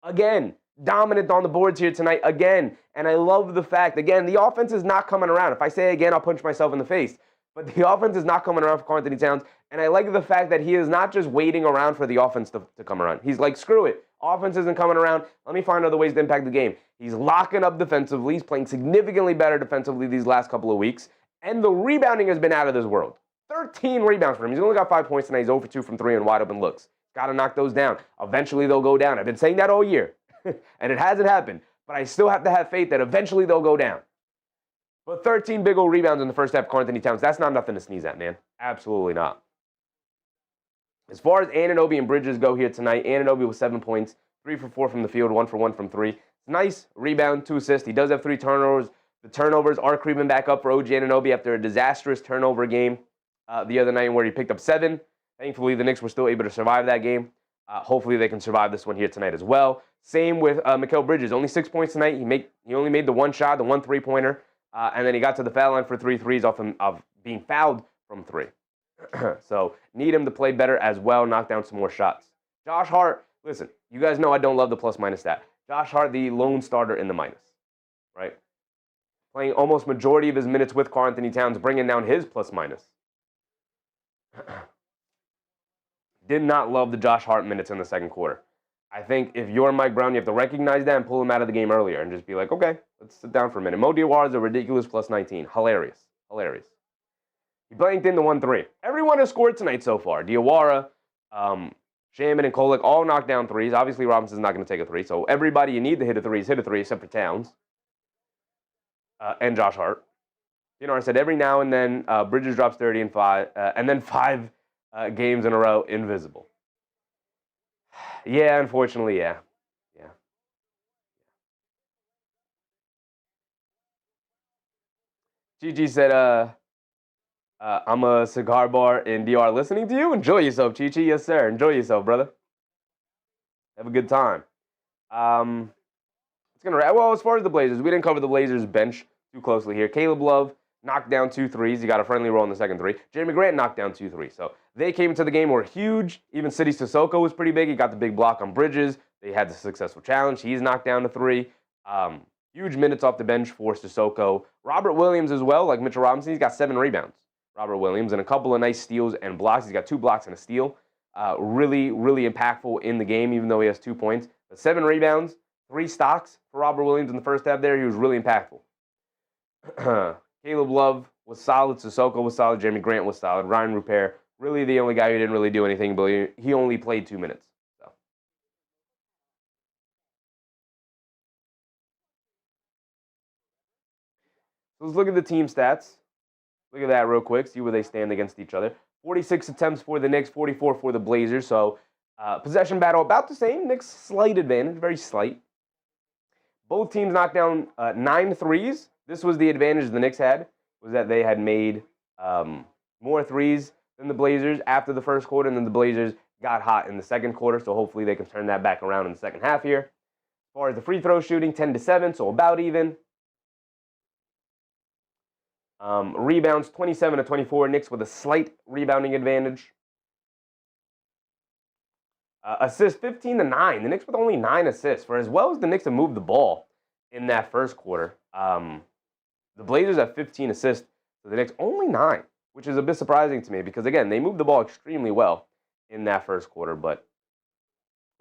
[SPEAKER 1] Again, dominant on the boards here tonight again. And I love the fact, again, the offense is not coming around. If I say again, I'll punch myself in the face. But the offense is not coming around for Karl-Anthony Towns. And I like the fact that he is not just waiting around for the offense to come around. He's like, screw it. Offense isn't coming around. Let me find other ways to impact the game. He's locking up defensively. He's playing significantly better defensively these last couple of weeks. And the rebounding has been out of this world. 13 rebounds for him. He's only got 5 points tonight. He's 0 for 2 from 3 and wide open looks. Got to knock those down. Eventually they'll go down. I've been saying that all year. And it hasn't happened. But I still have to have faith that eventually they'll go down. But 13 big old rebounds in the first half, Karl-Anthony Towns, that's not nothing to sneeze at, man. Absolutely not. As far as Anunoby and Bridges go here tonight, Anunoby with 7 points, 3 for 4 from the field, 1 for 1 from 3. Nice rebound, 2 assists. He does have 3 turnovers. The turnovers are creeping back up for OG Anunoby after a disastrous turnover game the other night where he picked up 7. Thankfully, the Knicks were still able to survive that game. Hopefully, they can survive this one here tonight as well. Same with Mikal Bridges. Only 6 points tonight. He only made the 1 shot, the 1 3-pointer. And then he got to the foul line for 3 threes of being fouled from 3. So need him to play better as well, knock down some more shots. Josh Hart, listen, you guys know I don't love the plus-minus stat. Josh Hart, the lone starter in the minus, right? Playing almost majority of his minutes with Karl-Anthony Towns, bringing down his plus-minus. Did not love the Josh Hart minutes in the second quarter. I think if you're Mike Brown, you have to recognize that and pull him out of the game earlier and just be like, okay, let's sit down for a minute. Mo Diawara is a ridiculous plus 19. Hilarious. He blanked in the 1-3. Everyone has scored tonight so far. Diawara, Shaman, and Kolic all knocked down 3s. Obviously, Robinson's not going to take a 3. So everybody you need to hit a 3 hit a 3 except for Towns and Josh Hart. You know, I said every now and then Bridges drops 30 and 5, and then 5 games in a row invisible. Yeah, unfortunately, yeah. Chi-Chi said, I'm a cigar bar in DR listening to you. Enjoy yourself, Chi-Chi. Yes, sir. Enjoy yourself, brother. Have a good time. It's gonna wrap. Well, as far as the Blazers, we didn't cover the Blazers bench too closely here. Caleb Love knocked down 2 threes. He got a friendly roll in the second 3. Jeremy Grant knocked down 2 threes. So they came into the game, were huge. Even City Sissoko was pretty big. He got the big block on Bridges. They had the successful challenge. He's knocked down a 3. Huge minutes off the bench for Sissoko. Robert Williams as well, like Mitchell Robinson. He's got 7 rebounds. Robert Williams, and a couple of nice steals and blocks. He's got 2 blocks and a steal. Really impactful in the game, even though he has 2 points. But 7 rebounds, 3 stocks for Robert Williams in the first half there. He was really impactful. Caleb Love, was solid. Sissoko was solid. Jeremy Grant was solid. Ryan Rupert, really the only guy who didn't really do anything, but he only played 2 minutes. So let's look at the team stats. Look at that real quick. See where they stand against each other. 46 attempts for the Knicks, 44 for the Blazers. So possession battle about the same. Knicks slight advantage, very slight. Both teams knocked down 9 threes. This was the advantage the Knicks had, was that they had made more threes than the Blazers after the first quarter, and then the Blazers got hot in the second quarter, so hopefully they can turn that back around in the second half here. As far as the free throw shooting, 10-7, so about even. Rebounds, 27-24. Knicks with a slight rebounding advantage. Assists, 15-9. The Knicks with only 9 assists. For as well as the Knicks have moved the ball in that first quarter, the Blazers have 15 assists, so the Knicks only 9, which is a bit surprising to me because, again, they moved the ball extremely well in that first quarter, but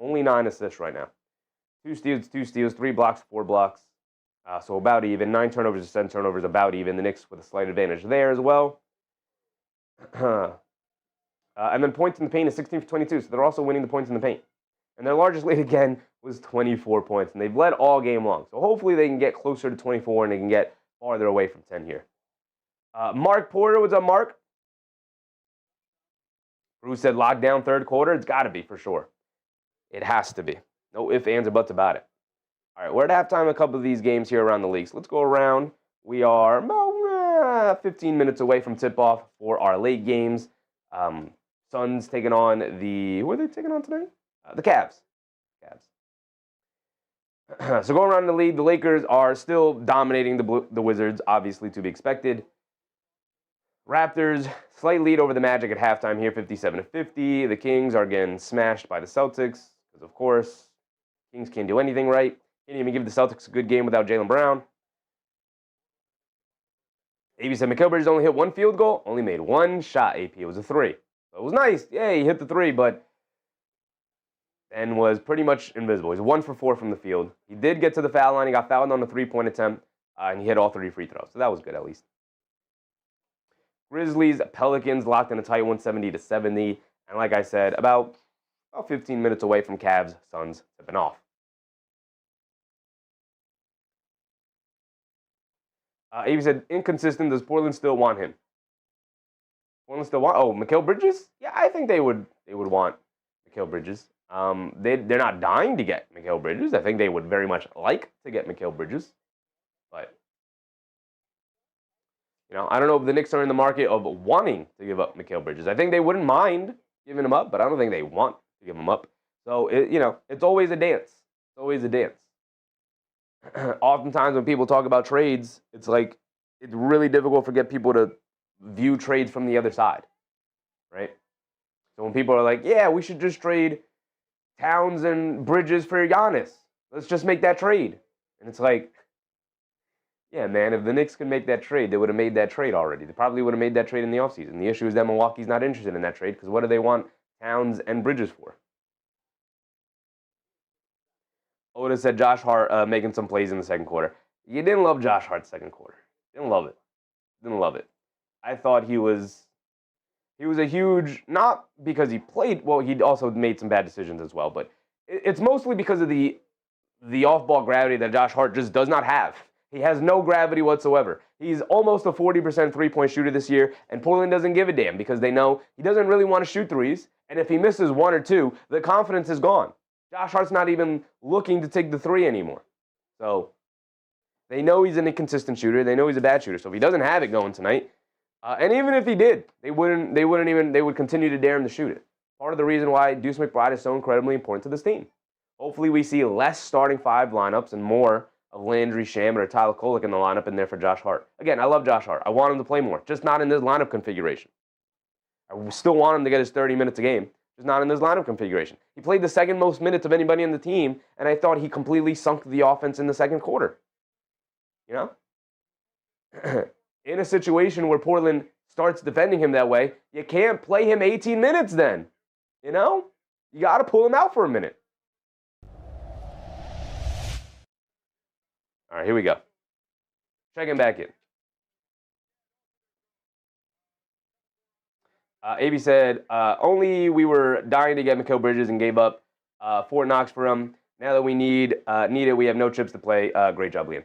[SPEAKER 1] only 9 assists right now. 2 steals, 3 blocks, 4 blocks. So about even. 9 turnovers to 10 turnovers, about even. The Knicks with a slight advantage there as well. And then points in the paint is 16 for 22, so they're also winning the points in the paint. And their largest lead, again, was 24 points, and they've led all game long. So hopefully they can get closer to 24 and they can get farther away from 10 here. Mark Porter, what's up, Mark? Bruce said lockdown third quarter. It's got to be, for sure. It has to be. No ifs, ands, or buts about it. All right, we're at halftime a couple of these games here around the league. So let's go around. We are about 15 minutes away from tip-off for our late games. Suns taking on who are they taking on tonight? The Cavs. So going around the league, the Lakers are still dominating the Wizards, obviously to be expected. Raptors, slight lead over the Magic at halftime here, 57-50. The Kings are getting smashed by the Celtics, because of course, Kings can't do anything right. Can't even give the Celtics a good game without Jaylen Brown. AP said Mikal Bridges only hit 1 field goal, only made 1 shot, AP. It was a 3. So it was nice. Yeah, he hit the 3, but then was pretty much invisible. He's 1 for 4 from the field. He did get to the foul line. He got fouled on the 3-point attempt, and he hit all 3 free throws. So that was good, at least. Grizzlies, Pelicans locked in a tight 170-70. And like I said, about 15 minutes away from Cavs, Suns tipping off. He said, inconsistent. Does Portland still want him? Portland still want? Oh, Mikal Bridges? Yeah, I think they would want Mikal Bridges. They're not dying to get Mikal Bridges. I think they would very much like to get Mikal Bridges. But, I don't know if the Knicks are in the market of wanting to give up Mikal Bridges. I think they wouldn't mind giving him up, but I don't think they want to give him up. So, it's always a dance. It's always a dance. Oftentimes when people talk about trades, it's like it's really difficult to get people to view trades from the other side, right? So when people are like, yeah, we should just trade Towns and Bridges for Giannis. Let's just make that trade. And it's like, yeah, man, if the Knicks could make that trade, they would have made that trade already. They probably would have made that trade in the offseason. The issue is that Milwaukee's not interested in that trade because what do they want Towns and Bridges for? Oda said Josh Hart making some plays in the second quarter. You didn't love Josh Hart's second quarter. Didn't love it. I thought he was a huge, not because he played, well, he also made some bad decisions as well, but it's mostly because of the off-ball gravity that Josh Hart just does not have. He has no gravity whatsoever. He's almost a 40% three-point shooter this year, and Portland doesn't give a damn because they know he doesn't really want to shoot threes, and if he misses 1 or 2, the confidence is gone. Josh Hart's not even looking to take the 3 anymore. So they know he's an inconsistent shooter. They know he's a bad shooter. So if he doesn't have it going tonight, and even if he did, they would continue to dare him to shoot it. Part of the reason why Deuce McBride is so incredibly important to this team. Hopefully we see less starting 5 lineups and more of Landry Shamet or Tyler Kolic in the lineup in there for Josh Hart. Again, I love Josh Hart. I want him to play more, just not in this lineup configuration. I still want him to get his 30 minutes a game. Just not in this lineup configuration. He played the second most minutes of anybody on the team, and I thought he completely sunk the offense in the second quarter. In a situation where Portland starts defending him that way, you can't play him 18 minutes then. You got to pull him out for a minute. All right, here we go. Checking back in. AB said, only we were dying to get Mikal Bridges and gave up 4 knocks for him. Now that we need it, we have no chips to play. Great job, Liam.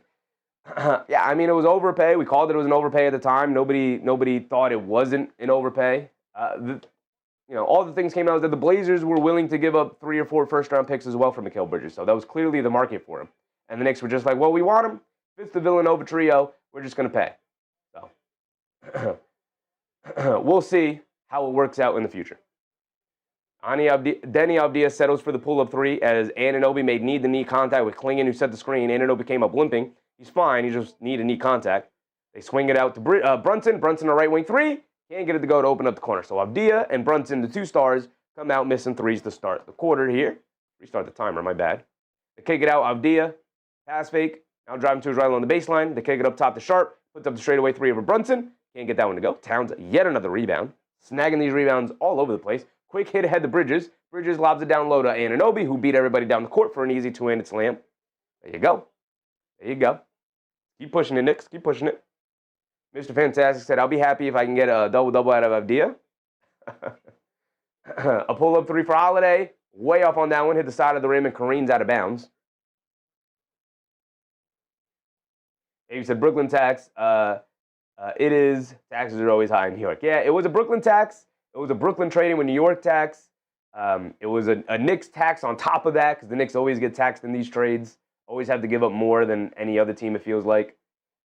[SPEAKER 1] Yeah, I mean, it was overpay. We called it was an overpay at the time. Nobody thought it wasn't an overpay. All the things came out that the Blazers were willing to give up 3 or 4 first-round picks as well for Mikal Bridges. So that was clearly the market for him. And the Knicks were just like, well, we want him. Fits the Villanova trio. We're just going to pay. So we'll see how it works out in the future. Deni Avdija settles for the pull-up 3 as Anunoby made knee-to-knee contact with Klingon, who set the screen. Anunoby came up limping. He's fine. He just knee-to-knee contact. They swing it out to Brunson. Brunson, a right wing 3. Can't get it to go to open up the corner. So Avdija and Brunson, the 2 stars, come out missing 3s to start the quarter here. Restart the timer, my bad. They kick it out. Avdija, pass fake. Now driving to his right on the baseline. They kick it up top to Sharp. Puts up the straightaway 3 over Brunson. Can't get that one to go. Towns, yet another rebound. Snagging these rebounds all over the place. Quick hit ahead to Bridges. Bridges lobs it down low to Anunoby, who beat everybody down the court for an easy 2-handed slam. There you go. There you go. Keep pushing it, Knicks. Keep pushing it. Mr. Fantastic said, I'll be happy if I can get a double-double out of Avdija. A pull-up 3 for Holiday. Way off on that one. Hit the side of the rim and careens out of bounds. He said, Brooklyn tax. It is. Taxes are always high in New York. Yeah, it was a Brooklyn tax. It was a Brooklyn trading with New York tax. It was a Knicks tax on top of that because the Knicks always get taxed in these trades. Always have to give up more than any other team, it feels like.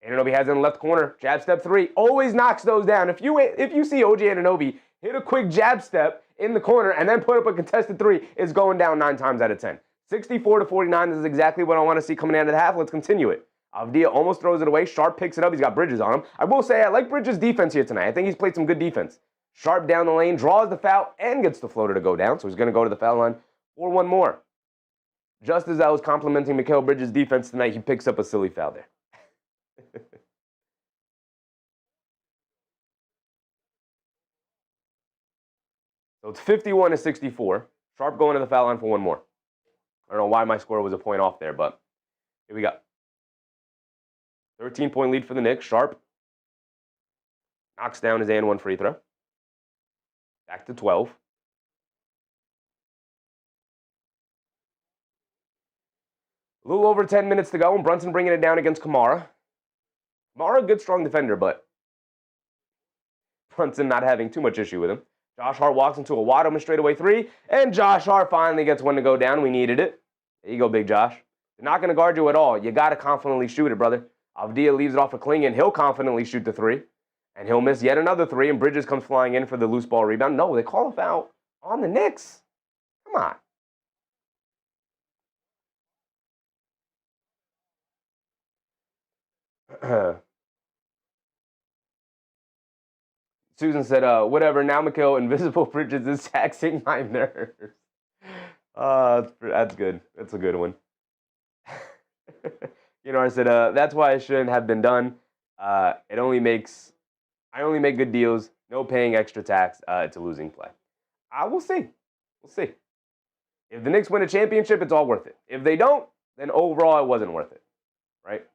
[SPEAKER 1] Anunoby has it in the left corner. Jab step 3. Always knocks those down. If you see OG Anunoby hit a quick jab step in the corner and then put up a contested 3, it's going down 9 times out of 10. 64-49. This is exactly what I want to see coming out of the half. Let's continue it. Avdija almost throws it away. Sharp picks it up. He's got Bridges on him. I will say I like Bridges' defense here tonight. I think he's played some good defense. Sharp down the lane, draws the foul, and gets the floater to go down. So he's going to go to the foul line for one more. Just as I was complimenting Mikal Bridges' defense tonight, he picks up a silly foul there. So it's 51-64. Sharp going to the foul line for one more. I don't know why my score was a point off there, but here we go. 13-point lead for the Knicks. Sharp knocks down his and one free throw. Back to 12. A little over 10 minutes to go, and Brunson bringing it down against Kamara. Kamara, a good, strong defender, but Brunson not having too much issue with him. Josh Hart walks into a wide open straightaway 3, and Josh Hart finally gets one to go down. We needed it. There you go, big Josh. They're not going to guard you at all. You got to confidently shoot it, brother. Avdija leaves it off for Klingon. He'll confidently shoot the 3, and he'll miss yet another 3, and Bridges comes flying in for the loose ball rebound. No, they call a foul on the Knicks. Come on. Susan said, whatever, now Mikal, Invisible Bridges is taxing my nerves. That's good. That's a good one. I said, that's why it shouldn't have been done. I only make good deals. No paying extra tax. It's a losing play. We'll see. We'll see. If the Knicks win a championship, it's all worth it. If they don't, then overall it wasn't worth it. Right?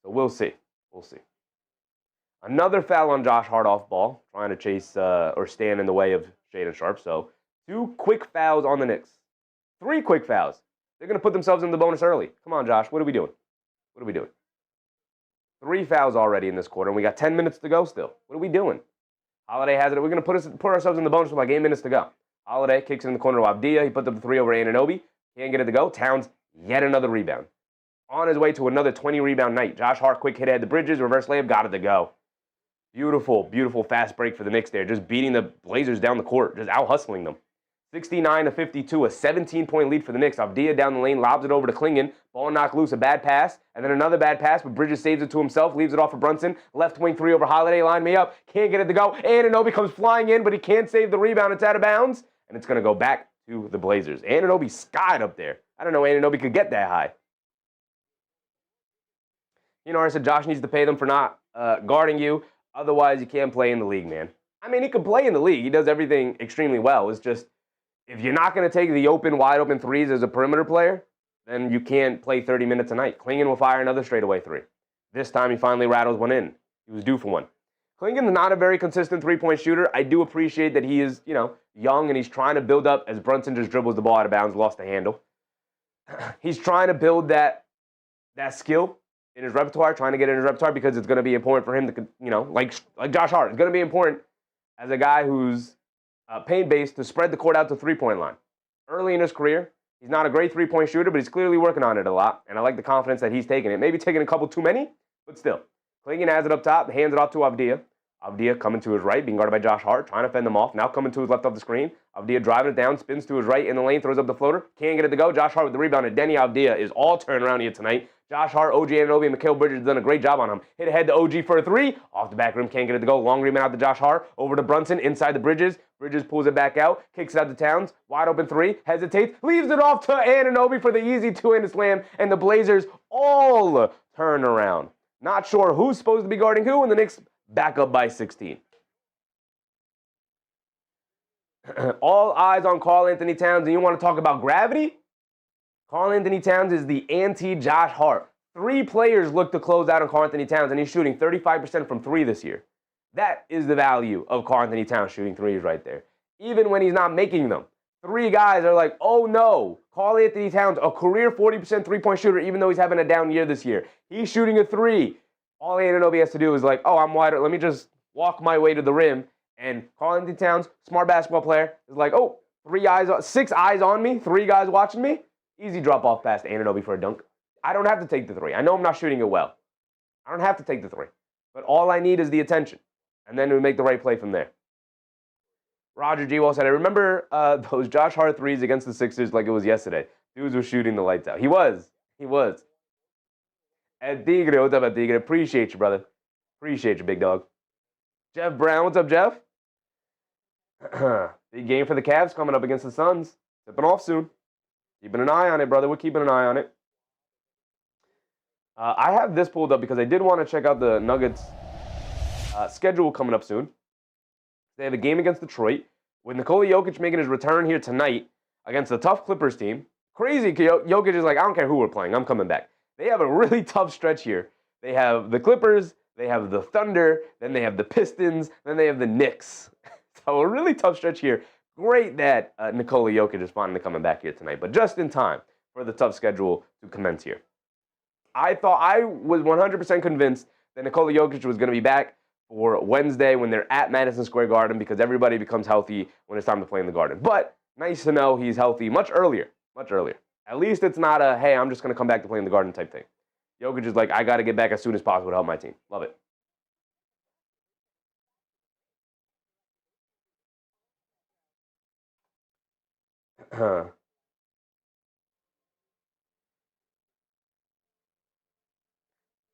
[SPEAKER 1] So we'll see. We'll see. Another foul on Josh Hart off ball, trying to chase or stand in the way of Shaedon Sharpe. So 2 quick fouls on the Knicks. 3 quick fouls. They're going to put themselves in the bonus early. Come on, Josh. What are we doing? What are we doing? 3 fouls already in this quarter, and we got 10 minutes to go still. What are we doing? Holiday has it. We're going to put ourselves in the bonus with like 8 minutes to go. Holiday kicks it in the corner to Avdija. He puts up the 3 over Anunoby. Can't get it to go. Towns, yet another rebound. On his way to another 20-rebound night. Josh Hart, quick hit ahead to Bridges. Reverse layup, got it to go. Beautiful, beautiful fast break for the Knicks there. Just beating the Blazers down the court. Just out-hustling them. 69-52, a 17-point lead for the Knicks. Avdija down the lane, lobs it over to Klingon. Ball knocked loose, a bad pass. And then another bad pass, but Bridges saves it to himself, leaves it off for Brunson. Left wing 3 over Holiday, line me up. Can't get it to go. Anunoby comes flying in, but he can't save the rebound. It's out of bounds. And it's going to go back to the Blazers. Anunoby skied up there. I don't know Anunoby could get that high. I said Josh needs to pay them for not guarding you. Otherwise, you can't play in the league, man. I mean, he can play in the league. He does everything extremely well. It's just, if you're not going to take the wide open 3s as a perimeter player, then you can't play 30 minutes a night. Klingon will fire another straightaway 3. This time, he finally rattles one in. He was due for one. Klingen's not a very consistent three-point shooter. I do appreciate that he is, young and he's trying to build up as Brunson just dribbles the ball out of bounds, lost the handle. He's trying to build that skill in his repertoire, trying to get it in his repertoire because it's going to be important for him to, like Josh Hart, it's going to be important as a guy who's paint-based to spread the court out to three-point line. Early in his career, he's not a great three-point shooter, but he's clearly working on it a lot, and I like the confidence that he's taking it. Maybe taking a couple too many, but still. Klingen has it up top, hands it off to Avdija. Avdija coming to his right, being guarded by Josh Hart, trying to fend them off. Now coming to his left off the screen. Avdija driving it down, spins to his right in the lane, throws up the floater. Can't get it to go. Josh Hart with the rebound, and Deni Avdija is all turned around here tonight. Josh Hart, OG Anunoby, and Mikal Bridges have done a great job on him. Hit ahead to OG for a three. Off the back rim, can't get it to go. Long rebound out to Josh Hart. Over to Brunson, inside the Bridges. Bridges pulls it back out, kicks it out to Towns. Wide open three, hesitates, leaves it off to Anunoby for the easy two-handed slam, and the Blazers all turn around. Not sure who's supposed to be guarding who, and the Knicks back up by 16. All eyes on Karl-Anthony Towns, and you want to talk about gravity? Karl-Anthony Towns is the anti-Josh Hart. 3 players look to close out on Karl-Anthony Towns, and he's shooting 35% from 3 this year. That is the value of Karl-Anthony Towns shooting threes right there. Even when he's not making them. 3 guys are like, oh no, Karl-Anthony Towns, a career 40% three-point shooter, even though he's having a down year this year. He's shooting a 3. All Anunoby has to do is like, oh, I'm wide, let me just walk my way to the rim. And Karl-Anthony Towns, smart basketball player, is like, oh, 6 eyes on me, 3 guys watching me. Easy drop-off pass to Anunoby for a dunk. I don't have to take the 3. I know I'm not shooting it well. I don't have to take the 3. But all I need is the attention. And then we make the right play from there. Roger G. Wall said, I remember those Josh Hart threes against the Sixers like it was yesterday. Dudes were shooting the lights out. He was. Avdija, what's up, Avdija? Appreciate you, brother. Appreciate you, big dog. Jeff Brown, what's up, Jeff? Big game for the Cavs coming up against the Suns. Tipping off soon. Keeping an eye on it, brother. We're keeping an eye on it. I have this pulled up because I did want to check out the Nuggets schedule coming up soon. They have a game against Detroit with Nikola Jokic making his return here tonight against a tough Clippers team. Crazy. Jokic is like, I don't care who we're playing. I'm coming back. They have a really tough stretch here. They have the Clippers, they have the Thunder, then they have the Pistons, then they have the Knicks. So a really tough stretch here. Great that Nikola Jokic is finally coming back here tonight, but just in time for the tough schedule to commence here. I was 100% convinced that Nikola Jokic was going to be back for Wednesday when they're at Madison Square Garden because everybody becomes healthy when it's time to play in the Garden. But nice to know he's healthy much earlier. At least it's not a, hey, I'm just going to come back to play in the Garden type thing. Jokic is like, I got to get back as soon as possible to help my team. Love it.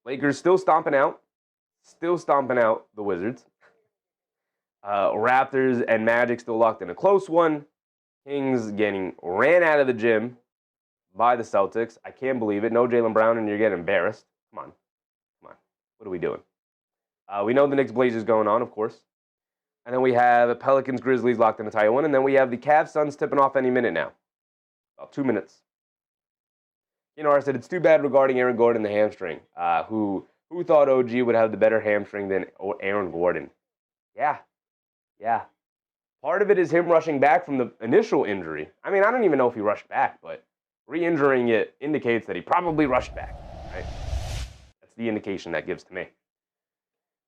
[SPEAKER 1] Lakers still stomping out the Wizards. Raptors and Magic still locked in a close one. Kings getting ran out of the gym by the Celtics. I can't believe it. No Jaylen Brown, and you're getting embarrassed. Come on. What are we doing? We know the Knicks Blazers going on, of course. And then we have Pelicans Grizzlies locked in a tight one. And then we have the Cavs Suns tipping off any minute now. About 2 minutes. I said it's too bad regarding Aaron Gordon, the hamstring. Who thought OG would have the better hamstring than Aaron Gordon? Yeah. Part of it is him rushing back from the initial injury. I mean, I don't even know if he rushed back, but re-injuring it indicates that he probably rushed back, right? That's the indication that gives to me.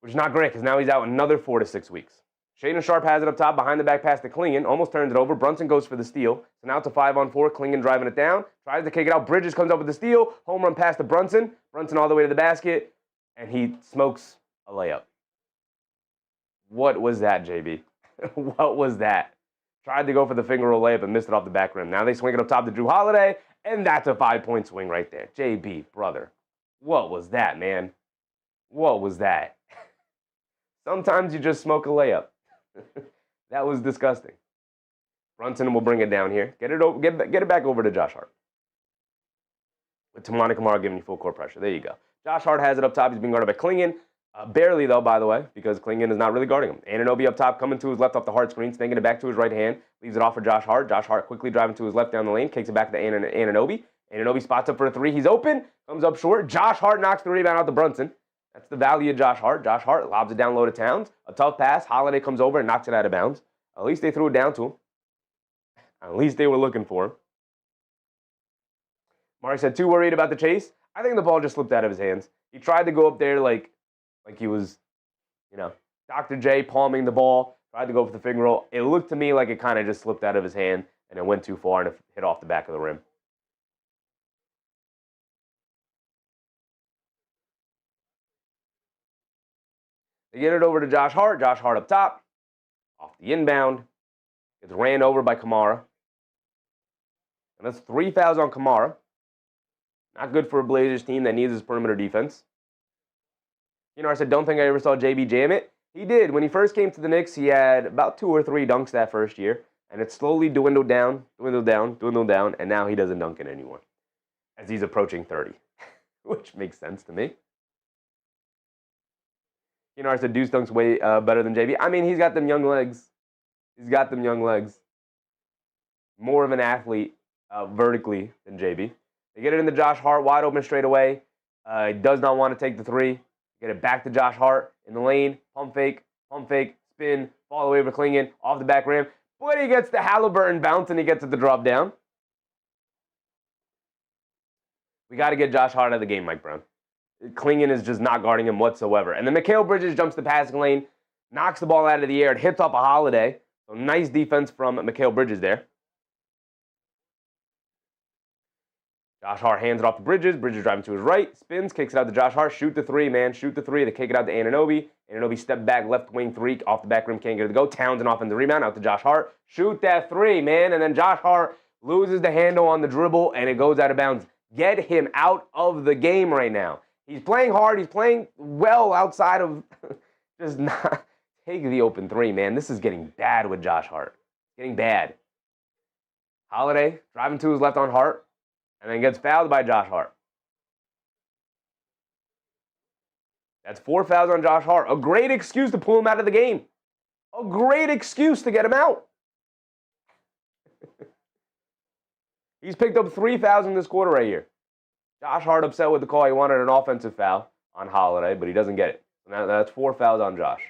[SPEAKER 1] Which is not great, because now he's out another 4 to 6 weeks. Shaedon Sharpe has it up top, behind the back pass to Klingen, almost turns it over. Brunson goes for the steal. So now it's a 5-on-4, Klingen driving it down, tries to kick it out. Bridges comes up with the steal, home run pass to Brunson. Brunson all the way to the basket, and he smokes a layup. What was that, JB? What was that? Tried to go for the finger roll layup and missed it off the back rim. Now they swing it up top to Drew Holiday, and that's a 5-point swing right there. JB, brother, what was that, man? What was that? Sometimes you just smoke a layup. That was disgusting. Brunson will bring it down here. Get it back over to Josh Hart. With Tamani Kamara giving you full court pressure. There you go. Josh Hart has it up top. He's being guarded by Klingen. Barely, though, by the way, because Klingen is not really guarding him. Anunoby up top, coming to his left off the Hart screen, snaking it back to his right hand, leaves it off for Josh Hart. Josh Hart quickly driving to his left down the lane, kicks it back to Anunoby. Anunoby spots up for a 3. He's open, comes up short. Josh Hart knocks the rebound out to Brunson. That's the value of Josh Hart. Josh Hart lobs it down low to Towns. A tough pass. Holiday comes over and knocks it out of bounds. At least they threw it down to him. At least they were looking for him. Mark said, too worried about the chase? I think the ball just slipped out of his hands. He tried to go up there like he was, Dr. J palming the ball, tried to go for the finger roll. It looked to me like it kind of just slipped out of his hand and it went too far and it hit off the back of the rim. They get it over to Josh Hart. Josh Hart up top, off the inbound. Gets ran over by Kamara. And that's 3 fouls on Kamara. Not good for a Blazers team that needs his perimeter defense. I said, don't think I ever saw JB jam it. He did. When he first came to the Knicks, he had about 2 or 3 dunks that first year. And it slowly dwindled down, and now he doesn't dunk it anymore. As he's approaching 30. Which makes sense to me. I said, Deuce dunks way better than JB. I mean, he's got them young legs. More of an athlete vertically than JB. They get it into Josh Hart, wide open straight away. He does not want to take the 3. Get it back to Josh Hart in the lane. Pump fake, spin, fall away over Klingon, off the back rim. But he gets the Halliburton bounce and he gets it to drop down. We got to get Josh Hart out of the game, Mike Brown. Klingon is just not guarding him whatsoever. And then Mikal Bridges jumps the passing lane, knocks the ball out of the air. It hits off a Holiday. So nice defense from Mikal Bridges there. Josh Hart hands it off to Bridges. Bridges driving to his right. Spins, kicks it out to Josh Hart. Shoot the 3, man. Shoot the 3. They kick it out to Anunoby. Anunoby step back, left wing 3. Off the back rim, can't get it to go. Townsend off in the rebound. Out to Josh Hart. Shoot that 3, man. And then Josh Hart loses the handle on the dribble, and it goes out of bounds. Get him out of the game right now. He's playing hard. He's playing well outside of just not take the open 3, man. This is getting bad with Josh Hart. Getting bad. Holiday driving to his left on Hart. And then gets fouled by Josh Hart. That's 4 fouls on Josh Hart. A great excuse to pull him out of the game. A great excuse to get him out. He's picked up 3 fouls in this quarter right here. Josh Hart upset with the call. He wanted an offensive foul on Holiday, but he doesn't get it. So that's 4 fouls on Josh.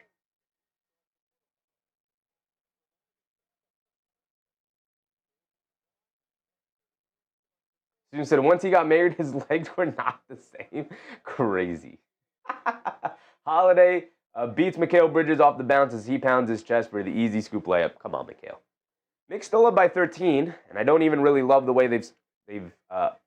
[SPEAKER 1] Student said once he got married, his legs were not the same. Crazy. Holiday beats Mikal Bridges off the bounce as he pounds his chest for the easy scoop layup. Come on, Mikal. Knicks still up by 13, and I don't even really love the way they've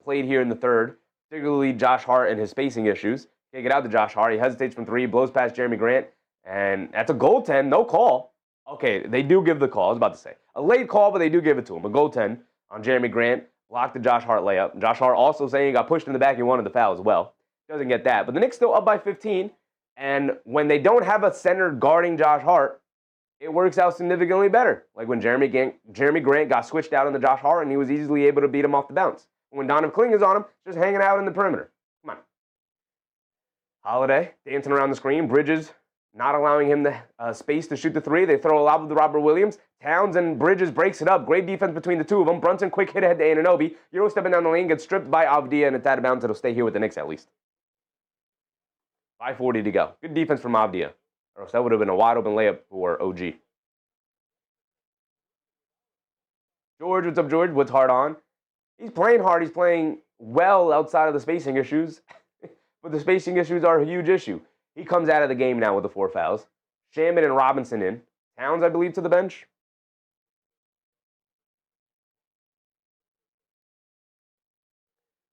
[SPEAKER 1] played here in the third, particularly Josh Hart and his spacing issues. Can't get out to Josh Hart. He hesitates from 3, blows past Jeremy Grant, and that's a goaltend, no call. Okay, they do give the call. I was about to say. A late call, but they do give it to him. A goaltend on Jeremy Grant. Blocked the Josh Hart layup. Josh Hart also saying he got pushed in the back. He wanted the foul as well. Doesn't get that. But the Knicks still up by 15. And when they don't have a center guarding Josh Hart, it works out significantly better. Like when Jeremy Grant got switched out on the Josh Hart and he was easily able to beat him off the bounce. When Donovan Kling is on him, just hanging out in the perimeter. Come on. Holiday dancing around the screen. Bridges not allowing him the space to shoot the 3. They throw a lob to Robert Williams. Towns and Bridges breaks it up. Great defense between the two of them. Brunson, quick hit ahead to Anunoby. Euro stepping down the lane, gets stripped by Avdija, and it's out of bounds. It'll stay here with the Knicks at least. 5:40 to go. Good defense from Avdija. Or else that would have been a wide open layup for OG. George, what's up, George? What's Hart on? He's playing hard. He's playing well outside of the spacing issues. But the spacing issues are a huge issue. He comes out of the game now with the 4 fouls. Shaman and Robinson in. Towns, I believe, to the bench.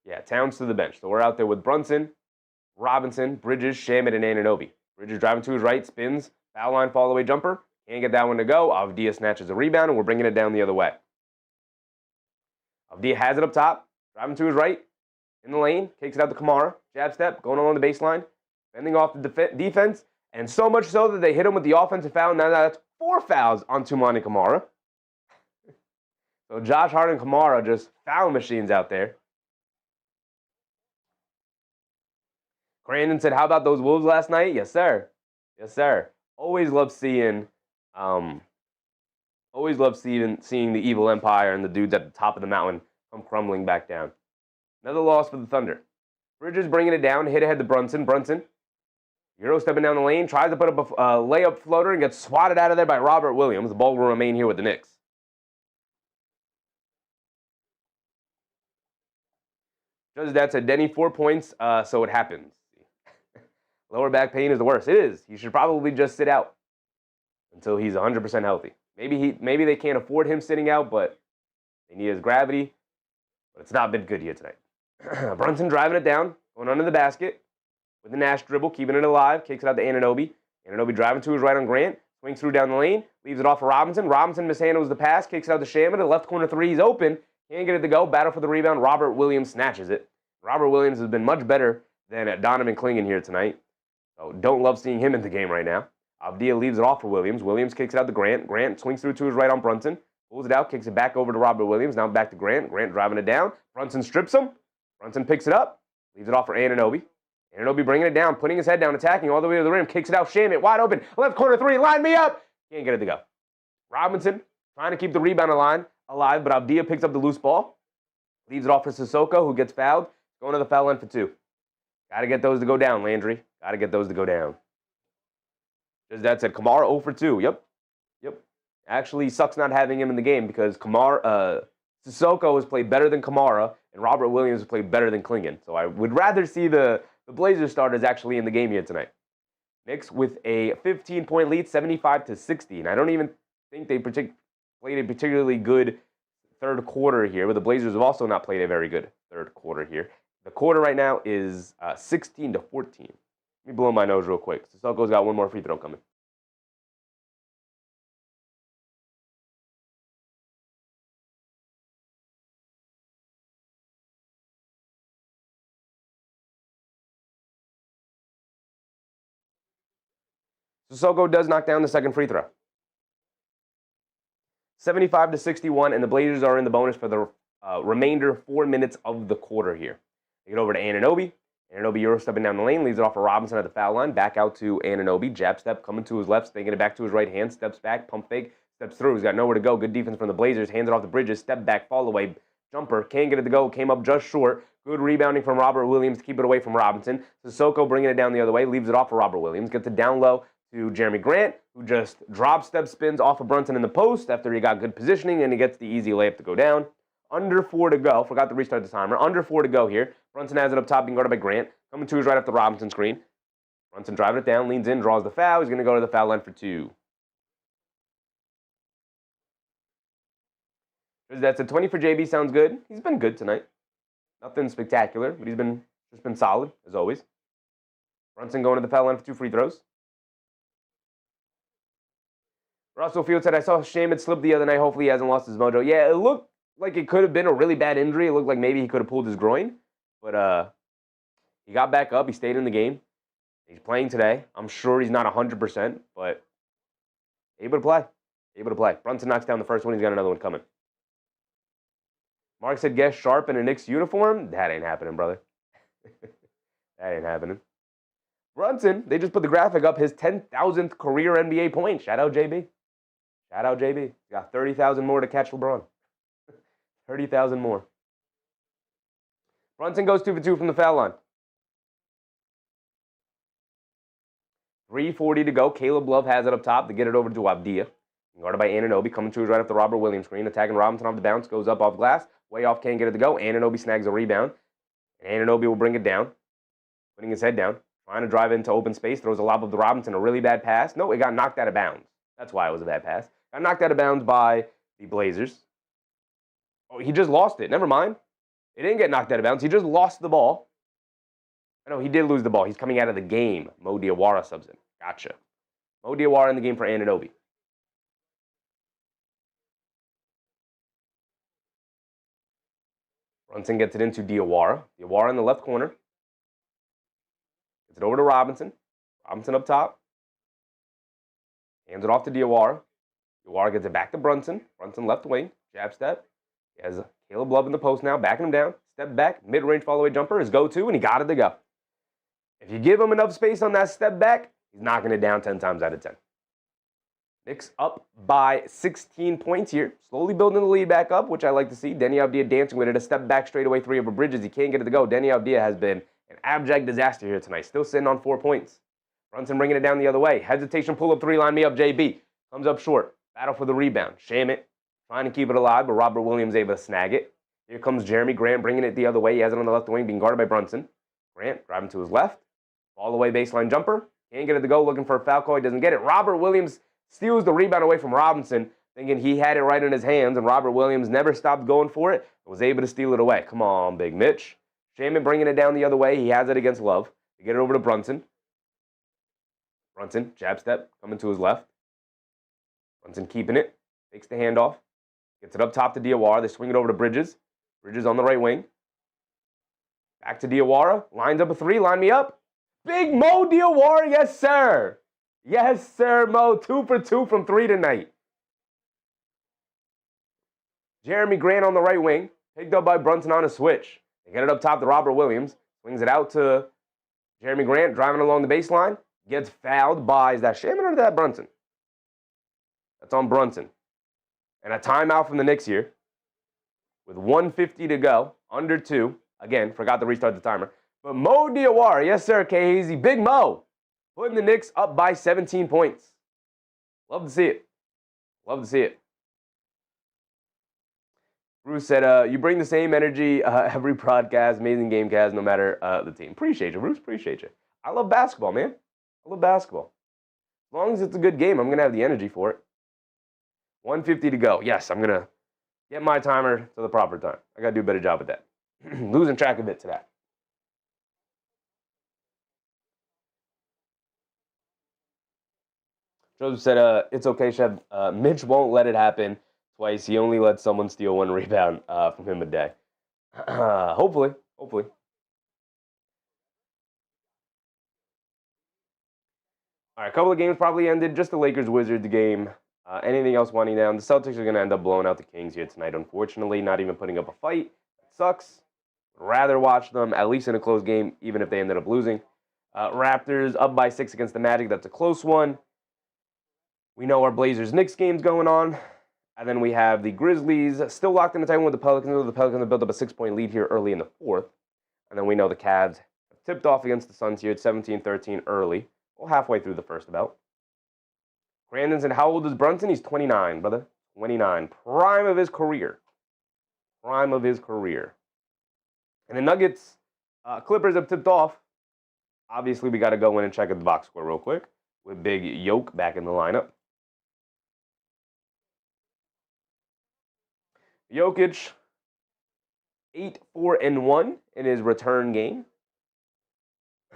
[SPEAKER 1] Yeah, Towns to the bench. So we're out there with Brunson, Robinson, Bridges, Shaman, and Anunoby. Bridges driving to his right, spins, foul line, fall away jumper. Can't get that one to go. Avdija snatches a rebound, and we're bringing it down the other way. Avdija has it up top, driving to his right, in the lane, kicks it out to Kamara. Jab step, going along the baseline, bending off the defense, and so much so that they hit him with the offensive foul. Now that's 4 fouls on Toumani Kamara. So Josh Hart and Kamara just foul machines out there. Crandon said, how about those Wolves last night? Yes, sir. Yes, sir. Always love seeing the evil empire and the dudes at the top of the mountain come crumbling back down. Another loss for the Thunder. Bridges bringing it down, hit ahead to Brunson. Brunson Euro stepping down the lane, tries to put up a layup floater and gets swatted out of there by Robert Williams. The ball will remain here with the Knicks. Just that said, Deni 4 points, so it happens. Lower back pain is the worst. It is. He should probably just sit out until he's 100% healthy. Maybe they can't afford him sitting out, but they need his gravity. But it's not been good here tonight. Brunson driving it down, going under the basket with a Nash dribble, keeping it alive, kicks it out to Anunoby. Anunoby driving to his right on Grant, swings through down the lane, leaves it off for Robinson. Robinson mishandles the pass, kicks it out to Shaman. The left corner three, he's open. Can't get it to go. Battle for the rebound. Robert Williams snatches it. Robert Williams has been much better than Donovan Clingan here tonight. So don't love seeing him in the game right now. Avdija leaves it off for Williams. Williams kicks it out to Grant. Grant swings through to his right on Brunson. Pulls it out, kicks it back over to Robert Williams. Now back to Grant. Grant driving it down. Brunson strips him. Brunson picks it up. Leaves it off for Anunoby. Anunoby bringing it down, putting his head down, attacking all the way to the rim. Kicks it out. Shaman wide open. Left corner three. Line me up. Can't get it to go. Robinson trying to keep the rebound alive, but Avdija picks up the loose ball. Leaves it off for Sissoko, who gets fouled. Going to the foul line for two. Got to get those to go down, Landry. Got to get those to go down. Just that said, Kamara 0 for 2. Yep. Actually, sucks not having him in the game because Sissoko has played better than Kamara, and Robert Williams has played better than Clingan. So I would rather see the Blazers starters actually in the game here tonight. Knicks with a 15-point lead, 75-60. And I don't even think they played a particularly good third quarter here, but the Blazers have also not played a very good third quarter here. The quarter right now is 16-14. Let me blow my nose real quick. Sissoko's got one more free throw coming. Sissoko does knock down the second free throw. 75-61, and the Blazers are in the bonus for the remainder 4 minutes of the quarter here. They get over to Anunoby. Anunoby Euro stepping down the lane, leaves it off for Robinson at the foul line. Back out to Anunoby. Jab step coming to his left, taking it back to his right hand. Steps back, pump fake, steps through. He's got nowhere to go. Good defense from the Blazers. Hands it off the Bridges. Step back, fall away. Jumper. Can't get it to go. Came up just short. Good rebounding from Robert Williams to keep it away from Robinson. Sissoko bringing it down the other way. Leaves it off for Robert Williams. Gets it down low to Jeremy Grant, who just drop step spins off of Brunson in the post after he got good positioning, and he gets the easy layup to go down. Under 4 to go. Forgot to restart the timer. Under 4 to go here. Brunson has it up top, being guarded by Grant. Coming to his right after the Robinson screen. Brunson driving it down, leans in, draws the foul. He's going to go to the foul line for 2. That's a 20 for JB. Sounds good. He's been good tonight. Nothing spectacular, but he's just been solid, as always. Brunson going to the foul line for 2 free throws. Russell Field said, I saw Shaman slip the other night. Hopefully he hasn't lost his mojo. Yeah, it looked like it could have been a really bad injury. It looked like maybe he could have pulled his groin. But he got back up. He stayed in the game. He's playing today. I'm sure he's not 100%, but able to play. Able to play. Brunson knocks down the first one. He's got another one coming. Mark said, guess Sharp in a Knicks uniform? That ain't happening, brother. That ain't happening. Brunson, they just put the graphic up, his 10,000th career NBA point. Shout out JB. Shout out JB. He's got 30,000 more to catch LeBron. 30,000 more. Brunson goes 2 for 2 from the foul line. 3:40 to go. Caleb Love has it up top to get it over to Avdija. Guarded by Anunoby, coming to his right after Robert Williams screen. Attacking Robinson off the bounce, goes up off glass. Way off, can't get it to go. Anunoby snags a rebound. And Anunoby will bring it down. Putting his head down. Trying to drive into open space. Throws a lob of the Robinson. A really bad pass. No, it got knocked out of bounds. That's why it was a bad pass. Got knocked out of bounds by the Blazers. Oh, he just lost it. Never mind. It didn't get knocked out of bounds. He just lost the ball. No, he did lose the ball. He's coming out of the game. Mo Diawara subs in. Gotcha. Mo Diawara in the game for Anunoby. Brunson gets it into Diawara. Diawara in the left corner. Gets it over to Robinson. Robinson up top. Hands it off to Diawara. Diawara gets it back to Brunson. Brunson left wing. Jab step. He has Caleb Love in the post now, backing him down. Step back. Mid-range follow-away jumper. His go-to, and he got it to go. If you give him enough space on that step back, he's knocking it down 10 times out of 10. Knicks up by 16 points here. Slowly building the lead back up, which I like to see. Deni Avdija dancing with it. A step back straightaway three over Bridges. He can't get it to go. Deni Avdija has been an abject disaster here tonight. Still sitting on 4 points. Brunson bringing it down the other way. Hesitation, pull up three, line me up, JB. Comes up short. Battle for the rebound. Sham it. Trying to keep it alive, but Robert Williams able to snag it. Here comes Jeremy Grant bringing it the other way. He has it on the left wing, being guarded by Brunson. Grant driving to his left. All the way baseline jumper. Can't get it to go, looking for a foul call. He doesn't get it. Robert Williams steals the rebound away from Robinson, thinking he had it right in his hands, and Robert Williams never stopped going for it and was able to steal it away. Come on, Big Mitch. Shaman bringing it down the other way. He has it against Love. They get it over to Brunson. Brunson, jab step, coming to his left. Brunson keeping it. Takes the handoff. Gets it up top to Diawara. They swing it over to Bridges. Bridges on the right wing. Back to Diawara. Lines up a three. Line me up. Big Mo Diawara. Yes, sir. Yes, sir, Mo. 2 for 2 from 3 tonight. Jeremy Grant on the right wing. Picked up by Brunson on a switch. They get it up top to Robert Williams. Swings it out to Jeremy Grant. Driving along the baseline. Gets fouled by, is that Shaman or is that Brunson? That's on Brunson. And a timeout from the Knicks here. With 1:50 to go. Under 2. Again, forgot to restart the timer. But Mo Diawara, yes sir, K-Hazy. Big Mo. Putting the Knicks up by 17 points. Love to see it. Love to see it. Bruce said, you bring the same energy every broadcast, amazing game cast, no matter the team. Appreciate you, Bruce. Appreciate you. I love basketball, man. I love basketball. As long as it's a good game, I'm going to have the energy for it. 1:50 to go. Yes, I'm going to get my timer to the proper time. I got to do a better job with that. Losing track of it today. Joseph said, it's okay, Chef. Mitch won't let it happen twice. He only lets someone steal one rebound from him a day. Hopefully. Hopefully. All right, a couple of games probably ended. Just the Lakers-Wizards game. Anything else winding down? The Celtics are going to end up blowing out the Kings here tonight, unfortunately. Not even putting up a fight. That sucks. Would rather watch them, at least in a close game, even if they ended up losing. Raptors up by 6 against the Magic. That's a close one. We know our Blazers-Knicks game's going on. And then we have the Grizzlies still locked in the tight one with the Pelicans. The Pelicans have built up a 6-point lead here early in the fourth. And then we know the Cavs have tipped off against the Suns here at 17-13 early. Well, halfway through the first about. Brandon said, how old is Brunson? He's 29, brother. 29. Prime of his career. Prime of his career. And the Nuggets, Clippers have tipped off. Obviously, we got to go in and check out the box score real quick. With Big Yoke back in the lineup. Jokic, 8-4-1 in his return game.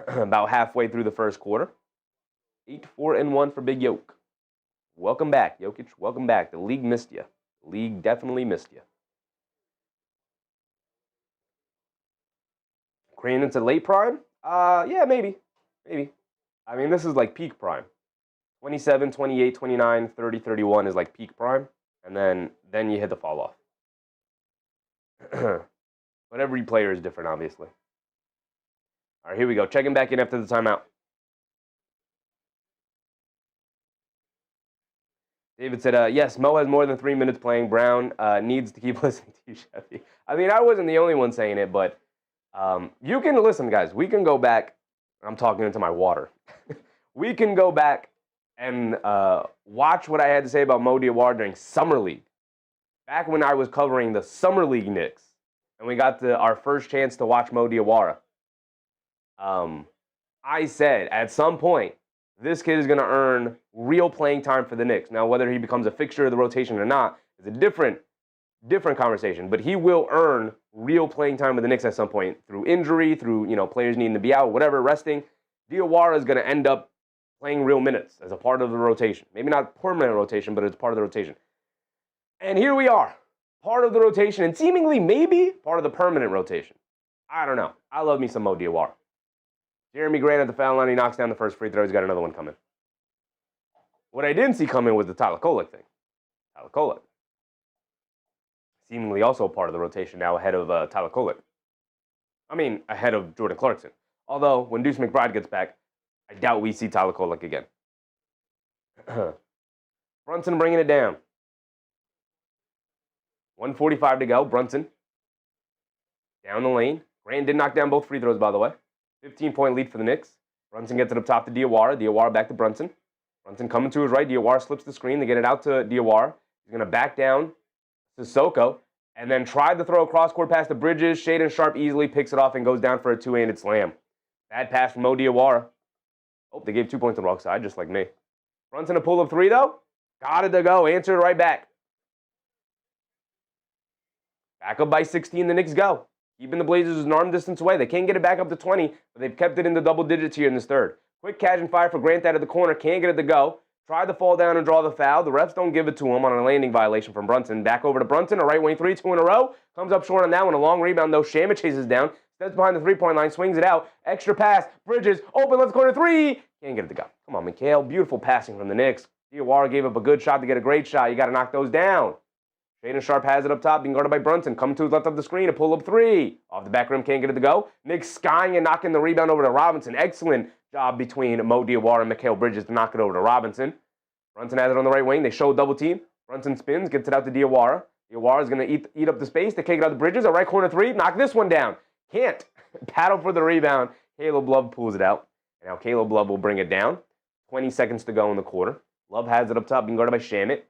[SPEAKER 1] About halfway through the first quarter. 8-4-1 for Big Yoke. Welcome back, Jokic. Welcome back. The league missed you. The league definitely missed you. Crandon said late prime? Yeah, maybe. Maybe. I mean, this is like peak prime. 27, 28, 29, 30, 31 is like peak prime. And then you hit the fall off. But every player is different, obviously. All right, here we go. Checking back in after the timeout. David said, yes, Mo has more than 3 minutes playing. Brown needs to keep listening to you, Chevy. I mean, I wasn't the only one saying it, but you can listen, guys. We can go back. I'm talking into my water. We can go back and watch what I had to say about Mo Diawara during Summer League. Back when I was covering the Summer League Knicks, and we got our first chance to watch Mo Diawara. I said, at some point, this kid is going to earn real playing time for the Knicks. Now, whether he becomes a fixture of the rotation or not is a different conversation. But he will earn real playing time with the Knicks at some point through injury, through players needing to be out, whatever, resting. Diawara is going to end up playing real minutes as a part of the rotation. Maybe not permanent rotation, but it's part of the rotation. And here we are, part of the rotation, and seemingly maybe part of the permanent rotation. I don't know. I love me some Mo Diawara. Jeremy Grant at the foul line. He knocks down the first free throw. He's got another one coming. What I didn't see coming was the Tyler Kolic thing. Tyler Kolic. Seemingly also part of the rotation now ahead of Tyler Kolic. I mean, ahead of Jordan Clarkson. Although, when Deuce McBride gets back, I doubt we see Tyler Kolic again. Brunson bringing it down. 1:45 to go. Brunson. Down the lane. Grant did knock down both free throws, by the way. 15-point lead for the Knicks. Brunson gets it up top to Diawara. Diawara back to Brunson. Brunson coming to his right. Diawara slips the screen. They get it out to Diawara. He's going to back down to Sissoko and then tried to throw a cross-court pass to Bridges. Shaedon Sharpe easily picks it off and goes down for a two-handed slam. Bad pass from Mo Diawara. Oh, they gave 2 points on the wrong side, just like me. Brunson a pull-up three, though. Got it to go. Answered right back. Back up by 16, the Knicks go. Keeping the Blazers an arm distance away. They can't get it back up to 20, but they've kept it in the double digits here in this third. Quick catch and fire for Grant out of the corner. Can't get it to go. Tried to fall down and draw the foul. The refs don't give it to him on a landing violation from Brunson. Back over to Brunson, a right wing three, 2 in a row. Comes up short on that one. A long rebound, though. Shamet chases down. Steps behind the three-point line, swings it out. Extra pass. Bridges, open left corner three. Can't get it to go. Come on, Mikal. Beautiful passing from the Knicks. Diawara gave up a good shot to get a great shot. You got to knock those down. Shaedon Sharpe has it up top, being guarded by Brunson. Coming to his left of the screen, a pull-up three. Off the back rim, can't get it to go. Knicks skying and knocking the rebound over to Robinson. Excellent job between Mo Diawara and Mikal Bridges to knock it over to Robinson. Brunson has it on the right wing. They show double team. Brunson spins, gets it out to Diawara. Diawara is going to eat up the space. They kick it out to Bridges. A right corner three. Knock this one down. Can't. Paddle for the rebound. Caleb Love pulls it out. And now Caleb Love will bring it down. 20 seconds to go in the quarter. Love has it up top, being guarded by Shamet.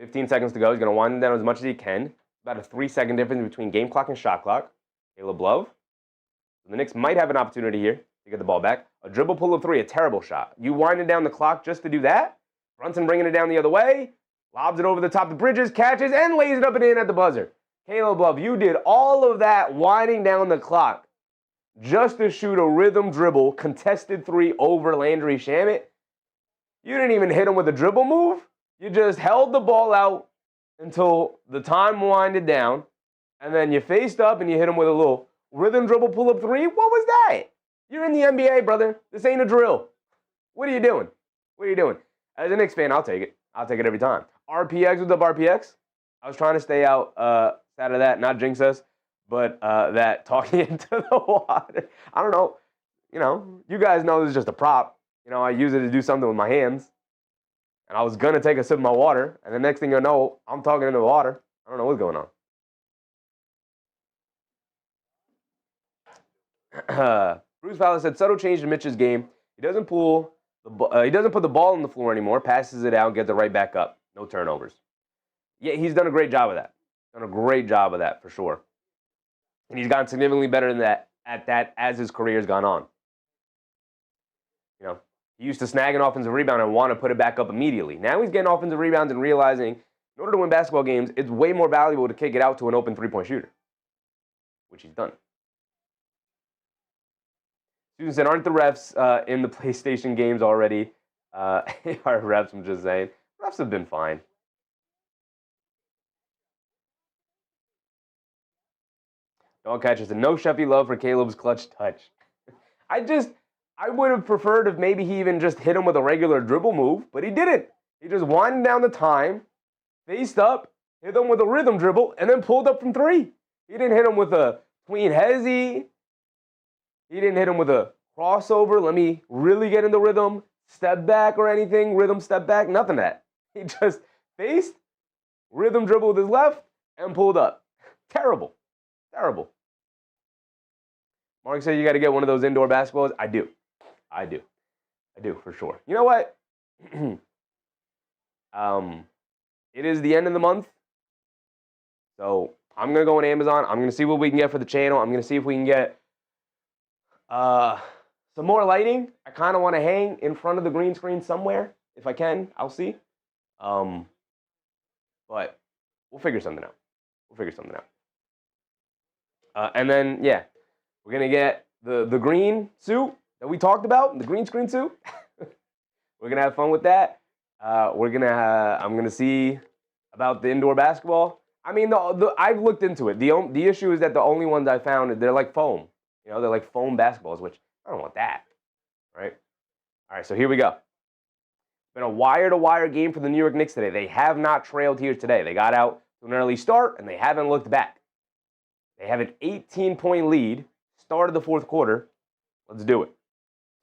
[SPEAKER 1] 15 seconds to go. He's going to wind it down as much as he can. About a 3-second difference between game clock and shot clock. Caleb Love. The Knicks might have an opportunity here to get the ball back. A dribble pull-up three, a terrible shot. You winding down the clock just to do that? Brunson bringing it down the other way. Lobs it over the top of Bridges, catches, and lays it up and in at the buzzer. Caleb Love, you did all of that winding down the clock just to shoot a rhythm dribble, contested three over Landry Shamet. You didn't even hit him with a dribble move. You just held the ball out until the time winded down, and then you faced up and you hit him with a little rhythm dribble pull-up three. What was that? You're in the NBA, brother. This ain't a drill. What are you doing? What are you doing? As a Knicks fan, I'll take it. I'll take it every time. RPX, what's up, RPX? I was trying to stay out of that, not jinx us, but that talking into the water. I don't know. You know, you guys know this is just a prop. You know, I use it to do something with my hands. And I was going to take a sip of my water, and the next thing you know, I'm talking into the water. I don't know what's going on. Bruce Fowler said, subtle change to Mitch's game. He doesn't put the ball on the floor anymore, passes it out, gets it right back up. No turnovers. Yeah, he's done a great job of that. Done a great job of that, for sure. And he's gotten significantly better than that at that as his career has gone on. You know, he used to snag an offensive rebound and want to put it back up immediately. Now he's getting offensive rebounds and realizing in order to win basketball games, it's way more valuable to kick it out to an open three-point shooter, which he's done. Susan said, aren't the refs in the PlayStation games already? Our refs, I'm just saying. Refs have been fine. Dog catcher said, no Sheffy love for Caleb's clutch touch. I would have preferred if maybe he even just hit him with a regular dribble move, but he didn't. He just winded down the time, faced up, hit him with a rhythm dribble, and then pulled up from three. He didn't hit him with a tween hezzy. He didn't hit him with a crossover. Let me really get in the rhythm, step back or anything, rhythm, step back, nothing of that. He just faced, rhythm dribble with his left, and pulled up. Terrible. Terrible. Mark said you got to get one of those indoor basketballs. I do, for sure. You know what? It is the end of the month. So I'm going to go on Amazon. I'm going to see what we can get for the channel. I'm going to see if we can get some more lighting. I kind of want to hang in front of the green screen somewhere. If I can, I'll see. But we'll figure something out. And then, yeah, we're going to get the green suit that we talked about, the green screen suit. We're going to have fun with that. I'm going to see about the indoor basketball. I mean, I've looked into it. The issue is that the only ones I found, they're like foam. You know, they're like foam basketballs, which I don't want that, right? All right, so here we go. It's been a wire-to-wire game for the New York Knicks today. They have not trailed here today. They got out to an early start, and they haven't looked back. They have an 18-point lead, start of the fourth quarter. Let's do it.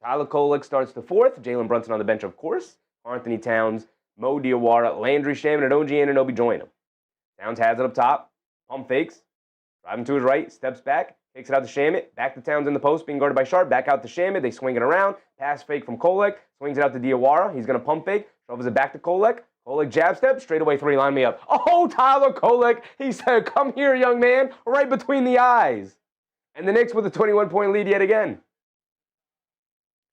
[SPEAKER 1] Tyler Kolic starts the fourth. Jaylen Brunson on the bench, of course. Anthony Towns, Mo Diawara, Landry Shamet, and OG Anunoby join him. Towns has it up top. Pump fakes. Driving to his right. Steps back. Takes it out to Shamet. Back to Towns in the post, being guarded by Sharp. Back out to Shamet. They swing it around. Pass fake from Kolic. Swings it out to Diawara. He's going to pump fake. Shovels it back to Kolic. Kolic jab step. Straight away three. Line me up. Oh, Tyler Kolic. He said, come here, young man. Right between the eyes. And the Knicks with a 21-point lead yet again.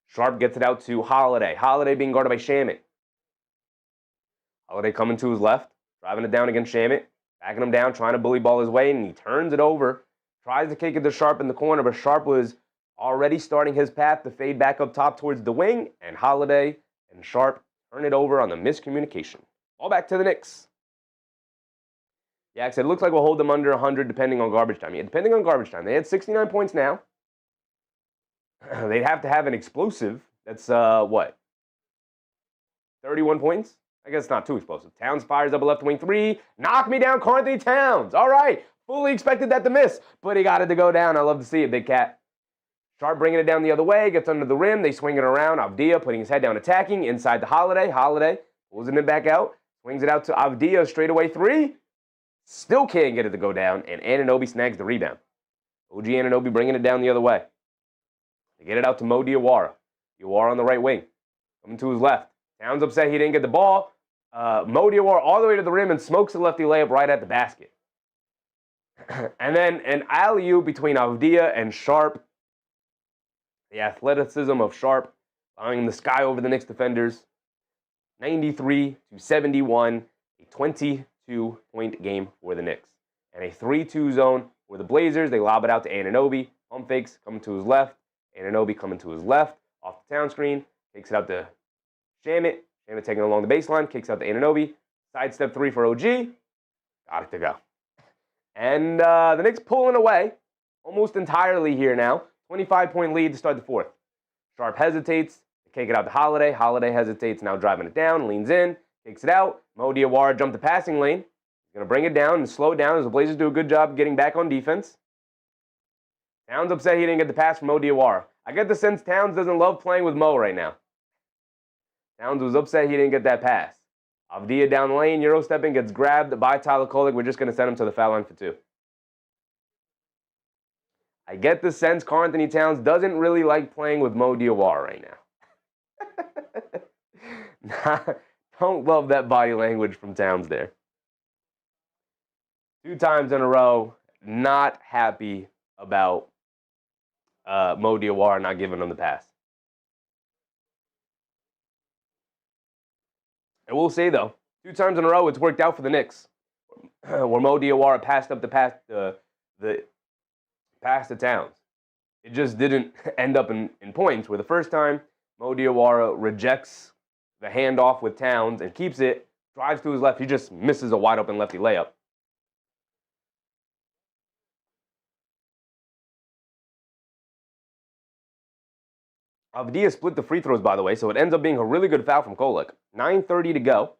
[SPEAKER 1] Sharp gets it out to Holiday. Holiday being guarded by Shamet. Holiday coming to his left. Driving it down against Shamet. Backing him down. Trying to bully ball his way. And he turns it over. Tries to kick it to Sharp in the corner, but Sharp was already starting his path to fade back up top towards the wing, and Holiday and Sharp turn it over on the miscommunication. All back to the Knicks. Yeah, I said it looks like we'll hold them under 100 depending on garbage time. Yeah, depending on garbage time. They had 69 points now. They'd have to have an explosive. That's, what? 31 points? I guess it's not too explosive. Towns fires up a left wing three. Knock me down, Karl-Anthony Towns. All right. Fully expected that to miss, but he got it to go down. I love to see it, Big Cat. Sharp bringing it down the other way, gets under the rim. They swing it around. Avdija putting his head down, attacking. Inside to Holiday. Holiday pulls it back out. Swings it out to Avdija, straightaway three. Still can't get it to go down, and Anunoby snags the rebound. OG Anunoby bringing it down the other way. They get it out to Mo Diawara. Diawara on the right wing. Coming to his left. Towns upset he didn't get the ball. Mo Diawara all the way to the rim and smokes the lefty layup right at the basket. And then an alley-oop between Avdija and Sharp. The athleticism of Sharp, allowing him to sky over the Knicks defenders. 93-71, a 22-point game for the Knicks. And a 3-2 zone for the Blazers. They lob it out to Anunoby. Pump fakes coming to his left. Anunoby coming to his left. Off the town screen. Takes it out to Shamet. Shamet taking it along the baseline. Kicks out to Anunoby. Sidestep three for OG. Got it to go. And the Knicks pulling away almost entirely here now. 25-point lead to start the fourth. Sharp hesitates. They kick it out to Holiday. Holiday hesitates, now driving it down. Leans in. Kicks it out. Mo Diawara jumped the passing lane. He's going to bring it down and slow it down as the Blazers do a good job getting back on defense. Towns upset he didn't get the pass from Mo Diawara. I get the sense Towns doesn't love playing with Mo right now. Towns was upset he didn't get that pass. Avdija down the lane, Euro stepping, gets grabbed by Tyler Kolic. We're just going to send him to the foul line for two. I get the sense Karl-Anthony Towns doesn't really like playing with Mo Diawara right now. Don't love that body language from Towns there. 2 times in a row, not happy about Mo Diawara not giving him the pass. I will say, though, 2 times in a row, it's worked out for the Knicks. Where Mo Diawara passed up the pass to Towns. It just didn't end up in points, where the first time, Mo Diawara rejects the handoff with Towns and keeps it, drives to his left. He just misses a wide-open lefty layup. Avdija split the free throws, by the way, so it ends up being a really good foul from Kolic. 9:30 to go.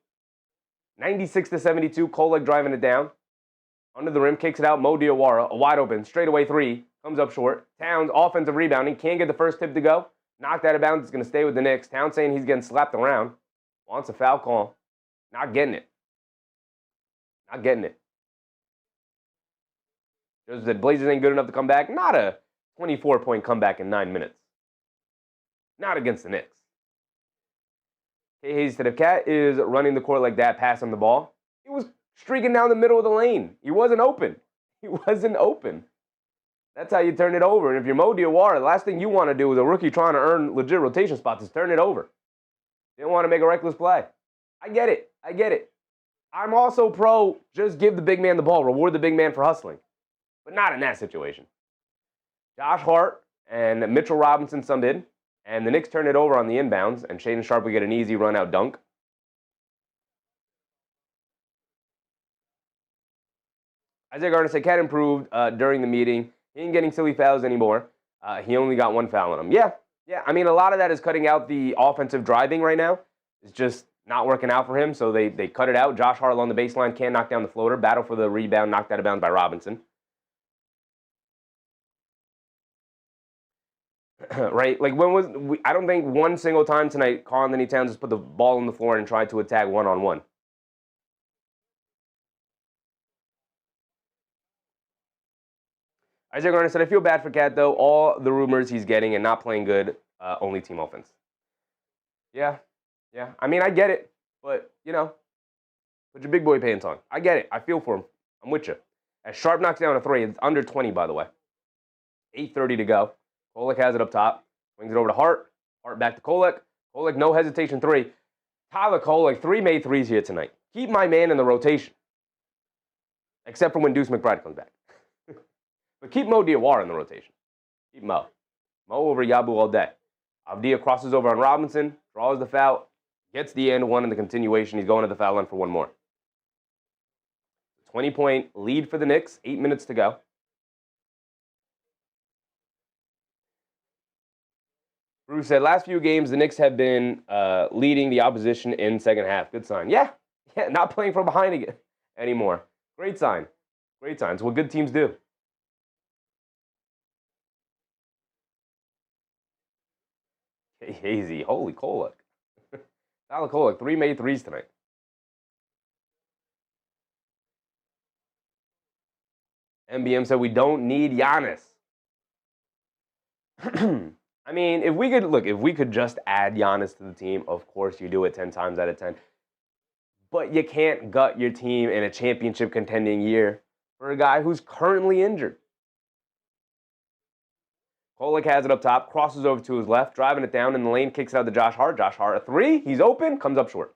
[SPEAKER 1] 96-72, Kolic driving it down. Under the rim, kicks it out. Mo Diawara, a wide open, straightaway three. Comes up short. Towns, offensive rebounding. Can't get the first tip to go. Knocked out of bounds. It's going to stay with the Knicks. Towns saying he's getting slapped around. Wants a foul call. Not getting it. Not getting it. Just that Blazers ain't good enough to come back. Not a 24-point comeback in 9 minutes. Not against the Knicks. K. Hayes to the Cat is running the court like that, passing the ball. He was streaking down the middle of the lane. He wasn't open. He wasn't open. That's how you turn it over. And if you're Mo Diawara, the last thing you want to do as a rookie trying to earn legit rotation spots is turn it over. You don't want to make a reckless play. I get it. I get it. I'm also pro just give the big man the ball, reward the big man for hustling. But not in that situation. Josh Hart and Mitchell Robinson subbed in. And the Knicks turn it over on the inbounds, and Shaedon Sharpe will get an easy run-out dunk. Isaiah Gardner said Cat improved during the meeting. He ain't getting silly fouls anymore. He only got 1 foul on him. Yeah. I mean, a lot of that is cutting out the offensive driving right now. It's just not working out for him, so they cut it out. Josh Hart along the baseline can't knock down the floater. Battle for the rebound, knocked out of bounds by Robinson. Right? Like, I don't think one single time tonight Karl-Anthony Towns has put the ball on the floor and tried to attack one-on-one. Isaac Garner said, I feel bad for Cat, though. All the rumors he's getting and not playing good, only team offense. Yeah. I mean, I get it. But, put your big boy pants on. I get it. I feel for him. I'm with you. As Sharp knocks down a 3, it's under 20, by the way. 8:30 to go. Kolic has it up top. Swings it over to Hart. Hart back to Kolic. Kolic, no hesitation, 3. Tyler Kolic, 3 made 3s here tonight. Keep my man in the rotation. Except for when Deuce McBride comes back. But keep Mo Diawara in the rotation. Keep Mo. Mo over Yabu all day. Avdija crosses over on Robinson, draws the foul, gets the and one in the continuation. He's going to the foul line for one more. 20-point lead for the Knicks, 8 minutes to go. Bruce said, last few games, the Knicks have been leading the opposition in second half. Good sign. Yeah, not playing from behind again anymore. Great sign. Great sign. It's what good teams do. Hazy. Holy Kolic. Tyler Kolic, 3 made 3s tonight. MBM said we don't need Giannis. I mean, if we could just add Giannis to the team, of course you do it 10 times out of 10. But you can't gut your team in a championship contending year for a guy who's currently injured. Kolic has it up top, crosses over to his left, driving it down in the lane, kicks out to Josh Hart. Josh Hart, a 3. He's open, comes up short.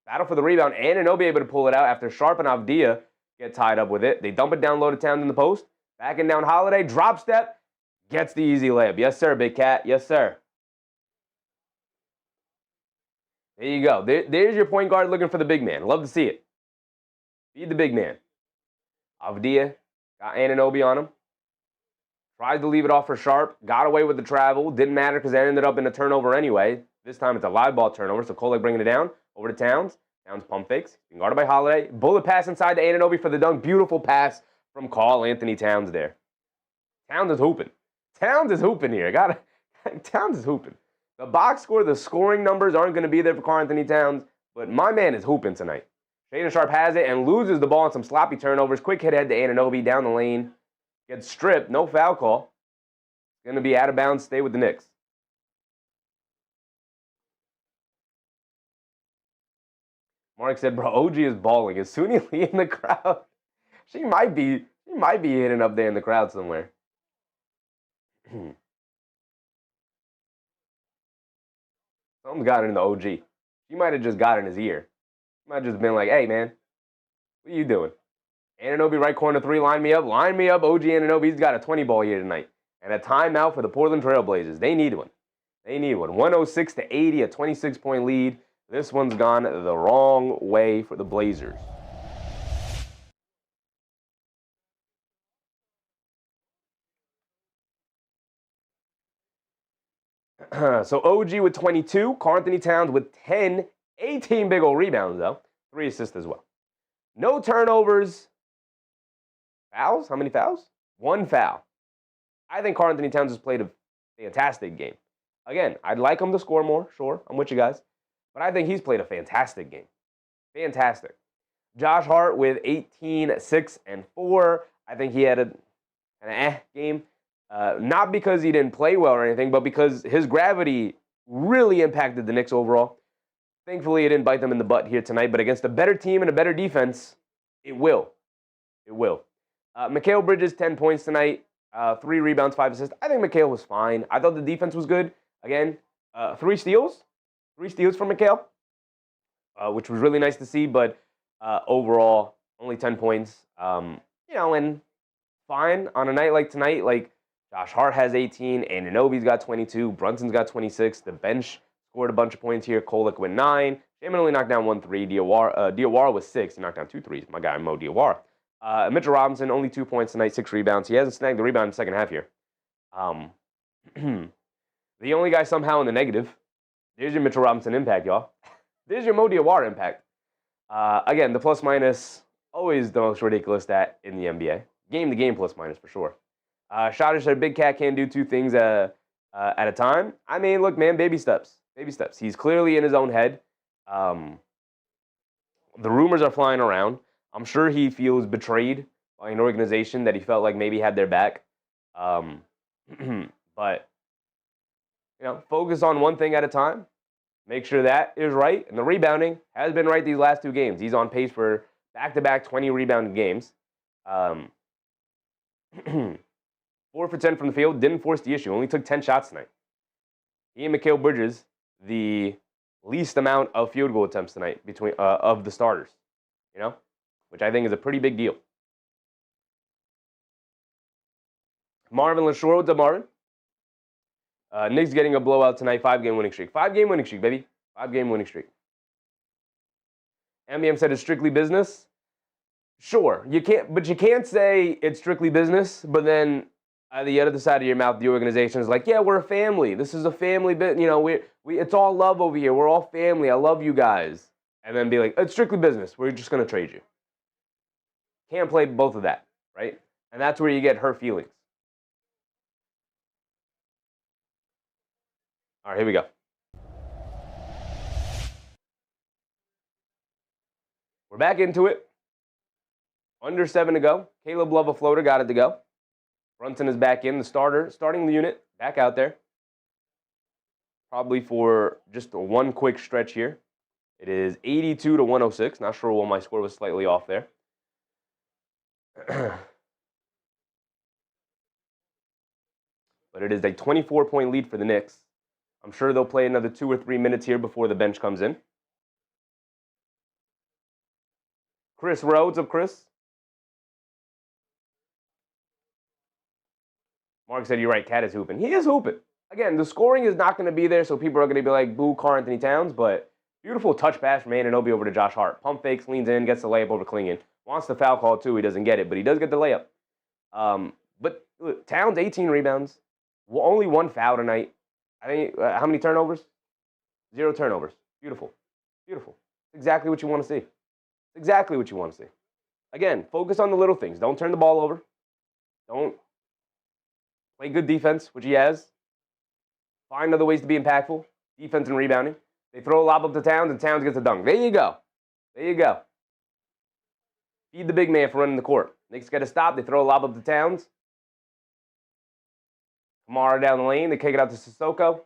[SPEAKER 1] Battle for the rebound, and Anunoby able to pull it out after Sharp and Avdija get tied up with it. They dump it down low to Towns in the post. Backing down Holiday, drop step, gets the easy layup. Yes, sir, Big Cat. Yes, sir. There you go. There's your point guard looking for the big man. Love to see it. Feed the big man. Avdija got Anunoby on him. Tried to leave it off for Sharp. Got away with the travel. Didn't matter because it ended up in a turnover anyway. This time it's a live ball turnover, so Kolic bringing it down. Over to Towns. Towns pump fakes. Being guarded by Holiday. Bullet pass inside to Anunoby for the dunk. Beautiful pass from Karl Anthony Towns there. Towns is hooping. Towns is hooping here. Towns is hooping. The box score, the scoring numbers aren't going to be there for Karl Anthony Towns, but my man is hooping tonight. Shaedon Sharp has it and loses the ball on some sloppy turnovers. Quick hit head to Anunoby down the lane. Gets stripped. No foul call. Going to be out of bounds. Stay with the Knicks. Mark said, bro, OG is balling. Is Suni Lee in the crowd? She might be hitting up there in the crowd somewhere. Something's got it in the OG. She might have just got in his ear. She might have just been like, hey, man, what are you doing? Anunoby, right corner 3, line me up. Line me up, OG Anunoby. He's got a 20-ball here tonight. And a timeout for the Portland Trailblazers. They need one. 106-80, a 26-point lead. This one's gone the wrong way for the Blazers. So OG with 22, Karl Anthony Towns with 10, 18 big old rebounds, though. 3 assists as well. No turnovers. Fouls? How many fouls? 1 foul. I think Karl Anthony Towns has played a fantastic game. Again, I'd like him to score more, sure. I'm with you guys. But I think he's played a fantastic game. Fantastic. Josh Hart with 18, 6, and 4. I think he had an game. Not because he didn't play well or anything, but because his gravity really impacted the Knicks overall. Thankfully, it didn't bite them in the butt here tonight, but against a better team and a better defense, it will. It will. Mikal Bridges, 10 points tonight, 3 rebounds, 5 assists. I think Mikal was fine. I thought the defense was good. Again, 3 steals. 3 steals from Mikal, which was really nice to see, but overall, only 10 points. And fine on a night like tonight, like Josh Hart has 18, Anunoby's got 22, Brunson's got 26. The bench scored a bunch of points here. Kolic with 9. Shaman only knocked down 1 3. Diawara with 6. He knocked down 2 threes. My guy, Mo Diawara. Mitchell Robinson, only 2 points tonight, 6 rebounds. He hasn't snagged the rebound in the second half here. The only guy somehow in the negative. There's your Mitchell Robinson impact, y'all. There's your Mo Diawara impact. Again, the plus-minus, always the most ridiculous stat in the NBA. Game-to-game plus-minus for sure. Shotter said Big Cat can do 2 things at a time. I mean, look, man, baby steps. Baby steps. He's clearly in his own head. The rumors are flying around. I'm sure he feels betrayed by an organization that he felt like maybe had their back But, focus on one thing at a time. Make sure that is right. And the rebounding has been right these last 2 games. He's on pace for back-to-back 20 rebounded games. 4 for 10 from the field. Didn't force the issue. Only took 10 shots tonight. He and Mikal Bridges, the least amount of field goal attempts tonight between of the starters. Which I think is a pretty big deal. Marvin LaShore, what's up, Marvin? Knicks getting a blowout tonight, 5-game winning streak. 5-game winning streak, baby. 5-game winning streak. MBM said it's strictly business. Sure, you can't say it's strictly business, but then at the other side of your mouth, the organization is like, yeah, we're a family. This is a family bit. It's all love over here. We're all family. I love you guys. And then be like, it's strictly business. We're just going to trade you. Can't play both of that, right? And that's where you get hurt feelings. All right, here we go. We're back into it. Under 7 to go. Caleb Love, a floater, got it to go. Brunson is back in, the starter, starting the unit, back out there. Probably for just one quick stretch here. It is 82 to 106. Not sure why my score was slightly off there. But it is a 24-point lead for the Knicks. I'm sure they'll play another 2 or 3 minutes here before the bench comes in. Chris Rowe, what's up, Chris? Mark said, you're right, Cat is hooping. He is hooping. Again, the scoring is not going to be there, so people are going to be like, boo, Karl Anthony Towns, but beautiful touch pass from Anunoby over to Josh Hart. Pump fakes, leans in, gets the layup over Klingon. Wants the foul call, too. He doesn't get it, but he does get the layup. But look, Towns, 18 rebounds. Only 1 foul tonight. I think, how many turnovers? 0 turnovers. Beautiful. Beautiful. Exactly what you want to see. Exactly what you want to see. Again, focus on the little things. Don't turn the ball over. Don't play good defense, which he has. Find other ways to be impactful. Defense and rebounding. They throw a lob up to Towns, and Towns gets a dunk. There you go. There you go. Feed the big man for running the court. Knicks get a stop. They throw a lob up to Towns. Kamara down the lane. They kick it out to Sissoko.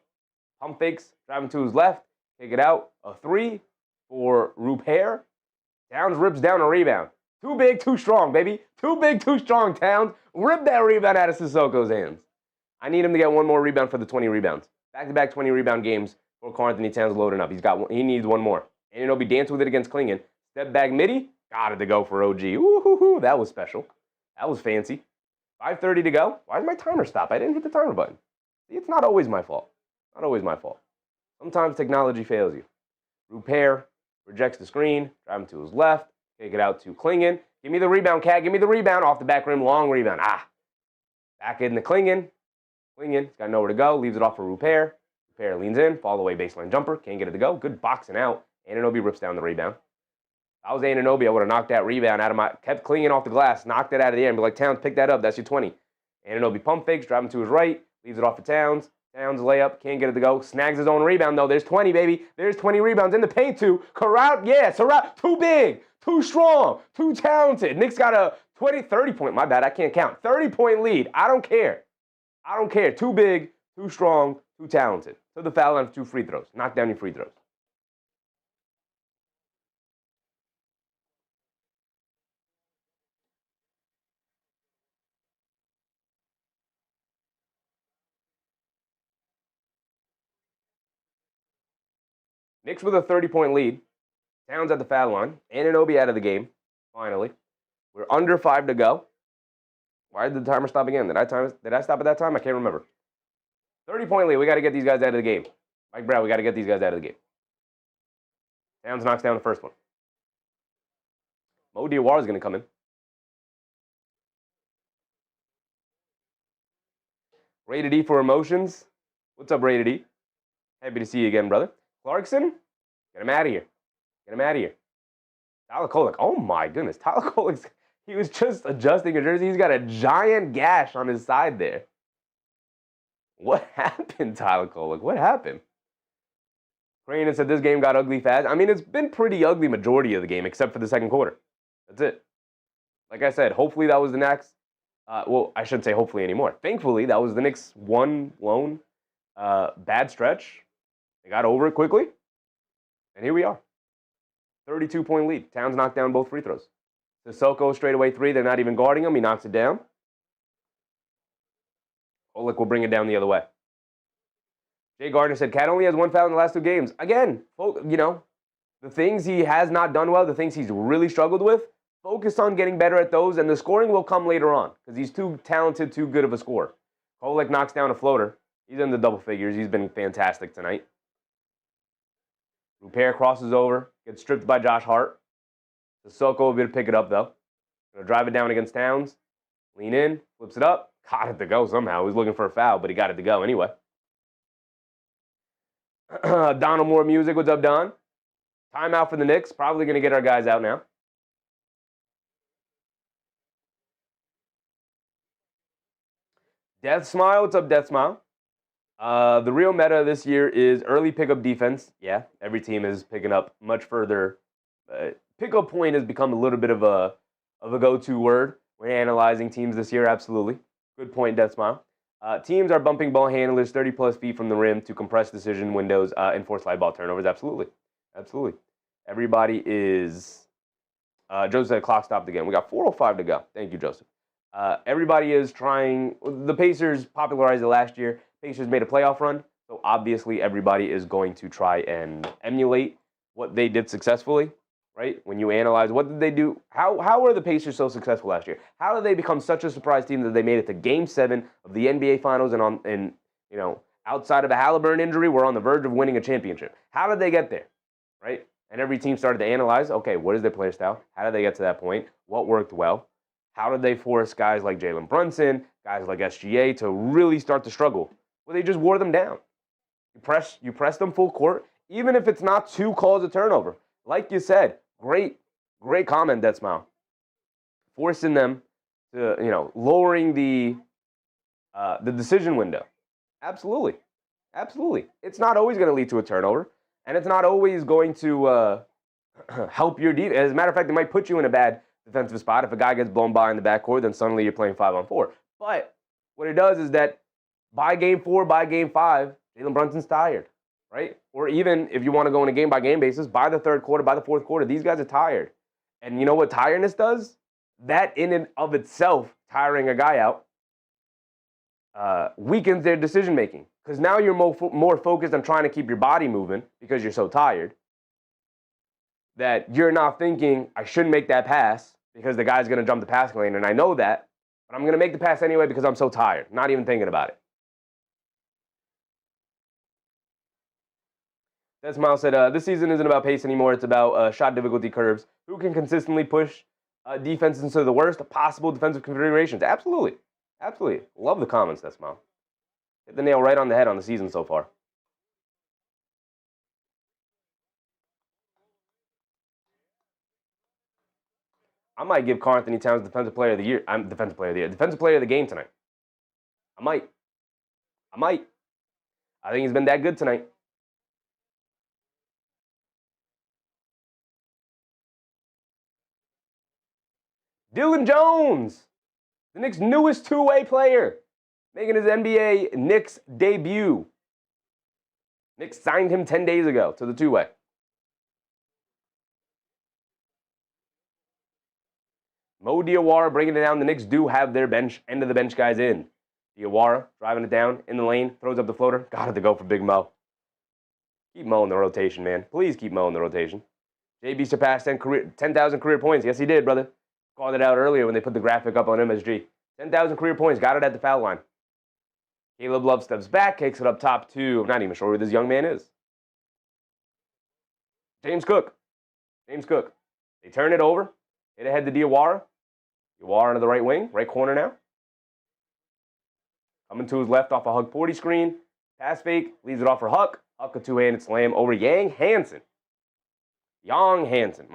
[SPEAKER 1] Pump fakes. Driving to his left. Kick it out. A 3 for Rupert. Towns rips down a rebound. Too big, too strong, baby. Too big, too strong, Towns. Rip that rebound out of Sissoko's hands. I need him to get one more rebound for the 20 rebounds. Back-to-back 20 rebound games for Karl Anthony Towns loading up. He needs one more. Anunoby danced with it against Klingon. Step back midi. Got it to go for OG. Ooh, that was special. That was fancy. 5:30 to go. Why did my timer stop? I didn't hit the timer button. See, it's not always my fault. Not always my fault. Sometimes technology fails you. Rupert rejects the screen. Driving to his left. Take it out to Klingon. Give me the rebound, Cat. Give me the rebound. Off the back rim. Long rebound. Back in the Klingon. Klingon's got nowhere to go. Leaves it off for Rupert. Rupert leans in. Fall away baseline jumper. Can't get it to go. Good boxing out. Anunoby rips down the rebound. If I was Anunoby, I would have knocked that rebound out of my... Kept Klingon off the glass. Knocked it out of the air and be like, Towns, pick that up. That's your 20. Anunoby pump fakes. Driving to his right. Leaves it off for Towns. Towns layup. Can't get it to go. Snags his own rebound, though. There's 20, baby. There's 20 rebounds in the paint, too. Corral. Yeah, Corral. Too big. Too strong. Too talented. Knicks got a 30-point... My bad. I can't count. 30-point lead. I don't care. I don't care. Too big. Too strong. Too talented. To the foul line for 2 free throws. Knock down your free throws. Knicks with a 30-point lead. Towns at the foul line. Anunoby out of the game, finally. We're under 5 to go. Why did the timer stop again? Did I stop at that time? I can't remember. 30-point lead. We got to get these guys out of the game. Mike Brown, we got to get these guys out of the game. Towns knocks down the first one. Mo Diawara is going to come in. Rated E for emotions. What's up, Rated E? Happy to see you again, brother. Clarkson, get him out of here. Get him out of here. Tyler Kolic, oh my goodness. Tyler Kolic, he was just adjusting a jersey. He's got a giant gash on his side there. What happened, Tyler Kolic? What happened? Crane said this game got ugly fast. I mean, it's been pretty ugly majority of the game, except for the second quarter. That's it. Like I said, hopefully that was the next. Well, I shouldn't say hopefully anymore. Thankfully, that was the Knicks' one lone bad stretch. They got over it quickly, and here we are. 32-point lead. Towns knocked down both free throws. Sissoko straightaway three. They're not even guarding him. He knocks it down. Kolic will bring it down the other way. Jay Gardner said, Cat only has one foul in the last 2 games. Again, the things he has not done well, the things he's really struggled with, focus on getting better at those, and the scoring will come later on because he's too talented, too good of a scorer. Kolic knocks down a floater. He's in the double figures. He's been fantastic tonight. Rupert crosses over, gets stripped by Josh Hart. Sissoko will be able to pick it up, though. Gonna drive it down against Towns. Lean in, flips it up. Got it to go somehow. He was looking for a foul, but he got it to go anyway. Donald Moore Music, what's up, Don? Timeout for the Knicks. Probably going to get our guys out now. Death Smile, what's up, Death Smile? The real meta this year is early pickup defense. Yeah, every team is picking up much further. Pickup point has become a little bit of a go-to word when analyzing teams this year. Absolutely. Good point, Death Smile. Teams are bumping ball handlers 30-plus feet from the rim to compress decision windows and force live ball turnovers. Absolutely. Absolutely. Everybody is... Joseph said clock stopped again. We got 4:05 to go. Thank you, Joseph. Everybody is trying... The Pacers popularized it last year. Pacers made a playoff run, so obviously everybody is going to try and emulate what they did successfully, right? When you analyze what did they do, how were the Pacers so successful last year? How did they become such a surprise team that they made it to Game 7 of the NBA Finals and outside of a Halliburton injury, we're on the verge of winning a championship? How did they get there, right? And every team started to analyze, okay, what is their player style? How did they get to that point? What worked well? How did they force guys like Jaylen Brunson, guys like SGA to really start to struggle? Well, they just wore them down. You press them full court, even if it's not 2 calls a turnover. Like you said, great comment, Death Smile. Forcing them to, lowering the decision window. Absolutely. Absolutely. It's not always going to lead to a turnover, and it's not always going to help your defense. As a matter of fact, it might put you in a bad defensive spot. If a guy gets blown by in the backcourt, then suddenly you're playing 5-on-4. But what it does is that by Game 4, by Game 5, Jaylen Brunson's tired, right? Or even if you want to go on a game-by-game basis, by the 3rd quarter, by the 4th quarter, these guys are tired. And you know what tiredness does? That in and of itself, tiring a guy out, weakens their decision-making. Because now you're more focused on trying to keep your body moving because you're so tired that you're not thinking, I shouldn't make that pass because the guy's going to jump the passing lane, and I know that, but I'm going to make the pass anyway because I'm so tired, not even thinking about it. That Smile said, this season isn't about pace anymore. It's about shot difficulty curves. Who can consistently push defense into the worst possible defensive configurations? Absolutely. Absolutely. Love the comments, That Smile. Hit the nail right on the head on the season so far. I might give Karl Anthony Towns Defensive Player of the Year. Defensive Player of the Year. Defensive Player of the Game tonight. I might. I think he's been that good tonight. Dylan Jones, the Knicks' newest two-way player, making his NBA Knicks debut. Knicks signed him 10 days ago to the two-way. Mo Diawara bringing it down. The Knicks do have their end of the bench guys in. Diawara driving it down in the lane, throws up the floater. Got it to go for Big Mo. Keep Mo in the rotation, man. Please keep Mo in the rotation. JB surpassed 10,000 career points. Yes, he did, brother. Called it out earlier when they put the graphic up on MSG. 10,000 career points. Got it at the foul line. Caleb Love steps back, kicks it up top to, I'm not even sure who this young man is. James Cook. They turn it over. Hit ahead to Diawara. Diawara into the right wing, right corner now. Coming to his left off a Hug 40 screen. Pass fake, leaves it off for Huck. Huck a two-handed slam over Yang Hansen. Yang Hansen.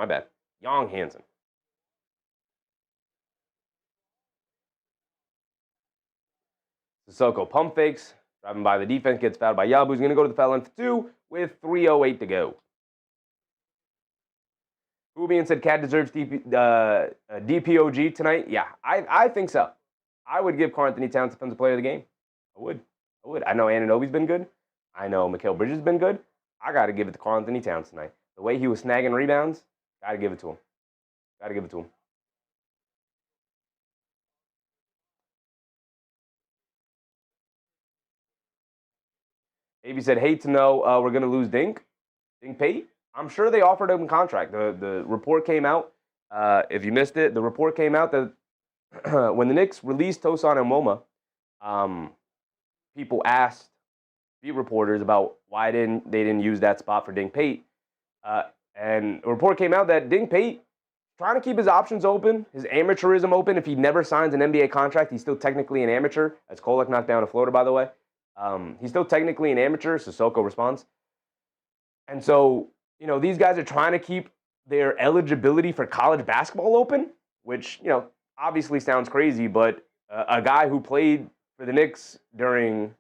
[SPEAKER 1] Sissoko pump fakes. Driving by the defense, gets fouled by Yabu. He's going to go to the foul line for 2 with 3:08 to go. Rubian said Cat deserves DPOG tonight. Yeah, I think so. I would give Karl-Anthony Towns Defensive Player of the Game. I would. I know Anunoby's been good. I know Mikal Bridges has been good. I got to give it to Karl-Anthony Towns tonight. The way he was snagging rebounds, got to give it to him. Got to give it to him. AB said, hate to know we're going to lose Dink Pate. I'm sure they offered him a contract. The report came out. If you missed it, the report came out that when the Knicks released Tosan and Woma, people asked beat reporters about why they didn't use that spot for Dink Pate. And a report came out that Dink Pate trying to keep his options open, his amateurism open. If he never signs an NBA contract, he's still technically an amateur. As Kolic knocked down a floater, by the way. He's still technically an amateur. Sissoko responds. And so, you know, these guys are trying to keep their eligibility for college basketball open, which, you know, obviously sounds crazy, but a guy who played for the Knicks during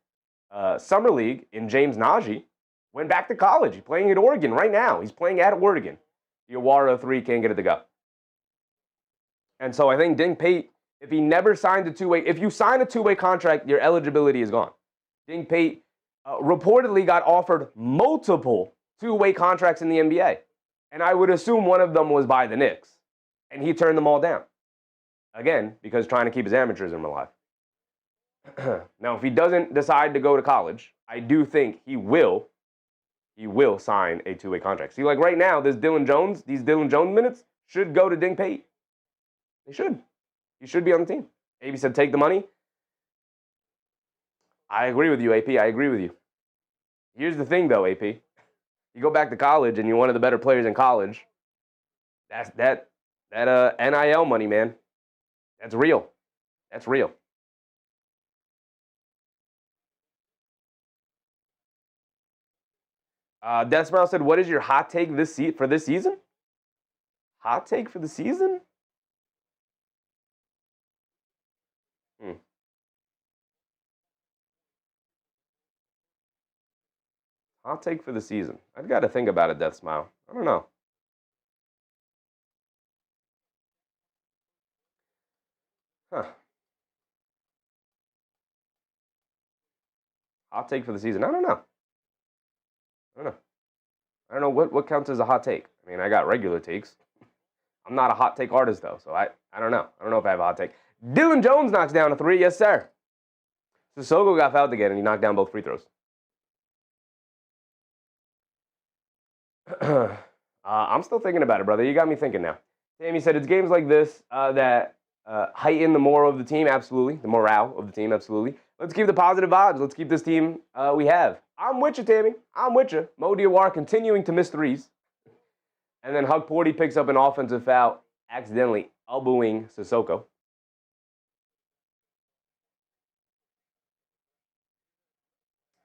[SPEAKER 1] Summer League in James Najee went back to college. He's playing at Oregon right now. He's playing at Oregon. The Iwara 3 can't get it to go. And so I think Dink Pate, if he never signed a two-way, if you sign a two-way contract, your eligibility is gone. Dink Pate reportedly got offered multiple two-way contracts in the NBA. And I would assume one of them was by the Knicks. And he turned them all down. Again, because trying to keep his amateurism alive. Now, if he doesn't decide to go to college, I do think he will sign a two-way contract. See, like right now, these Dylan Jones minutes should go to Dink Pate. They should. He should be on the team. AB said, take the money. I agree with you, AP. I agree with you. Here's the thing, though, AP. You go back to college and you're one of the better players in college. That NIL money, man. That's real. That's real. Death Smile said, what is your hot take for this season? Hot take for the season? Hot take for the season. I've got to think about it, Death Smile. I don't know. Huh. Hot take for the season. I don't know. I don't know what counts as a hot take. I mean, I got regular takes. I'm not a hot take artist, though, so I don't know. I don't know if I have a hot take. Dylan Jones knocks down a 3. Yes, sir. Sissoko got fouled again, and he knocked down both free throws. I'm still thinking about it, brother. You got me thinking now. Sammy said it's games like this that heighten the morale of the team. Absolutely. The morale of the team. Absolutely. Let's keep the positive vibes. Let's keep this team we have. I'm with you, Tammy. I'm with you. Mo Diawara continuing to miss threes. And then Hug Porty picks up an offensive foul, accidentally elbowing Sissoko.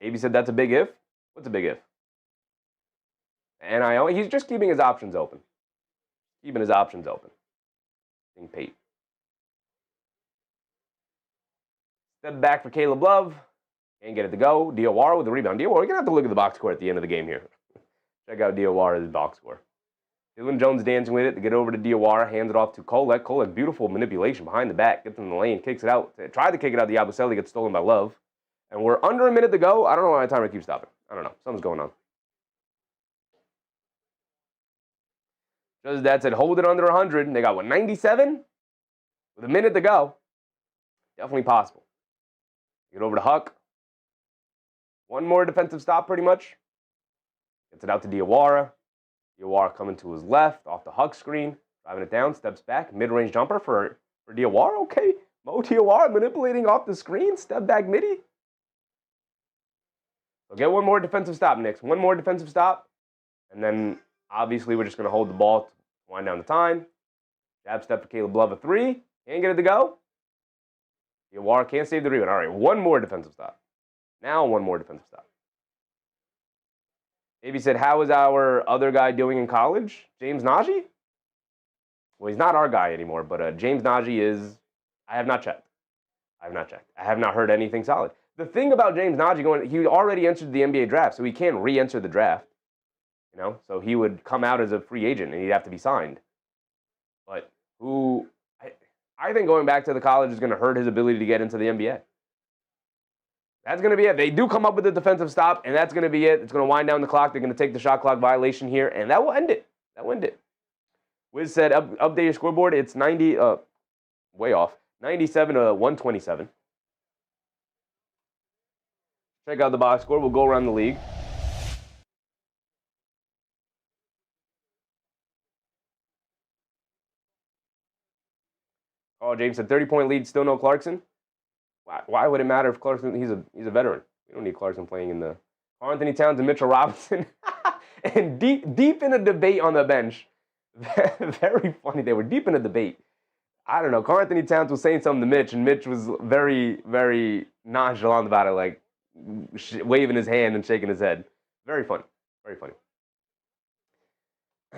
[SPEAKER 1] AB said that's a big if. What's a big if? NIL. He's just keeping his options open. Keeping his options open. Dink Pate. Step back for Caleb Love. Can't get it to go. Diawara with the rebound. Diawara, you're going to have to look at the box score at the end of the game here. Check out Diawara's box score. Dylan Jones dancing with it to get over to Diawara. Hands it off to Kolic. Kolic, beautiful manipulation behind the back. Gets in the lane. Kicks it out. Tried to kick it out. Yabusele gets stolen by Love. And we're under a minute to go. I don't know why the timer keeps stopping. I don't know. Something's going on. Just that said, hold it under 100. And they got, 97? With a minute to go. Definitely possible. Get over to Huck. One more defensive stop, pretty much. Gets it out to Diawara. Diawara coming to his left, off the Huck screen. Driving it down, steps back. Mid-range jumper for Diawara. Okay. Mo Diawara manipulating off the screen. Step back midi. So get one more defensive stop, Knicks. One more defensive stop. And then, obviously, we're just going to hold the ball to wind down the time. Jab step for Caleb Love, a 3. Can't get it to go. Diawara can't save the rebound. All right, one more defensive stop. Now one more defensive stop. AB said, how is our other guy doing in college? James Najee? Well, he's not our guy anymore, but James Najee is, I have not checked. I have not heard anything solid. The thing about James Najee he already entered the NBA draft, so he can't re-enter the draft. You know, so he would come out as a free agent and he'd have to be signed. But I think going back to the college is going to hurt his ability to get into the NBA. That's going to be it. They do come up with a defensive stop, and that's going to be it. It's going to wind down the clock. They're going to take the shot clock violation here, and that will end it. That will end it. Wiz said, update your scoreboard. It's 90, way off, 97 to 127. Check out the box score. We'll go around the league. Oh, James said 30-point lead, still no Clarkson. Why would it matter if Clarkson? He's a veteran. We don't need Clarkson playing in the Anthony Towns and Mitchell Robinson, and deep in a debate on the bench. Very funny. They were deep in a debate. I don't know. Anthony Towns was saying something to Mitch, and Mitch was very, very nonchalant about it, like waving his hand and shaking his head. Very funny. Very funny.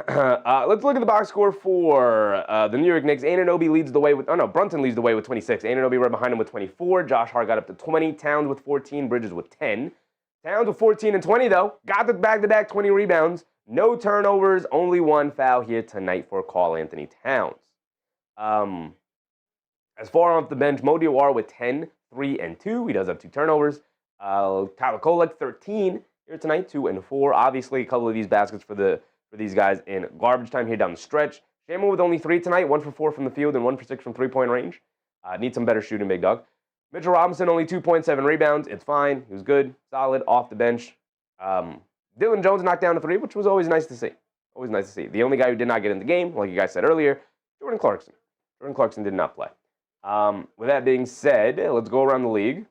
[SPEAKER 1] Let's look at the box score for the New York Knicks. Anunoby leads the way with, Brunson leads the way with 26. Anunoby right behind him with 24. Josh Hart got up to 20. Towns with 14. Bridges with 10. Towns with 14 and 20, though. Got the back-to-back 20 rebounds. No turnovers. Only one foul here tonight for Karl-Anthony Towns. As far off the bench, Mo Diawara with 10, 3, and 2. He does have 2 turnovers. Tyler Kolic, 13 here tonight, 2 and 4. Obviously, a couple of these baskets for these guys in garbage time here down the stretch. Shaman with only 3 tonight, 1 for 4 from the field and 1 for 6 from three-point range. Need some better shooting, big dog. Mitchell Robinson, only 2.7 rebounds. It's fine. He was good, solid, off the bench. Dylan Jones knocked down a 3, which was always nice to see. Always nice to see. The only guy who did not get in the game, like you guys said earlier, Jordan Clarkson. Jordan Clarkson did not play. With that being said, let's go around the league.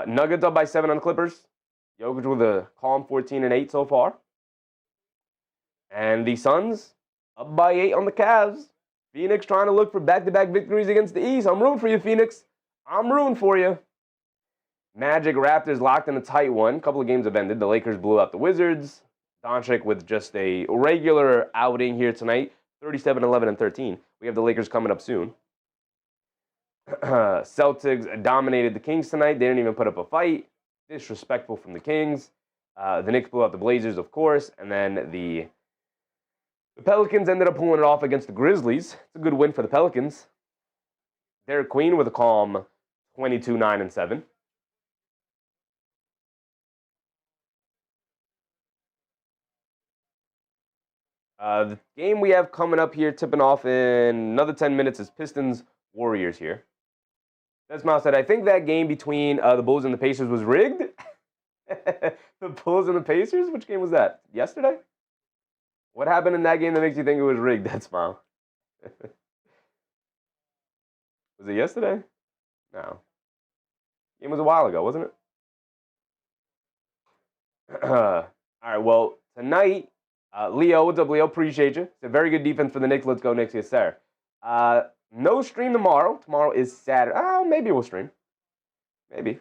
[SPEAKER 1] Nuggets up by 7 on the Clippers. Jokic with a calm 14 and 8 so far. And the Suns up by 8 on the Cavs. Phoenix trying to look for back-to-back victories against the East. I'm rooting for you, Phoenix. I'm rooting for you. Magic Raptors locked in a tight one. A couple of games have ended. The Lakers blew out the Wizards. Doncic with just a regular outing here tonight. 37, 11, and 13. We have the Lakers coming up soon. Celtics dominated the Kings tonight. They didn't even put up a fight. Disrespectful from the Kings. The Knicks blew out the Blazers, of course. And then the Pelicans ended up pulling it off against the Grizzlies. It's a good win for the Pelicans. Derek Queen with a calm 22, 9, and 7. The game we have coming up here, tipping off in another 10 minutes, is Pistons-Warriors here. Desmond said, I think that game between the Bulls and the Pacers was rigged. The Bulls and the Pacers? Which game was that? Yesterday? What happened in that game that makes you think it was rigged? That smile. Was it yesterday? No. Game was a while ago, wasn't it? All right, well, tonight, Leo, what's up, Leo? Appreciate you. It's a very good defense for the Knicks. Let's go, Knicks. Yes, sir. No stream tomorrow. Tomorrow is Saturday. Maybe we'll stream. Maybe.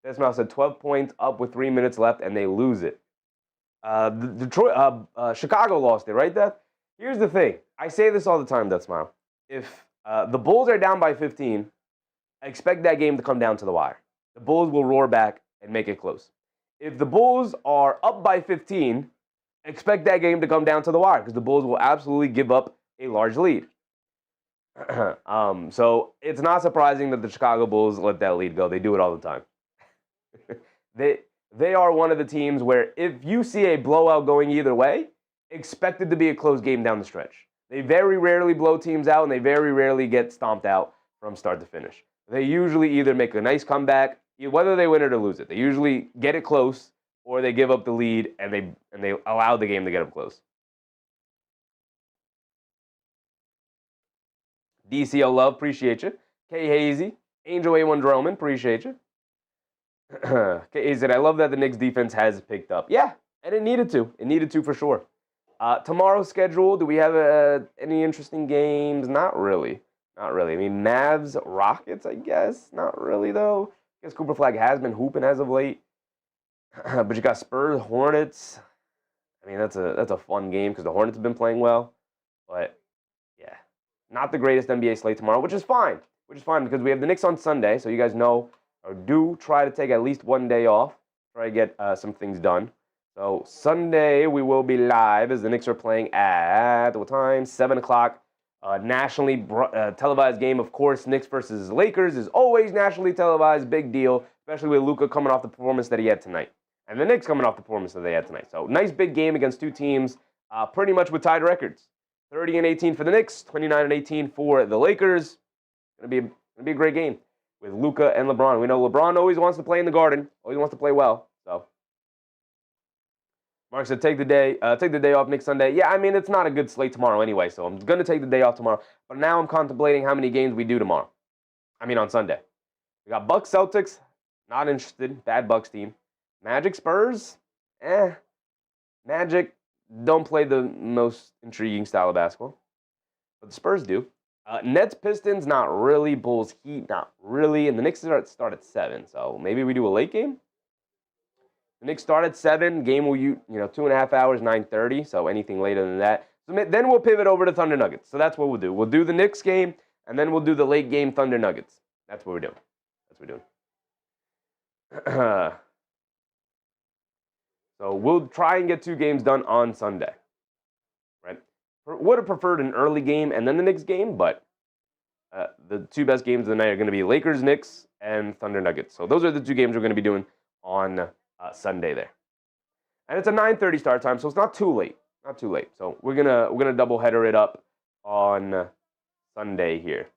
[SPEAKER 1] Desmond said 12 points up with 3 minutes left, and they lose it. Chicago lost it, right, Death? Here's the thing. I say this all the time, Death Smile. If the Bulls are down by 15, I expect that game to come down to the wire. The Bulls will roar back and make it close. If the Bulls are up by 15, expect that game to come down to the wire because the Bulls will absolutely give up a large lead. So it's not surprising that the Chicago Bulls let that lead go. They do it all the time. They are one of the teams where if you see a blowout going either way, expect it to be a close game down the stretch. They very rarely blow teams out, and they very rarely get stomped out from start to finish. They usually either make a nice comeback, whether they win it or lose it. They usually get it close, or they give up the lead, and they allow the game to get up close. DCL Love, appreciate you. K Hazy, Angel A1 Droman, appreciate you. K Hazy, I love that the Knicks defense has picked up. Yeah, and it needed to. It needed to for sure. Tomorrow's schedule, do we have any interesting games? Not really. Not really. I mean, Mavs, Rockets, I guess. Not really, though. I guess Cooper Flag has been hooping as of late. But you got Spurs, Hornets. I mean, that's a fun game because the Hornets have been playing well. But, yeah, not the greatest NBA slate tomorrow, which is fine. Which is fine because we have the Knicks on Sunday, so you guys know, or do try to take at least one day off. Try to get some things done. So Sunday we will be live as the Knicks are playing at what time? 7 o'clock. Nationally televised game, of course. Knicks versus Lakers is always nationally televised. Big deal, especially with Luka coming off the performance that he had tonight. And the Knicks coming off the performance that they had tonight. So nice big game against two teams pretty much with tied records. 30-18 for the Knicks, 29-18 for the Lakers. Gonna be a great game with Luka and LeBron. We know LeBron always wants to play in the Garden, always wants to play well. So Mark said, take the day off next Sunday. Yeah, I mean, it's not a good slate tomorrow anyway, so I'm going to take the day off tomorrow. But now I'm contemplating how many games we do tomorrow. I mean, on Sunday. We got Bucks, Celtics, not interested. Bad Bucks team. Magic, Spurs, Magic don't play the most intriguing style of basketball. But the Spurs do. Nets, Pistons, not really. Bulls, Heat, not really. And the Knicks start at 7, so maybe we do a late game? The Knicks start at 7. Game will 2.5 hours, 9:30. So anything later than that. So then we'll pivot over to Thunder Nuggets. So that's what we'll do. We'll do the Knicks game, and then we'll do the late game Thunder Nuggets. That's what we're doing. That's what we're doing. So we'll try and get 2 games done on Sunday. Right? Would have preferred an early game and then the Knicks game, but the 2 best games of the night are going to be Lakers, Knicks, and Thunder Nuggets. So those are the 2 games we're going to be doing on Sunday there. And it's a 9:30 start time, so it's not too late. Not too late. So we're gonna double header it up on Sunday here.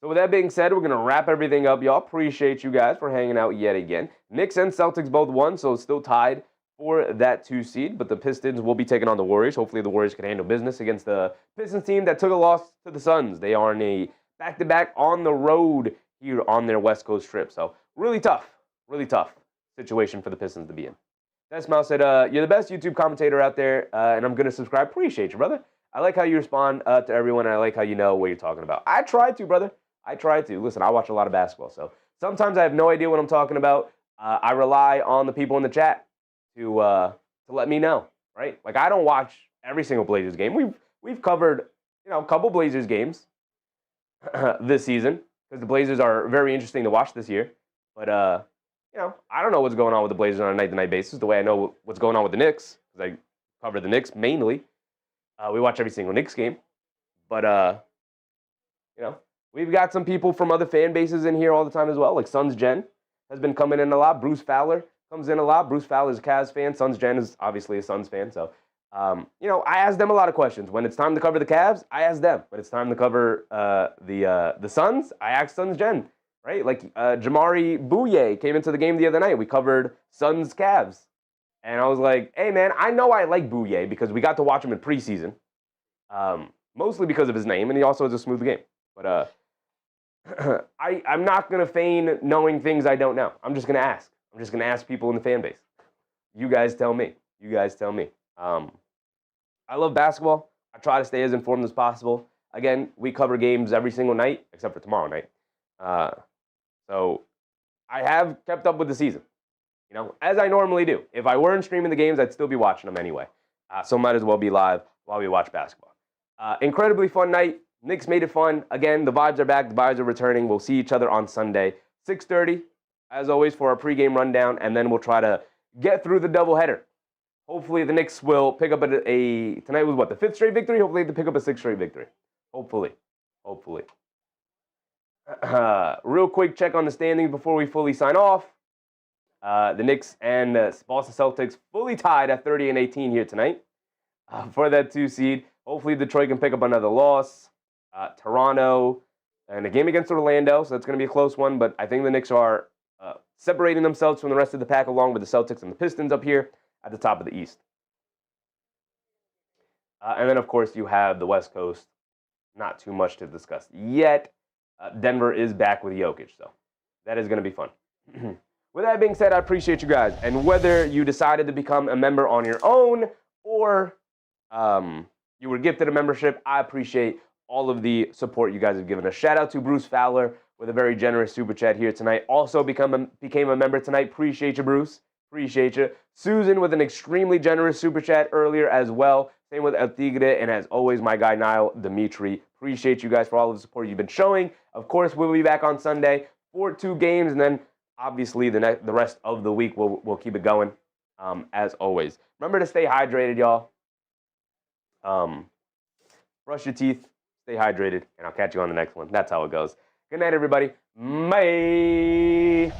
[SPEAKER 1] So with that being said, we're gonna wrap everything up, y'all. Appreciate you guys for hanging out yet again. Knicks and Celtics both won, so it's still tied for that 2 seed. But the Pistons will be taking on the Warriors. Hopefully the Warriors can handle business against the Pistons team that took a loss to the Suns. They are in a back-to-back on the road here on their West Coast trip. So really tough situation for the Pistons to be in. That Smile said, you're the best YouTube commentator out there, and I'm going to subscribe. Appreciate you, brother. I like how you respond to everyone, and I like how you know what you're talking about. I try to, brother. I try to. Listen, I watch a lot of basketball, so sometimes I have no idea what I'm talking about. I rely on the people in the chat to let me know, right? Like, I don't watch every single Blazers game. We've covered, a couple Blazers games this season, because the Blazers are very interesting to watch this year. But, I don't know what's going on with the Blazers on a night-to-night basis, the way I know what's going on with the Knicks, because I cover the Knicks mainly. We watch every single Knicks game. But, we've got some people from other fan bases in here all the time as well, like Suns Gen has been coming in a lot. Bruce Fowler comes in a lot. Bruce Fowler is a Cavs fan. Suns Gen is obviously a Suns fan, so I ask them a lot of questions. When it's time to cover the Cavs, I ask them. When it's time to cover the Suns, I ask Suns Gen, right? Like Jamari Bouye came into the game the other night. We covered Suns Cavs. And I was like, hey, man, I know I like Bouye because we got to watch him in preseason, mostly because of his name, and he also has a smooth game. But I'm not going to feign knowing things I don't know. I'm just going to ask. I'm just going to ask people in the fan base. You guys tell me. You guys tell me. I love basketball. I try to stay as informed as possible. Again, we cover games every single night, except for tomorrow night. So I have kept up with the season, as I normally do. If I weren't streaming the games, I'd still be watching them anyway. So might as well be live while we watch basketball. Incredibly fun night. Knicks made it fun. Again, the vibes are back. The vibes are returning. We'll see each other on Sunday, 6:30, as always, for our pregame rundown, and then we'll try to get through the doubleheader. Hopefully, the Knicks will pick up tonight was what, the 5th straight victory? Hopefully, they pick up a 6th straight victory. Hopefully. Real quick check on the standings before we fully sign off. The Knicks and Boston Celtics fully tied at 30-18 here tonight for that 2 seed. Hopefully, Detroit can pick up another loss. Toronto, and a game against Orlando, so that's going to be a close one, but I think the Knicks are separating themselves from the rest of the pack along with the Celtics and the Pistons up here at the top of the East. And then, of course, you have the West Coast. Not too much to discuss yet. Denver is back with Jokic, so that is going to be fun. With that being said, I appreciate you guys, and whether you decided to become a member on your own or you were gifted a membership, I appreciate all of the support you guys have given us. Shout out to Bruce Fowler with a very generous super chat here tonight. Also became a member tonight. Appreciate you, Bruce. Appreciate you. Susan with an extremely generous super chat earlier as well. Same with Avdija, and as always, my guy Niall Dimitri. Appreciate you guys for all of the support you've been showing. Of course, we'll be back on Sunday for 2 games, and then obviously the rest of the week we'll keep it going. As always, remember to stay hydrated, y'all. Brush your teeth, stay hydrated, and I'll catch you on the next one. That's how it goes. Good night, everybody. Bye.